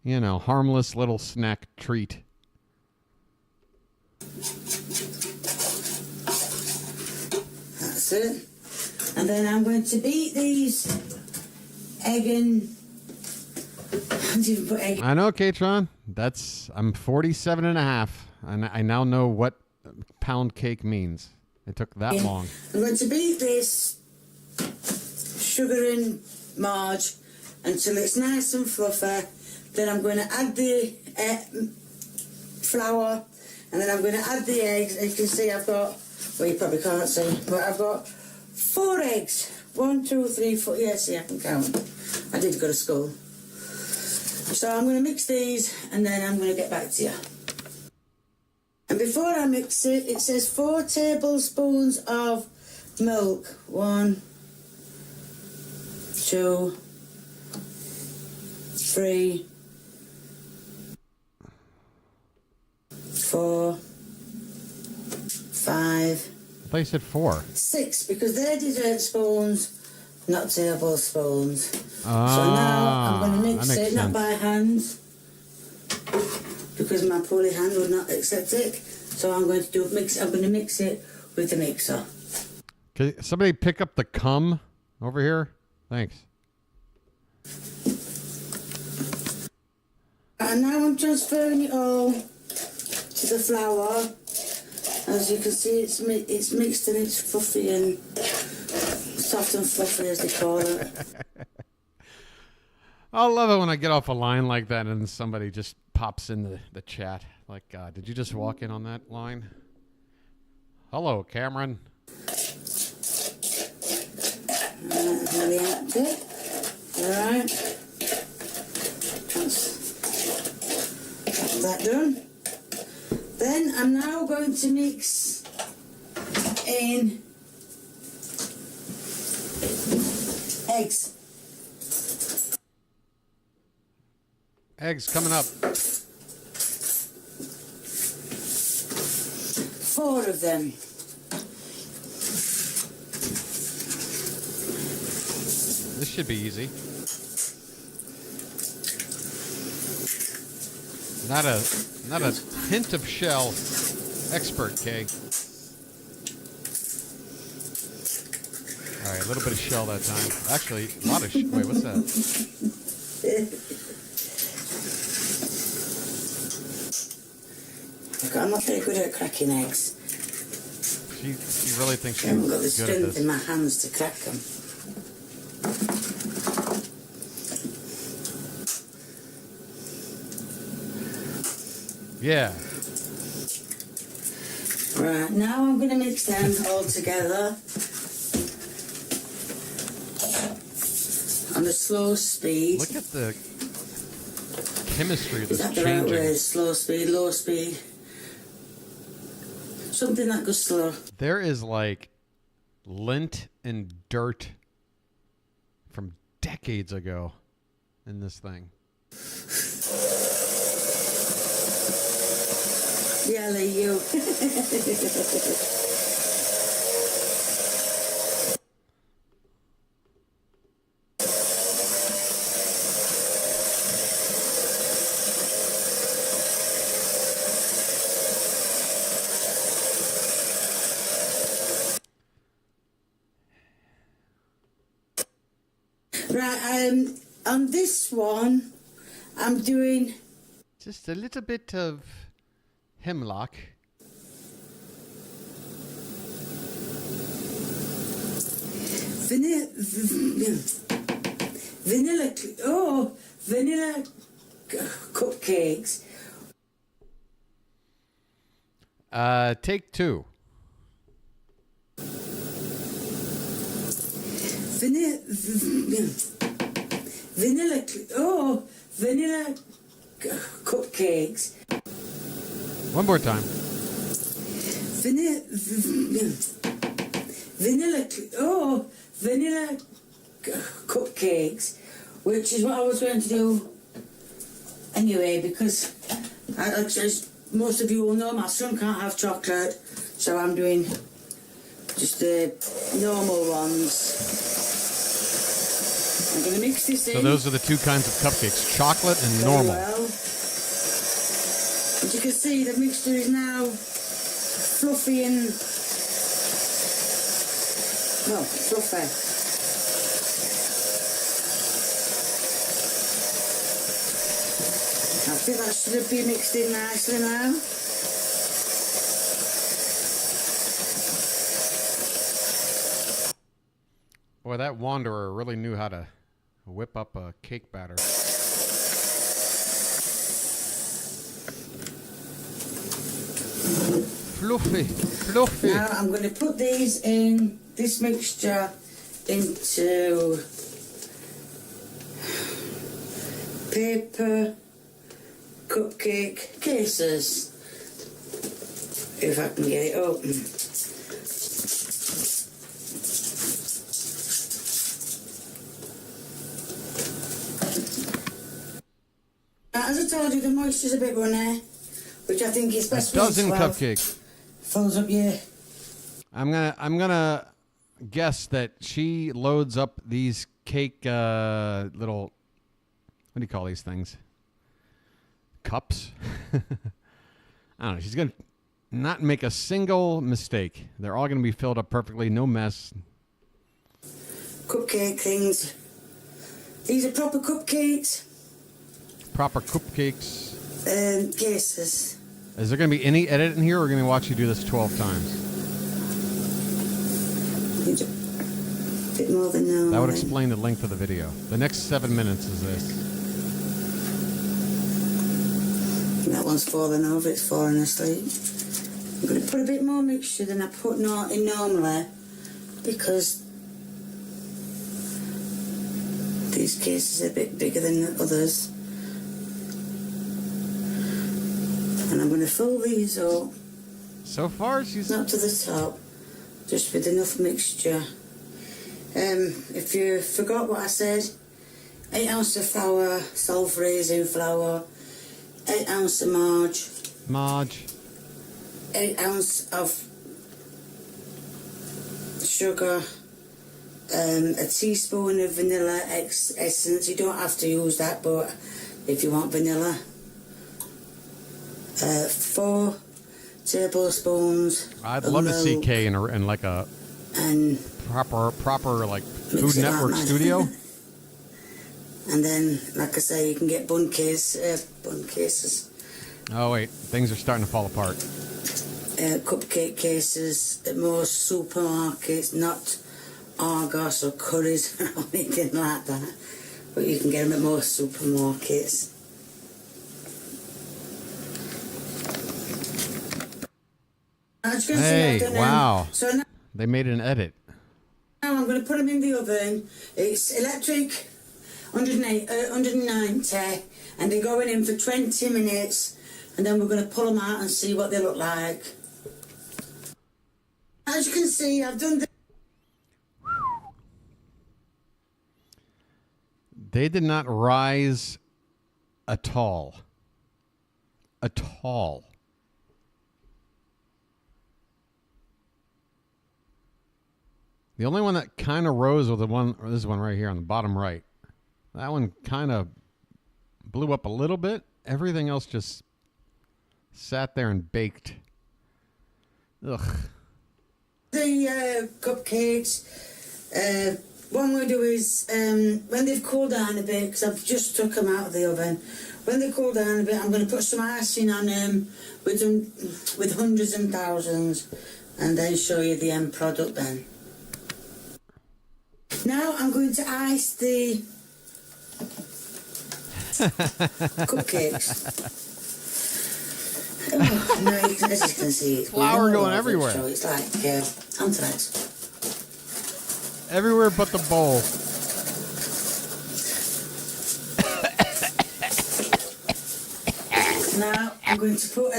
you know, harmless little snack treat? That's it. And then I'm going to beat these egg and... I know, Katron. I'm 47 and a half, and I now know what pound cake means. It took that long. I'm going to beat this sugar and marge until it's nice and fluffy. Then I'm going to add the flour, and then I'm going to add the eggs. As you can see, I've got, well, you probably can't see, but I've got 4 eggs. 1, 2, 3, 4. Yeah, see, I can count. I did go to school. So I'm going to mix these, and then I'm going to get back to you. And before I mix it, it says 4 tablespoons of milk. 1, 2, 3, 4, 5. I thought you said 4. 6, because they're dessert spoons, not tablespoons. Ah, so now I'm going to mix that it, makes not sense. by hand, because my poorly hand would not accept it. So I'm going to I'm going to mix it with the mixer. Can somebody pick up the cum over here? Thanks. And now I'm transferring it all to the flour. As you can see, it's mixed and it's fluffy and soft and fluffy, as they call it. I love it when I get off a line like that and somebody just pops in the chat. Like, did you just walk in on that line? Hello, Cameron. Really active. Alright. That done. Then I'm now going to mix in eggs. Eggs coming up. 4 of them. This should be easy. Not a hint of shell. Expert, Kay. All right, a little bit of shell that time. Actually, a lot of wait, what's that? I'm not very good at cracking eggs. She really thinks she's I haven't got the good at strength this. in my hands to crack them. Yeah. Right, now I'm going to mix them all together on a slow speed. Look at the chemistry Is that's that the right changing. word? Slow speed, low speed. Something that goes slow. There is like lint and dirt from decades ago in this thing. Yeah, Lee, you. Right, on this one, I'm doing just a little bit of hemlock. Vanilla cupcakes. Take two. Vanilla cupcakes. One more time. Vanilla cupcakes, which is what I was going to do anyway, because as most of you will know, my son can't have chocolate, so I'm doing just the normal ones. I'm going to mix this in. So those are the two kinds of cupcakes, chocolate and normal. Well. As you can see, the mixture is now fluffy and, well, fluffy. I think that should be mixed in nicely now. Boy, that wanderer really knew how to whip up a cake batter. Fluffy, fluffy. Now I'm going to put these in, this mixture, into paper cupcake cases, if I can get it open. Now, as I told you, the moisture's a bit runny, which I think is best. A dozen cupcakes. Fills up your. I'm gonna guess that she loads up these cake little, what do you call these things? Cups. I don't know. She's gonna not make a single mistake. They're all gonna be filled up perfectly, no mess. Cupcake things. These are proper cupcakes. Proper cupcakes. Cases. Is there gonna be any edit in here, or are we gonna watch you do this 12 times? A bit more than normal. That would explain the length of the video. The next 7 minutes is this. That one's falling over, it's falling asleep. I'm going to put a bit more mixture than I put in normally, because these cases are a bit bigger than the others. And I'm going to fill these up. So far, she's not to the top, just with enough mixture. If you forgot what I said, 8 ounces of flour, self-raising flour, 8 ounces of Marge. 8 ounces of sugar, a teaspoon of vanilla essence. You don't have to use that, but if you want vanilla, 4 tablespoons. I'd love to see Kay in like a proper like Food Network studio. And then, like I say, you can get bun cases. Oh wait, things are starting to fall apart. Cupcake cases at most supermarkets, not Argos or Currys or anything like that. But you can get them at most supermarkets. Hey, wow. So now They made an edit. I'm going to put them in the oven. It's electric, 190, and they're going in for 20 minutes, and then we're going to pull them out and see what they look like. As you can see, I've done the... They did not rise at all. At all. The only one that kind of rose was this one right here on the bottom right. That one kind of blew up a little bit. Everything else just sat there and baked. Ugh. The cupcakes, what I'm going to do is, when they've cooled down a bit, because I've just took them out of the oven, when they cool down a bit, I'm going to put some icing on them with hundreds and thousands, and then show you the end product then. Now I'm going to ice the cupcakes. Oh, no, as you can see, it's flour going everywhere. So it's like Antoinette. Everywhere but the bowl. Now I'm going to put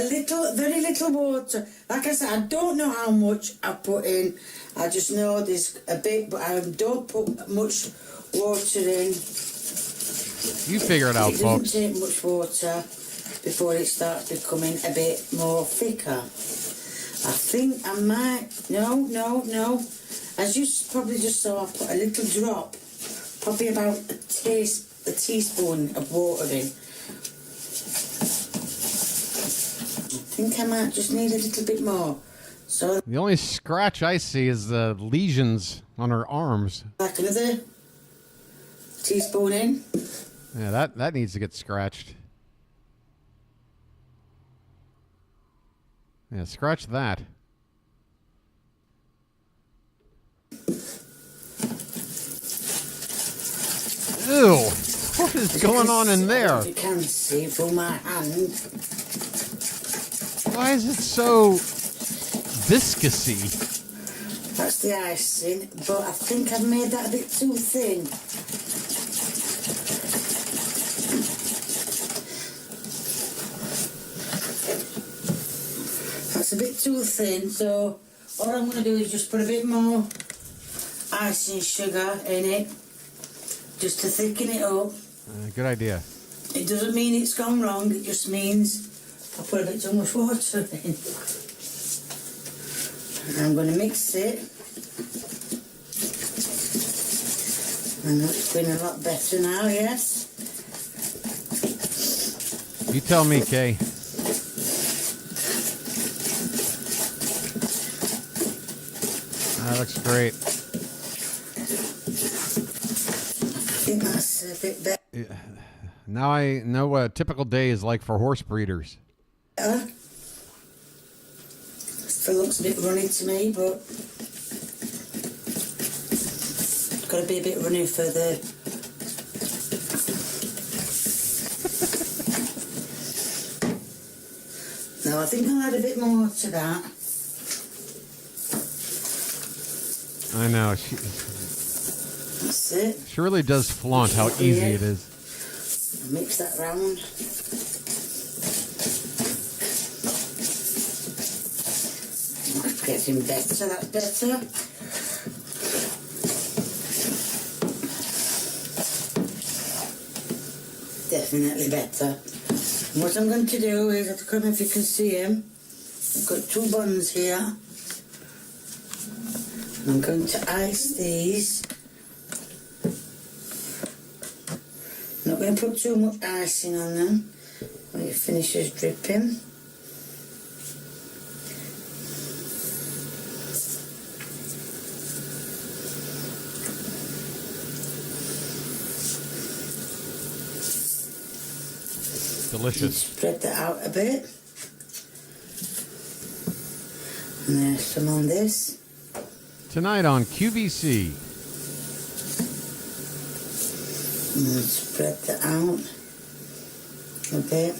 very little water. Like I said, I don't know how much I put in. I just know there's a bit, but I don't put much water in. You figure it out, folks. It doesn't take much water before it starts becoming a bit more thicker. I think I might. No. As you probably just saw, I put a little drop, probably about a teaspoon of water in. I think I might just need a little bit more. So the only scratch I see is the lesions on her arms. Like another teaspoon in. Yeah, that needs to get scratched. Yeah, scratch that. Ew! What is going on in there? You can see through my hand. Why is it so viscousy? That's the icing, but I think I've made that a bit too thin. That's a bit too thin, so all I'm going to do is just put a bit more icing sugar in it, just to thicken it up. Good idea. It doesn't mean it's gone wrong, it just means I put a bit too much water in. And I'm going to mix it. And it's been a lot better now, yes? You tell me, Kay. That looks great. I think that's a bit better. Yeah. Now I know what a typical day is like for horse breeders. Still looks a bit runny to me, but it's got to be a bit runny for the... No, I think I'll add a bit more to that. I know. That's it. She really does flaunt how easy it is. Mix that round. That's getting better, that's better. Definitely better. And what I'm going to do is, I don't know if you can see them, I've got two buns here. I'm going to ice these. I'm not going to put too much icing on them when it finishes dripping. Delicious. And spread that out a bit. And there's some on this. Tonight on QVC. And then spread that out a bit.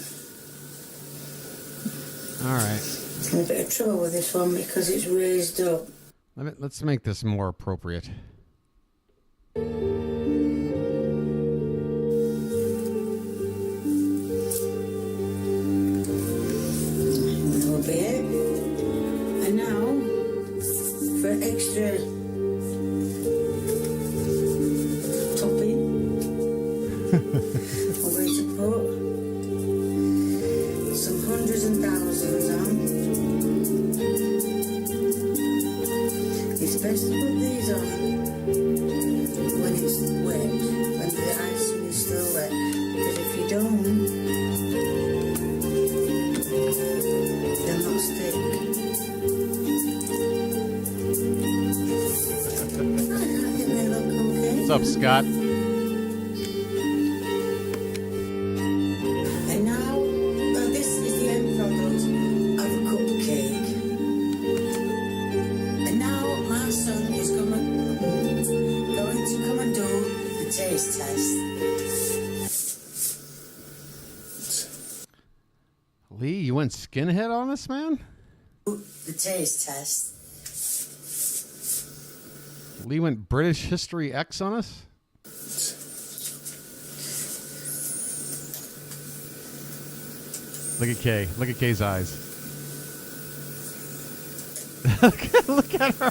All right. A bit of trouble with this one because it's raised up. Let's make this more appropriate. That'll be it. And now, for extra topping, I'm going to put some hundreds and thousands on. It's best to put these on when it's wet, when the icing is still wet, because if you don't, they'll not stick. I think they look okay. What's up, Scott? And now, this is the end product of a cupcake. And now my son is going to come and do the taste test. Lee, you went skinhead on us, man? The taste test. Lee went British History X on us? Look at Kay. Look at Kay's eyes. Look at her.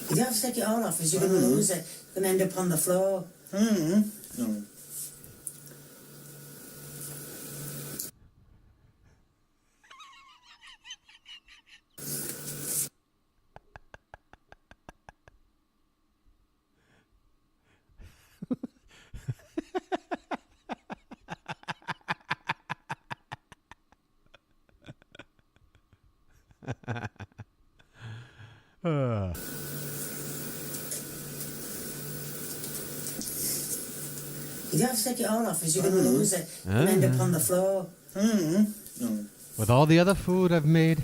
You don't have to take it all off, because you're going to lose it. It's going to end up on the floor. No. You don't have to take it all off, because you're going to lose it. It's going to end up on the floor. No. With all the other food I've made.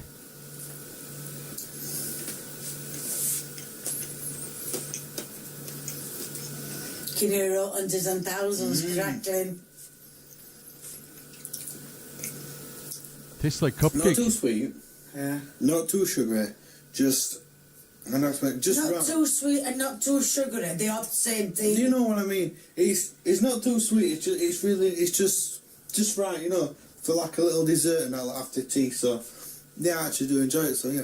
Can hear hundreds and thousands crackling. Tastes like cupcake. Not too sweet. Yeah. Not too sugary. Just Not too sweet and not too sugary. They are the same thing. Do you know what I mean? It's not too sweet. It's just right. You know, for like a little dessert and all after tea. So yeah, I actually do enjoy it. So yeah.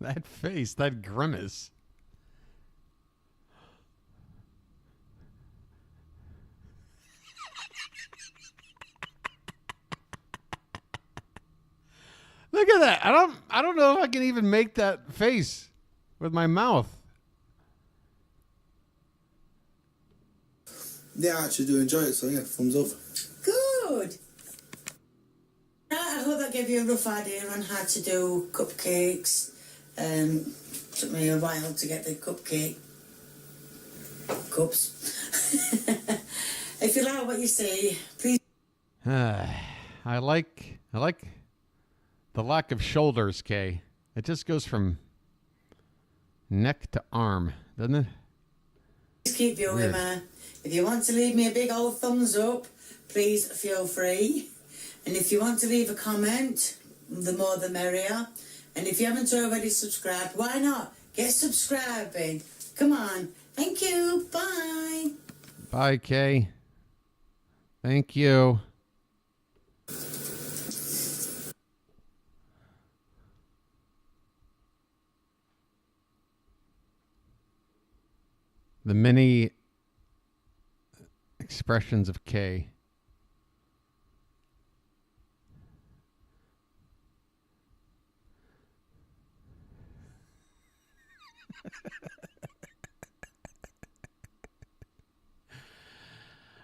That face, that grimace. Look at that. I don't know if I can even make that face with my mouth. Yeah, I actually do enjoy it. So yeah, thumbs up. Good. I hope that gave you a rough idea on how to do cupcakes. Took me a while to get the cupcake cups. If you like what you see, please. I like the lack of shoulders, Kay. It just goes from neck to arm, doesn't it? Please keep viewing me. If you want to leave me a big old thumbs up, please feel free. And if you want to leave a comment, the more the merrier. And if you haven't already subscribed, why not? Get subscribing. Come on. Thank you. Bye. Bye, Kay. Thank you. The many expressions of Kay.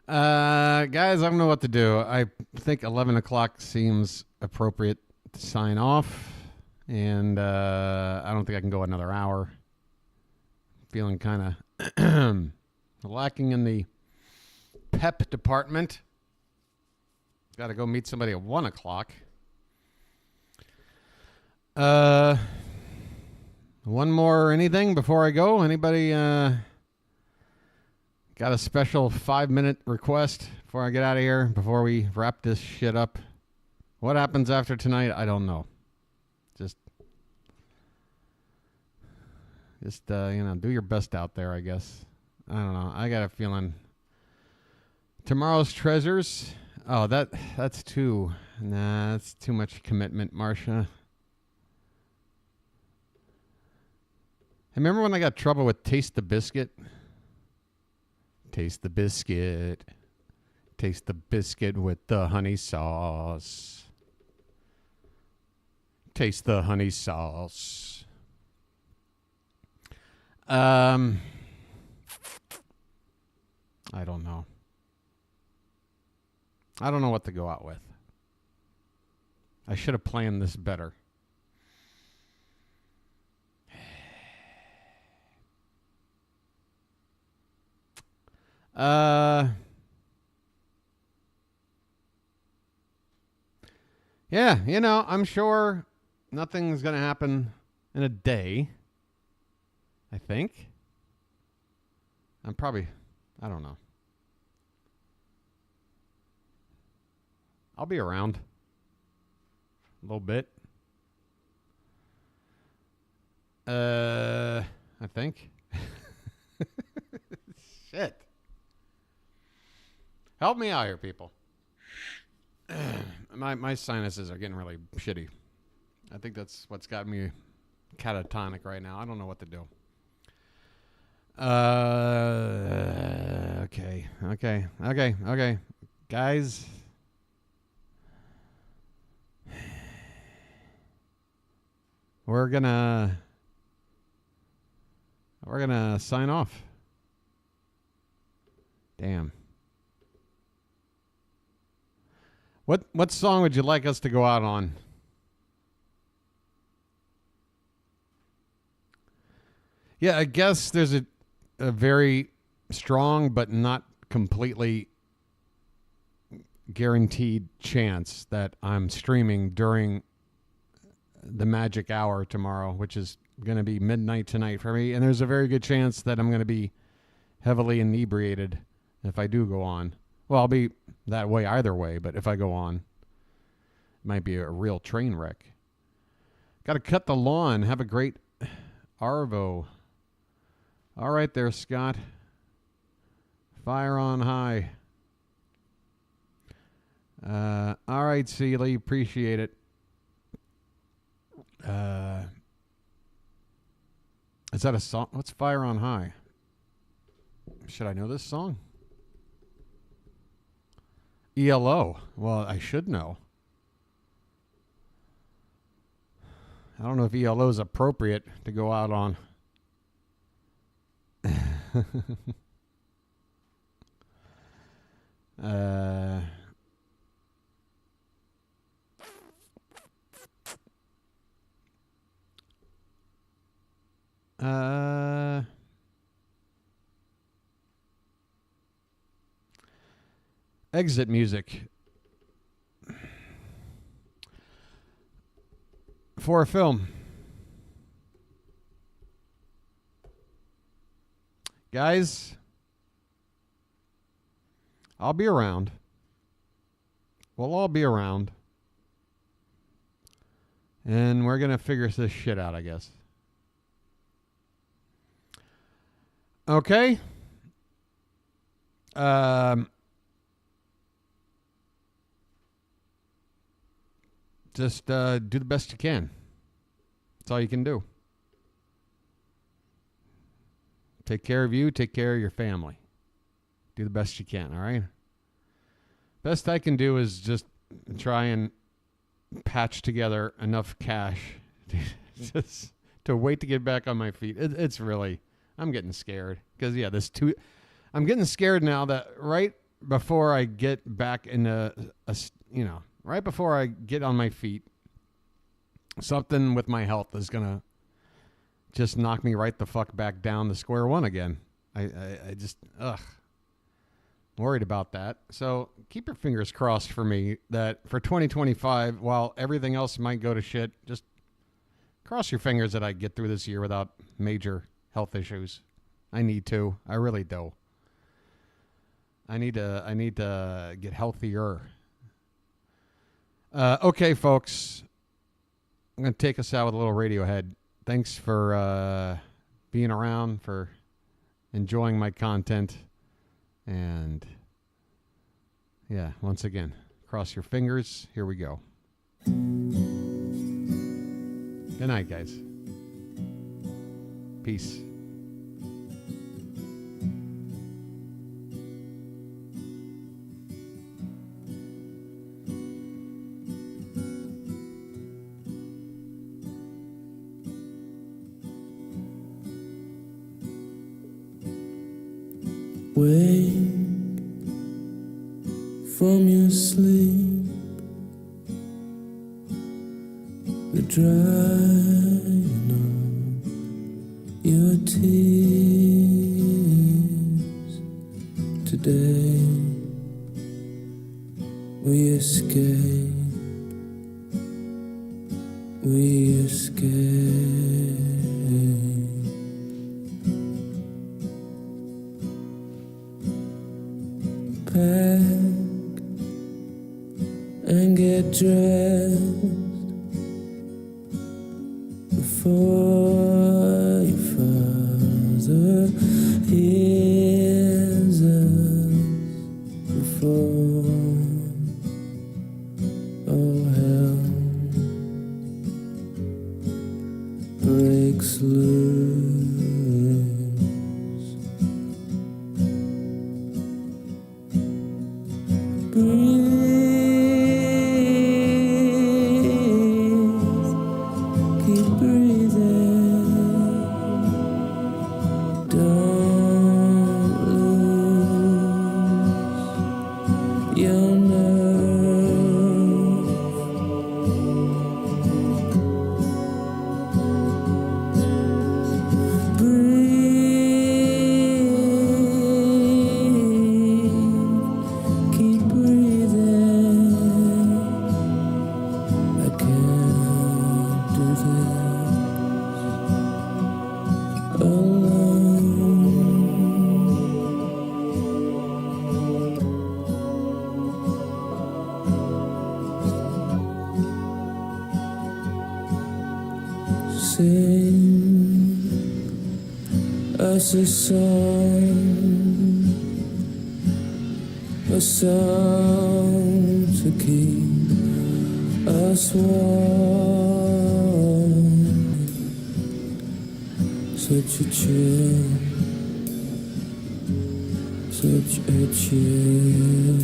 Guys, I don't know what to do. I think 11 o'clock seems appropriate to sign off. And I don't think I can go another hour. Feeling kind of lacking in the pep department. Got to go meet somebody at 1 o'clock. One more anything before I go? Anybody got a special 5-minute request before I get out of here, before we wrap this shit up? What happens after tonight? I don't know. Just do your best out there, I guess. I don't know. I got a feeling tomorrow's treasures. Oh, that's too much commitment, Marcia. Remember when I got trouble with Taste the Biscuit? Taste the biscuit. Taste the biscuit with the honey sauce. Taste the honey sauce. I don't know. I don't know what to go out with. I should have planned this better. Yeah, you know, I'm sure nothing's going to happen in a day. I think. I don't know. I'll be around a little bit. I think. Shit. Help me out here, people. My sinuses are getting really shitty. I think that's what's got me catatonic right now. I don't know what to do. Okay. Guys. We're gonna sign off. Damn. What song would you like us to go out on? Yeah, I guess there's a very strong but not completely guaranteed chance that I'm streaming during the magic hour tomorrow, which is going to be midnight tonight for me. And there's a very good chance that I'm going to be heavily inebriated if I do go on. Well, I'll be that way either way, but if I go on, it might be a real train wreck. Got to cut the lawn. Have a great Arvo. All right there, Scott. Fire on high. All right, Seeley. Appreciate it. Is that a song? What's Fire on High? Should I know this song? ELO. Well, I should know. I don't know if ELO is appropriate to go out on. Exit music for a film. Guys, I'll be around. We'll all be around. And we're going to figure this shit out, I guess. Okay. Just do the best you can. That's all you can do. Take care of you. Take care of your family. Do the best you can, all right? Best I can do is just try and patch together enough cash just to wait to get back on my feet. It's really, I'm getting scared. Because, yeah, I'm getting scared now that right before I get back into, right before I get on my feet, something with my health is going to just knock me right the fuck back down to square one again. I just, worried about that. So keep your fingers crossed for me that for 2025, while everything else might go to shit, just cross your fingers that I get through this year without major health issues. I need to. I really do. I need to get healthier. Okay, folks. I'm going to take us out with a little Radiohead. Thanks for being around, for enjoying my content. And, yeah, once again, cross your fingers. Here we go. Good night, guys. Peace. Wake from your sleep, the drying of your tears. Today we escape, we escape. Pack and get dressed before your father hears us, before all hell breaks loose. Keep breathing. Don't lose your nerve. Breathe. Keep breathing. I can't do this alone. Sing us a song to keep us warm. Such a chill, such a chill.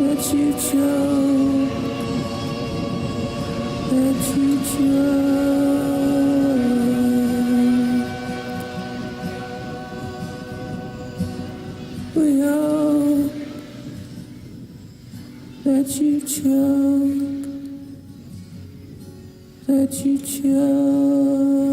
Let you choke, let you choke. We all let you choke, let you choke.